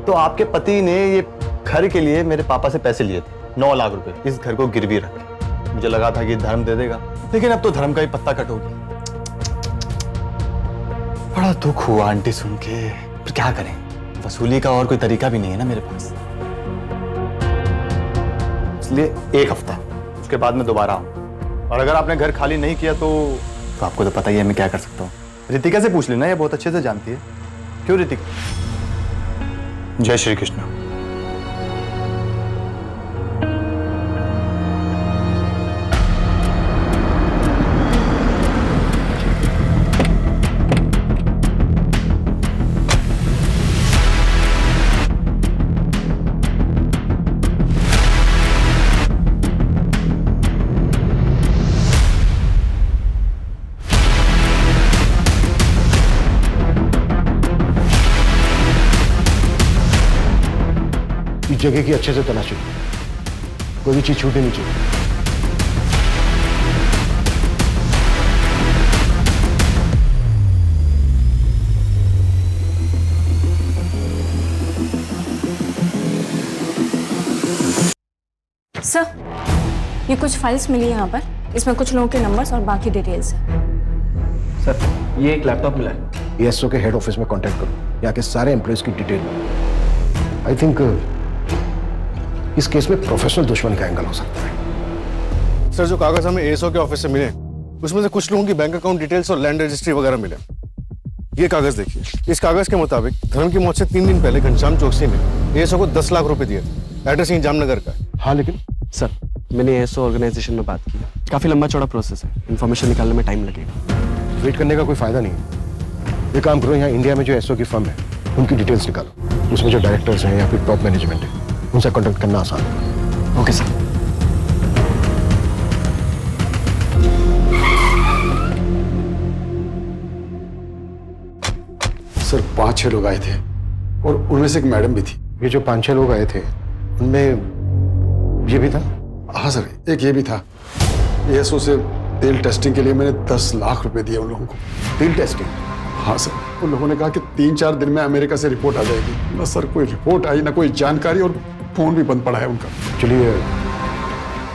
तो आपके पति ने ये घर के लिए मेरे पापा से पैसे लिए थे 9 लाख रुपए, इस घर को गिरवी रख के। मुझे लगा था कि धर्म दे देगा, लेकिन अब तो धर्म का ही पत्ता कट हो गया। बड़ा दुख हुआ आंटी सुन के, पर क्या करें, वसूली का और कोई तरीका भी नहीं है ना मेरे पास। इसलिए 1 हफ्ता, उसके बाद मैं दोबारा आऊँ। और अगर आपने घर खाली नहीं किया तो आपको तो पता ही है मैं क्या कर सकता हूँ। रितिका से पूछ लेना, ये बहुत अच्छे से जानती है। क्यों रितिका? जय श्री कृष्ण। इस जगह की अच्छे से तलाशी, कोई भी चीज छूटनी नहीं चाहिए। सर, ये कुछ फाइल्स मिली यहाँ पर, इसमें कुछ लोगों के नंबर्स और बाकी डिटेल्स हैं। सर, ये एक लैपटॉप मिला है। एएसओ के हेड ऑफिस में कांटेक्ट करो, यहाँ के सारे एम्प्लॉयज की डिटेल। आई थिंक इस केस में प्रोफेशनल दुश्मनी का एंगल हो सकता है। सर, जो कागज हमें एएसओ के ऑफिस से मिले, उसमें से कुछ लोगों की बैंक अकाउंट डिटेल्स और लैंड रजिस्ट्री वगैरह मिले। ये कागज देखिए, इस कागज के मुताबिक धर्म की मौत से 3 दिन पहले घनश्याम चौकसी ने एएसओ को 10 लाख रुपए दिए। एड्रेस यहीं जामनगर का है। हाँ, लेकिन सर, मैंने एएसओ ऑर्गेनाइजेशन में बात की, काफी लंबा चौड़ा प्रोसेस है, इन्फॉर्मेशन निकालने में टाइम लगेगा। वेट करने का कोई फायदा नहीं है। ये काम करो, यहाँ इंडिया में जो एएसओ की फर्म है उनकी डिटेल्स निकालो, उसमें जो डायरेक्टर्स हैं या फिर टॉप मैनेजमेंट है उनसे कॉन्टेक्ट करना आसान है। Okay sir. सर, 5-6 लोग आए थे और उनमें से एक मैडम भी थी। ये जो 5-6 लोग आए थे उनमें ये भी था? हाँ सर, एक ये भी था। एएसओ से तेल टेस्टिंग के लिए मैंने 10 लाख रुपए दिए उन लोगों को। तेल टेस्टिंग? हाँ सर, उन लोगों ने कहा कि 3-4 दिन में अमेरिका से रिपोर्ट आ जाएगी। ना सर कोई रिपोर्ट आई, ना कोई जानकारी, और फोन भी बंद पड़ा है उनका। चलिए,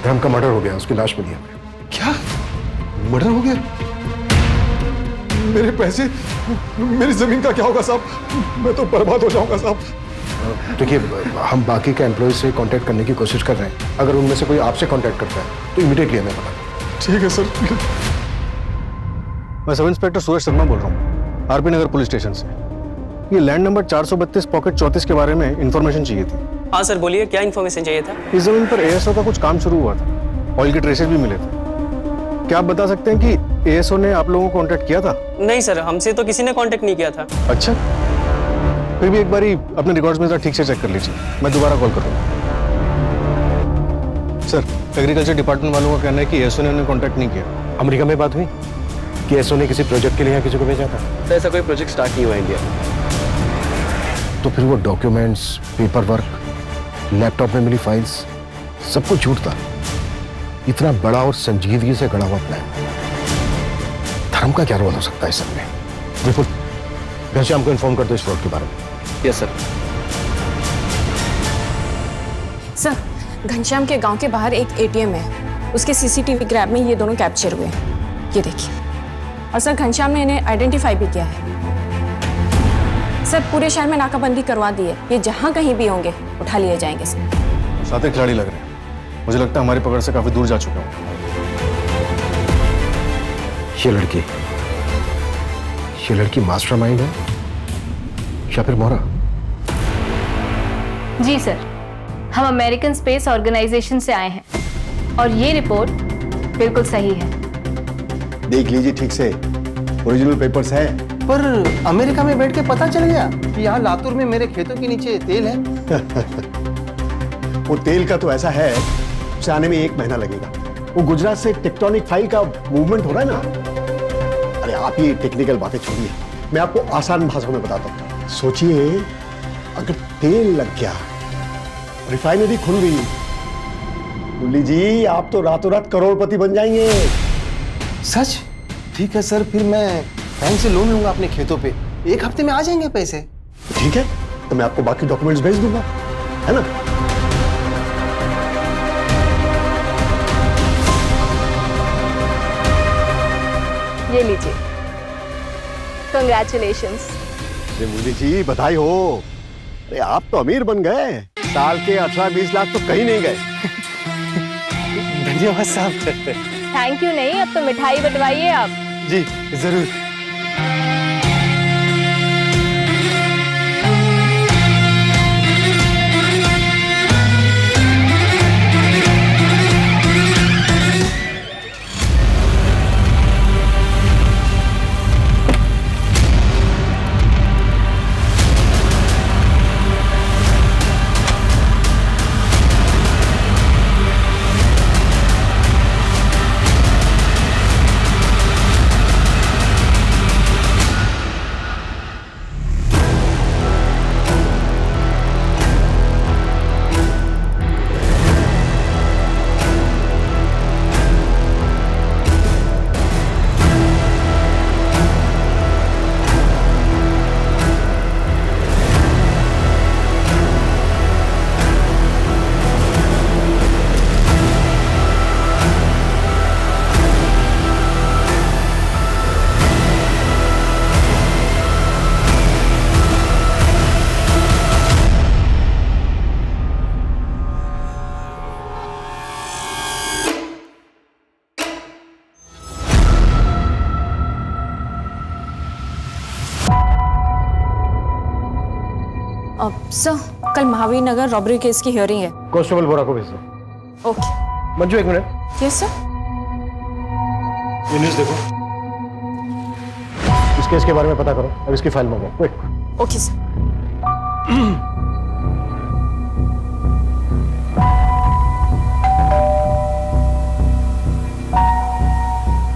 धर्म का मर्डर हो गया, उसकी लाश मिली हमें। क्या मर्डर हो गया? मेरे पैसे, मेरी जमीन का क्या होगा साहब? मैं तो बर्बाद हो जाऊंगा साहब। देखिए, हम बाकी के एम्प्लॉय से कांटेक्ट करने की कोशिश कर रहे हैं। अगर उनमें से कोई आपसे कांटेक्ट करता है तो इमीडिएटली हमें बता। ठीक है सर। मैं सब इंस्पेक्टर सूरज शर्मा बोल रहा हूँ, आरपी नगर पुलिस स्टेशन से। ये लैंड नंबर 432 पॉकेट 34 के बारे में इंफॉर्मेशन चाहिए थी। हाँ सर, बोलिए, क्या इन्फॉर्मेशन चाहिए था? इस जमीन पर एएसओ का कुछ काम शुरू हुआ था, ऑयल के ट्रेसेस भी मिले थे। क्या आप बता सकते हैं कि एएसओ ने आप लोगों को कांटेक्ट किया था? नहीं सर, हमसे तो किसी ने कांटेक्ट नहीं किया था। अच्छा, फिर भी एक बारी अपने रिकॉर्ड्स में जरा ठीक से चेक कर लीजिए, मैं दोबारा कॉल करूँगा। सर, एग्रीकल्चर डिपार्टमेंट वालों का कहना है कि एएसओ ने उन्हें कांटेक्ट नहीं किया। अमेरिका में बात हुई कि एएसओ ने किसी प्रोजेक्ट के लिए यहाँ किसी को भेजा था? तो ऐसा कोई प्रोजेक्ट स्टार्ट नहीं हुआ इंडिया में। तो फिर वो डॉक्यूमेंट्स, पेपर वर्क, लैपटॉप में मिली फाइल्स, सब कुछ झूठ था। इतना बड़ा और संजीदगी से गढ़ा हुआ प्लान, धर्म का क्या रोल हो सकता है सब में? बिल्कुल, घनश्याम को इन्फॉर्म कर दो इस फ्रॉड के बारे में। Yes sir. सर, घनश्याम के गांव के बाहर एक एटीएम है, उसके सीसीटीवी ग्रैब में ये दोनों कैप्चर हुए हैं। ये देखिए। और सर, घनश्याम ने इन्हें आइडेंटिफाई भी किया है। सर, पूरे शहर में नाकाबंदी करवा दी है, ये जहां कहीं भी होंगे उठा लिए जाएंगे। सर, साथ खिलाड़ी लग रहे हैं, मुझे लगता है हमारी पकड़ से काफी दूर जा चुका हूँ। ये लड़की मास्टरमाइंड है या फिर मोहरा? जी सर, हम अमेरिकन स्पेस ऑर्गेनाइजेशन से आए हैं और ये रिपोर्ट बिल्कुल सही है। देख लीजिए ठीक से, ओरिजिनल पेपर्स है। पर अमेरिका में बैठ के पता चल गया कि यहाँ लातूर में मेरे खेतों के नीचे तेल है। वो तेल का तो ऐसा है, उसे आने में 1 महीना लगेगा। वो गुजरात से टेक्टोनिक फाइल का मूवमेंट हो रहा है ना। अरे आप ये टेक्निकल बातें छोड़िए, मैं आपको आसान भाषा में बताता हूँ। सोचिए, अगर तेल लग गया, रिफाइनरी खुल गई, मुरली जी आप तो रातों रात करोड़पति बन जाएंगे। सच? ठीक है सर, फिर मैं बैंक से लोन लूंगा अपने खेतों पे, 1 हफ्ते में आ जाएंगे पैसे। ठीक है, तो मैं आपको बाकी डॉक्यूमेंट्स भेज दूंगा, है ना? ये लीजिए, कंग्रेचुलेशंस। अरे मुरली जी बधाई हो। अरे आप तो अमीर बन गए, साल के 18-20 लाख तो कहीं नहीं गए। धन्यवाद साहब। थैंक यू नहीं, अब तो मिठाई बंटवाइए आप। जी जरूर। सर, कल महावीर नगर रॉबरी केस की हियरिंग है। कांस्टेबल बोरा को भेज दो। ओके। मंजू एक मिनट। Yes sir. ये न्यूज़ देखो, इस केस के बारे में पता करो और इसकी फाइल मंगाओ। क्विक। Okay sir.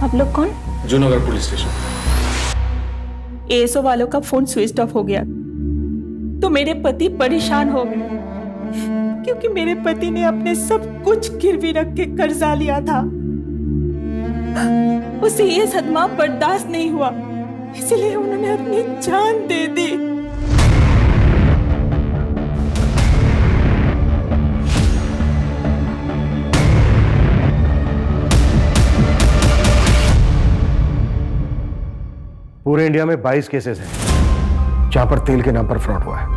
आप लोग कौन? जूनगर पुलिस स्टेशन। एएसओ वालों का फोन स्विच ऑफ हो गया तो मेरे पति परेशान हो गए, क्योंकि मेरे पति ने अपने सब कुछ गिरवी रख के कर्जा लिया था। उसे ये सदमा बर्दाश्त नहीं हुआ, इसलिए उन्होंने अपनी जान दे दी। पूरे इंडिया में 22 केसेस हैं जहां पर तेल के नाम पर फ्रॉड हुआ है।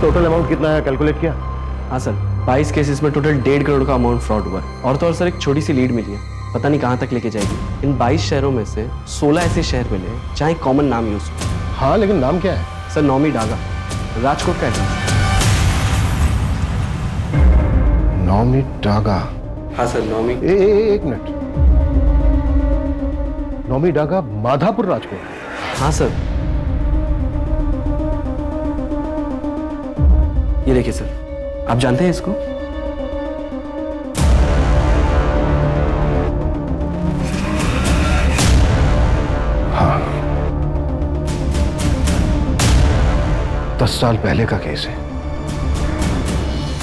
टोटल अमाउंट कितना है कैलकुलेट किया? हाँ सर, 22 केसेस में टोटल 1.5 करोड़ का अमाउंट फ्रॉड हुआ है। और तो और सर, एक छोटी सी लीड मिली है, पता नहीं कहाँ तक लेके जाएगी। इन 22 शहरों में से 16 ऐसे शहर मिले जहाँ एक कॉमन नाम यूज हो। हाँ, लेकिन नाम क्या है? सर, नौमी डागा, राजकोट का एड्रेस। नौमी डागा? हाँ सर, नौमी। एक मिनट, नौमी डागा माधापुर राजकोट? हाँ सर। ये देखिए सर, आप जानते हैं इसको? हाँ, 10 साल पहले का केस है।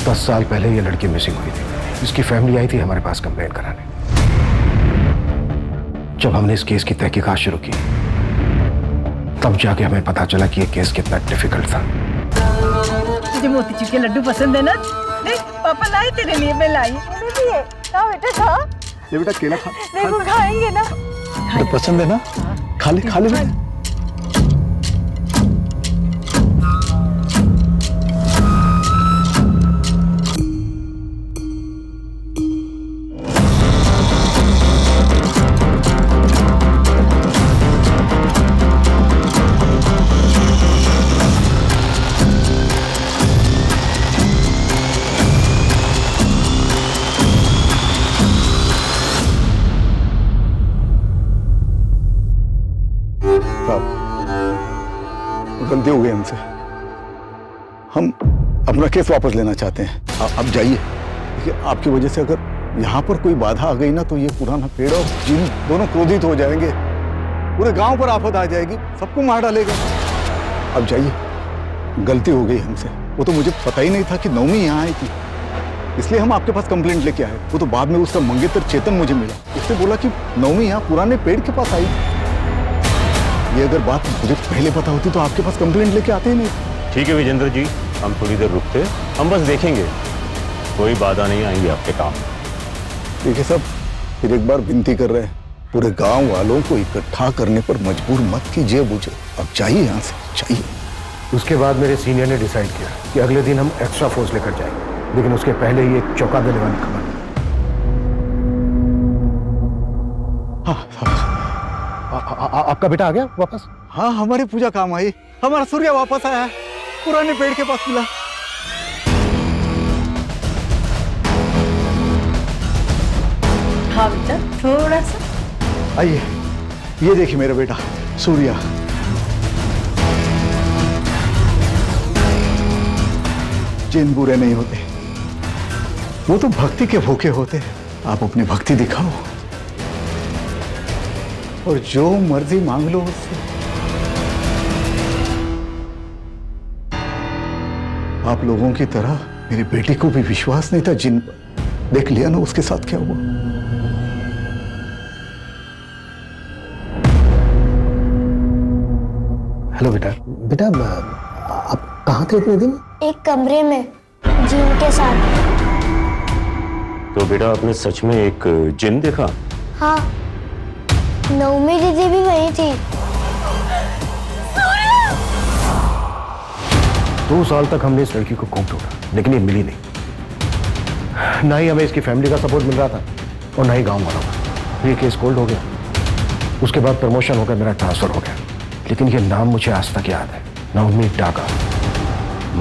10 साल पहले ये लड़की मिसिंग हुई थी। इसकी फैमिली आई थी हमारे पास कंप्लेन कराने। जब हमने इस केस की तहकीकात शुरू की, तब जाके हमें पता चला कि ये केस कितना डिफिकल्ट था। तुझे मोतीचूर के लड्डू पसंद है ना? देख पापा लाई तेरे लिए, मैं लाई। भी है खा बेटा, खा। ये बेटा केला खा। देखो खाएंगे ना। तो पसंद है ना? खा ले। गलती हो गई हमसे, हम अपना केस वापस लेना चाहते हैं। आप जाइए। देखिए, आपकी वजह से अगर यहाँ पर कोई बाधा आ गई ना, तो ये पुराना पेड़ और जिन दोनों क्रोधित हो जाएंगे। पूरे गांव पर आफत आ जाएगी, सबको मार डालेगा। अब जाइए, गलती हो गई हमसे। वो तो मुझे पता ही नहीं था कि नौमी यहाँ आई थी, इसलिए हम आपके पास कंप्लेंट लेके आए। वो तो बाद में उसका मंगेतर चेतन मुझे मिला, उसने बोला कि नौमी यहाँ पुराने पेड़ के पास आई। ये अगर बात मुझे पहले पता होती तो आपके पास कंप्लेंट लेके आते ही नहीं। ठीक है विजेंद्र जी, हम थोड़ी देर रुकते, हम बस देखेंगे, कोई बाधा नहीं आएंगे आपके काम। देखिए साहब, फिर एक बार विनती कर रहे हैं, पूरे गांव वालों को इकट्ठा करने पर मजबूर मत कीजिए मुझे। अब चाहिए यहाँ से, चाहिए। उसके बाद मेरे सीनियर ने डिसाइड किया कि अगले दिन हम एक्स्ट्रा फोर्स लेकर जाएंगे, लेकिन उसके पहले ही एक चौंका देने वाली खबर। आपका बेटा आ गया वापस? हाँ, हमारी पूजा काम आई, हमारा सूर्य वापस आया है, पुराने पेड़ के पास मिला। हाँ बेटा, थोड़ा सा। आइए, ये देखिए मेरा बेटा सूर्या। जिन बुरे नहीं होते, वो तो भक्ति के भूखे होते हैं। आप अपनी भक्ति दिखाओ और जो मर्जी मांग लो उससे। आप लोगों की तरह मेरी बेटी को भी विश्वास नहीं था जिन पर। देख लिया ना उसके साथ क्या हुआ। हेलो बेटा। बेटा आप कहाँ थे इतने दिन? एक कमरे में जिन के साथ। तो बेटा आपने सच में एक जिन देखा? हाँ, नवमी दीदी भी वही थी। 2 साल तक हमने इस लड़की को खूब ढूंढा, लेकिन ये मिली नहीं। ना ही हमें इसकी फैमिली का सपोर्ट मिल रहा था और ना ही गांव वालों का। ये केस कोल्ड हो गया, उसके बाद प्रमोशन होकर मेरा ट्रांसफर हो गया, लेकिन ये नाम मुझे आज तक याद है। नवमी डागा,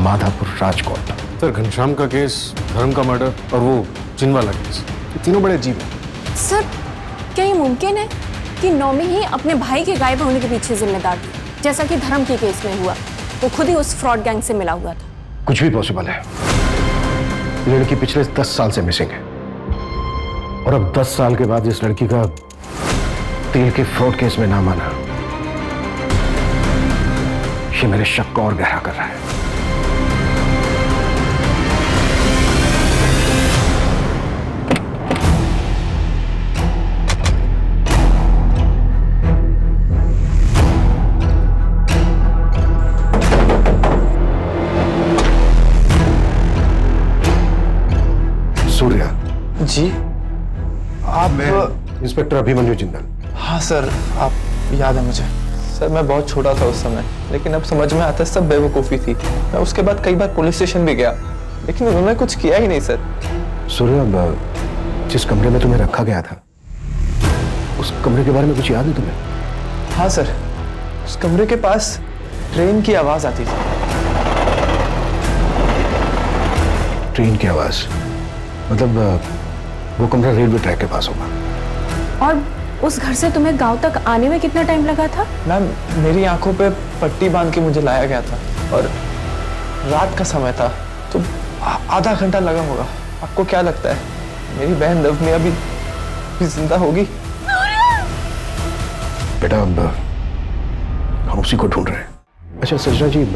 माधापुर, राजकोट। सर, घनश्याम का केस, धर्म का मर्डर और वो जिन वाला केस, ये तीनों बड़े अजीब हैं। सर, क्या ये मुमकिन है कि नौमी ही अपने भाई के गायब होने के पीछे जिम्मेदार थी, जैसा कि धर्म के केस में हुआ? वो खुद ही उस फ्रॉड गैंग से मिला हुआ था। कुछ भी पॉसिबल है। लड़की पिछले 10 साल से मिसिंग है और अब 10 साल के बाद इस लड़की का तेल के फ्रॉड केस में नाम आना, ये मेरे शक को और गहरा कर रहा है। सूर्या जी, आप? इंस्पेक्टर अभिमन्यु जिंदल। हाँ सर, आप याद है मुझे। सर, मैं बहुत छोटा था उस समय, लेकिन अब समझ में आता है सब बेवकूफ़ी थी। मैं उसके बाद कई बार पुलिस स्टेशन भी गया, लेकिन उन्होंने कुछ किया ही नहीं सर। सूर्या, जिस कमरे में तुम्हें रखा गया था, उस कमरे के बारे में कुछ याद है तुम्हें? हाँ सर, उस कमरे के पास ट्रेन की आवाज़ आती थी। ट्रेन की आवाज़? मतलब वो कमरा रेलवे ट्रैक के पास होगा। और उस घर से तुम्हें गांव तक आने में कितना टाइम लगा था? मैम, मेरी आंखों पे पट्टी बांध के मुझे लाया गया था और रात का समय था, तो आधा घंटा लगा होगा। आपको क्या लगता है मेरी बहन नवमी अभी जिंदा होगी? बेटा, अब हम उसी को ढूंढ रहे हैं। अच्छा सजना जी,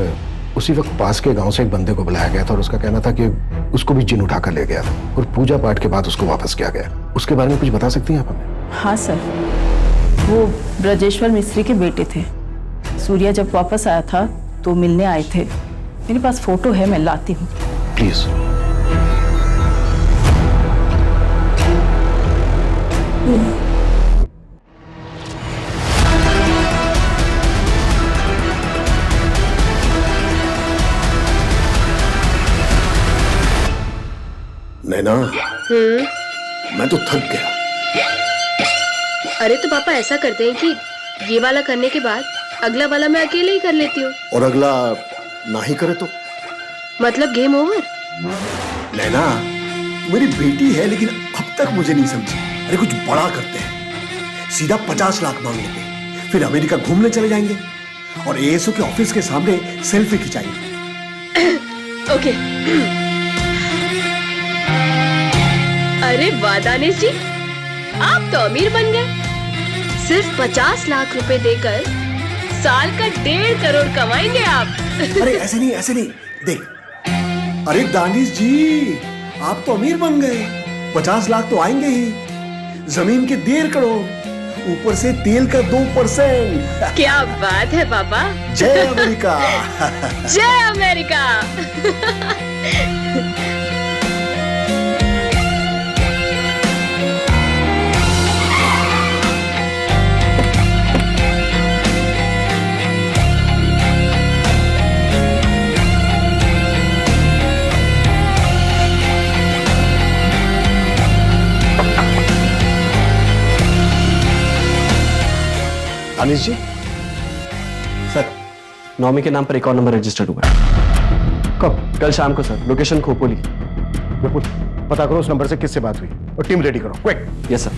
उसी वक्त पास के गांव से एक बंदे को बुलाया गया था और उसका कहना था कि उसको भी जिन उठाकर ले गया था और पूजा पाठ के बाद उसको वापस किया गया। उसके बारे में कुछ बता सकती हैं आप हमें? हाँ सर, वो ब्रजेश्वर मिस्त्री के बेटे थे। सूर्या जब वापस आया था तो मिलने आए थे। मेरे पास फोटो है, मैं लाती हूँ। प्लीज। नैना, मैं तो थक गया। अरे तो पापा ऐसा करते हैं कि ये वाला करने के बाद अगला वाला मैं अकेले ही कर लेती हूँ। और अगला ना ही करे तो? मतलब गेम ओवर? नैना, मेरी बेटी है, लेकिन अब तक मुझे नहीं समझी। अरे कुछ बड़ा करते हैं, सीधा 50 लाख मांग लेते हैं, फिर अमेरिका घूमने चले जाएंगे और एएसओ के ऑफिस के सामने सेल्फी खिंचाएंगे। ओके। अरे वाह दानिश जी, आप तो अमीर बन गए। सिर्फ 50 लाख रुपए देकर साल का 1.5 करोड़ कमाएंगे आप। अरे ऐसे नहीं, ऐसे नहीं, देख। अरे दानिश जी, आप तो अमीर बन गए, 50 लाख तो आएंगे ही, जमीन के 1.5 करोड़, ऊपर से तेल का 2%। क्या बात है पापा। जय अमेरिका। जय अमेरिका। अनिश जी, सर नौमी के नाम पर एक और नंबर रजिस्टर्ड हुआ है। कब? कल शाम को सर, लोकेशन खोपोली। विपुल, पता करो उस नंबर से किससे बात हुई और टीम रेडी करो, क्विक। Yes sir.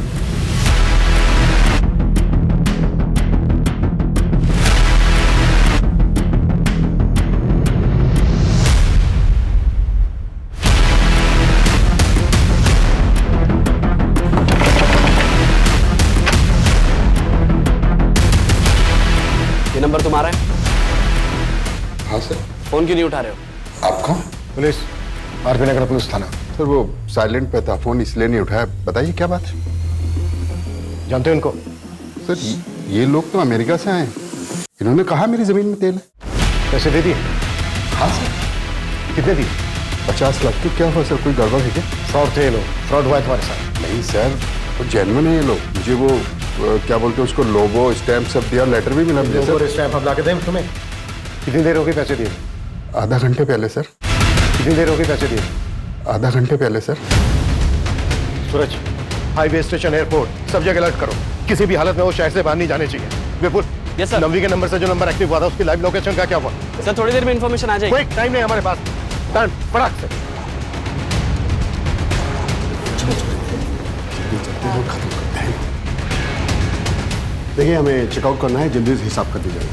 ये नंबर तुम्हारा है? हाँ सर। फोन क्यों नहीं उठा रहे हो? आप कौन? पुलिस, आरपी नगर पुलिस थाना। सर वो साइलेंट पे था, फोन इसलिए नहीं उठाया। बताइए क्या बात है? जानते हो इनको? सर ये लोग तो अमेरिका से आए हैं। इन्होंने कहा मेरी जमीन में तेल है। पैसे दे दिए? हाँ सर। कितने दिए? 50 लाख। तो क्या हुआ सर, कोई गड़बड़ है क्या? फ्रॉड थे ये लोग, फ्रॉड हुआ है तुम्हारे साथ। नहीं सर, तो जेन्युइन है ये लोग। मुझे वो क्या बोलते हैं उसको, लोगो स्टैम्प सब दिया, लेटर भी मिला मुझे सर। स्टैम्प हम ला के दें तुम्हें? कितनी देर हो गई पैसे दिए? आधा घंटे पहले सर। कितनी देर हो गई पैसे दिए? आधा घंटे पहले सर। सूरज, हाईवे स्टेशन, एयरपोर्ट, सब जगह अलर्ट करो। किसी भी हालत में वो शहर से बाहर नहीं जाने चाहिए। विपुल, यस सर। नवी के नंबर से जो नंबर एक्टिव हुआ था उसकी लाइव लोकेशन का क्या हुआ? सर थोड़ी देर में इंफॉर्मेशन आ जाएगी। कोई टाइम नहीं हमारे पास। टर्न फटाक से। देखिए हमें चेकआउट करना है, जल्दी से हिसाब कर दीजिएगा।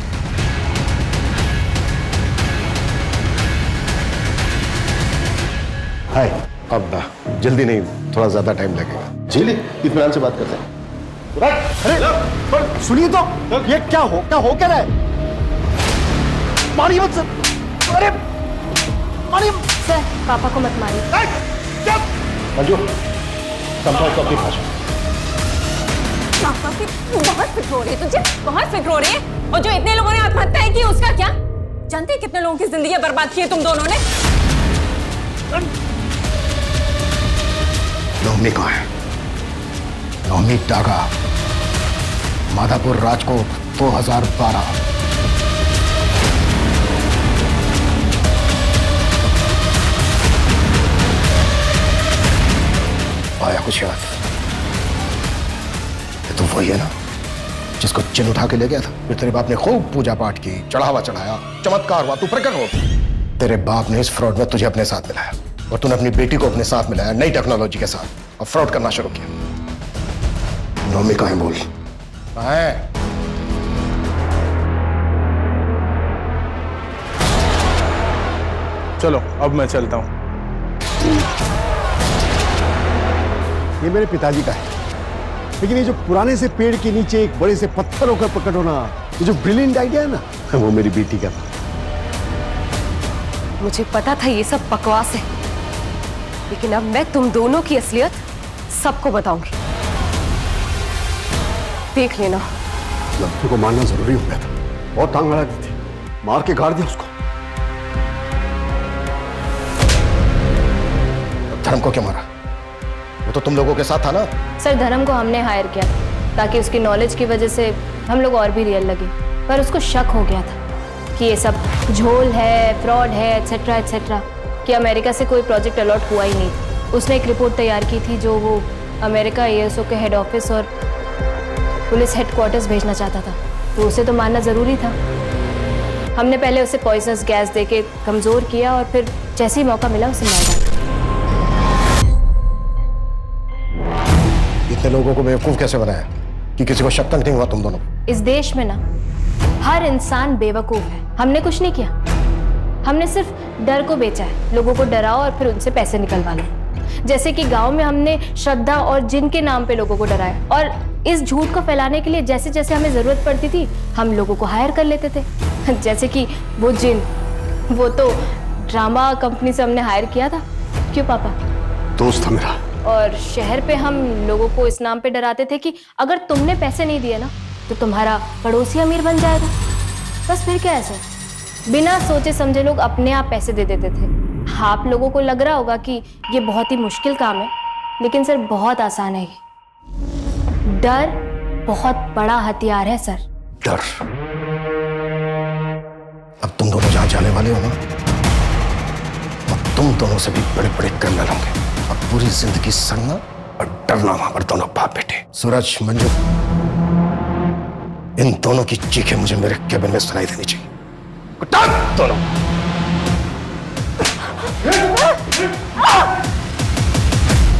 हाय। अब जल्दी नहीं, थोड़ा ज्यादा टाइम लगेगा। जी इत्मीनान से बात करते हैं। अरे सुनिए तो, ये क्या हो क्या रहा है? मारिए मत सर। अरे मारिए सर, पापा को मत मारिए। मंजू, समझाओ तो अपनी भाषा। पापा की बहुत फिक्र हो रही है तुझे, बहुत फिक्र हो रही है। और जो इतने लोगों ने आत्महत्या की उसका क्या? जानते हैं कितने लोगों की जिंदगी बर्बाद की है तुम दोनों ने? नौमी कहाँ है? नौमी डागा, माधापुर, राजकोट, 2012। आया कुछ याद? ये तो वही है ना जिसको चिन्ह उठा के ले गया था। फिर तेरे बाप ने खूब पूजा पाठ की, चढ़ावा चढ़ाया, चमत्कार हुआ, तू प्रकट हो। तेरे बाप ने इस फ्रॉड में तुझे अपने साथ मिलाया और तूने अपनी बेटी को अपने साथ मिलाया नई टेक्नोलॉजी के साथ और फ्रॉड करना शुरू किया। नौमी कहाँ है बोल? कहाँ है? चलो अब मैं चलता हूँ। ये मेरे पिताजी का है, लेकिन ये जो पुराने से पेड़ के नीचे एक बड़े से पत्थर होकर प्रकट होना, ये जो ब्रिलियंट आइडिया है ना, वो मेरी बेटी का था। मुझे पता था ये सब बकवास है, लेकिन अब मैं तुम दोनों की असलियत सबको बताऊंगी। देख लेना। लड़की को मारना जरूरी हो गया था और टांग अड़ा दी थी, मार के गाड़ दिया उसको। धर्म को क्यों मारा? वो तो तुम लोगों के साथ था ना? सर, धर्म को हमने हायर किया ताकि उसकी नॉलेज की वजह से हम लोग और भी रियल लगे, पर उसको शक हो गया था कि ये सब झोल है, फ्रॉड है, एटसेट्रा एटसेट्रा, कि अमेरिका से कोई प्रोजेक्ट अलॉट हुआ ही नहीं। उसने एक रिपोर्ट तैयार की थी जो वो अमेरिका एएसओ के हेड ऑफिस और पुलिस हेडक्वार्टर्स भेजना चाहता था, तो उसे तो मानना ज़रूरी था। हमने पहले उसे पॉइजनस गैस देके कमज़ोर किया और फिर जैसे ही मौका मिला उसे मार डाला। इतने लोगों को बेवकूफ कैसे बनाया कि किसी को शक तक नहीं हुआ तुम दोनों? इस देश में ना हर इंसान बेवकूफ है। हमने कुछ नहीं किया, हमने सिर्फ डर को बेचा है। लोगों को डराओ और फिर उनसे पैसे निकलवा लो। जैसे कि गांव में हमने श्रद्धा और जिन के नाम पे लोगों को डराया, और इस झूठ को फैलाने के लिए जैसे जैसे हमें जरूरत पड़ती थी हम लोगों को हायर कर लेते थे। जैसे कि वो जिन, वो तो ड्रामा कंपनी से हमने हायर किया था। क्यों पापा? दोस्त था मेरा, और शहर पे हम लोगों को इस नाम पे डराते थे कि अगर तुमने पैसे नहीं दिए ना तो तुम्हारा पड़ोसी अमीर बन जाएगा। बस फिर क्या है सर, बिना सोचे समझे लोग अपने आप पैसे दे देते थे। आप लोगों को लग रहा होगा कि ये बहुत ही मुश्किल काम है, लेकिन सर बहुत आसान है ये। डर बहुत बड़ा हथियार है सर। डर? अब तुम दोनों जहां जाने वाले हो ना, अब तुम दोनों से भी बड़े बड़े क्रिमिनल होंगे। अब पूरी जिंदगी सड़ना और डरना वहां पर दोनों बाप बेटे। सूरज, मंजू, इन दोनों की चीखें मुझे मेरे केबिन में सुनाई देनी चाहिए। कुटाक दोनों।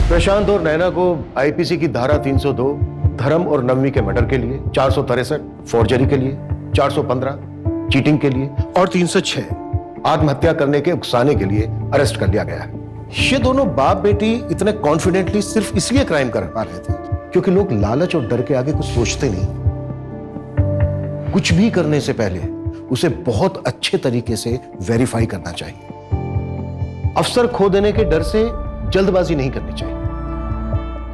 प्रशांत और नैना को आईपीसी की धारा 302 धर्म और नवमी के मर्डर के लिए, 463 फॉर्जरी के लिए, 415 चीटिंग के लिए और 306 आत्महत्या करने के उकसाने के लिए अरेस्ट कर लिया गया है। ये दोनों बाप बेटी इतने कॉन्फिडेंटली सिर्फ इसलिए क्राइम कर पा रहे थे क्योंकि लोग लालच और डर के आगे कुछ सोचते नहीं। कुछ भी करने से पहले उसे बहुत अच्छे तरीके से वेरीफाई करना चाहिए। अफसर खो देने के डर से जल्दबाजी नहीं करनी चाहिए।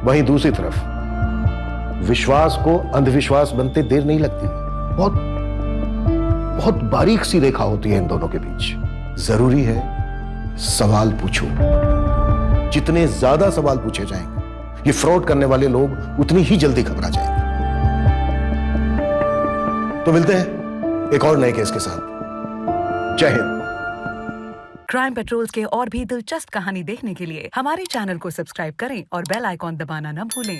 वहीं दूसरी तरफ विश्वास को अंधविश्वास बनते देर नहीं लगती। बहुत बारीक सी रेखा होती है इन दोनों के बीच। जरूरी है सवाल पूछो। जितने ज्यादा सवाल पूछे जाएंगे, ये फ्रॉड करने वाले लोग उतनी ही जल्दी घबरा जाएंगे। तो मिलते हैं एक और नए केस के साथ। जय हिंद। क्राइम पेट्रोल्स के और भी दिलचस्प कहानी देखने के लिए हमारे चैनल को सब्सक्राइब करें और बेल आइकॉन दबाना न भूलें।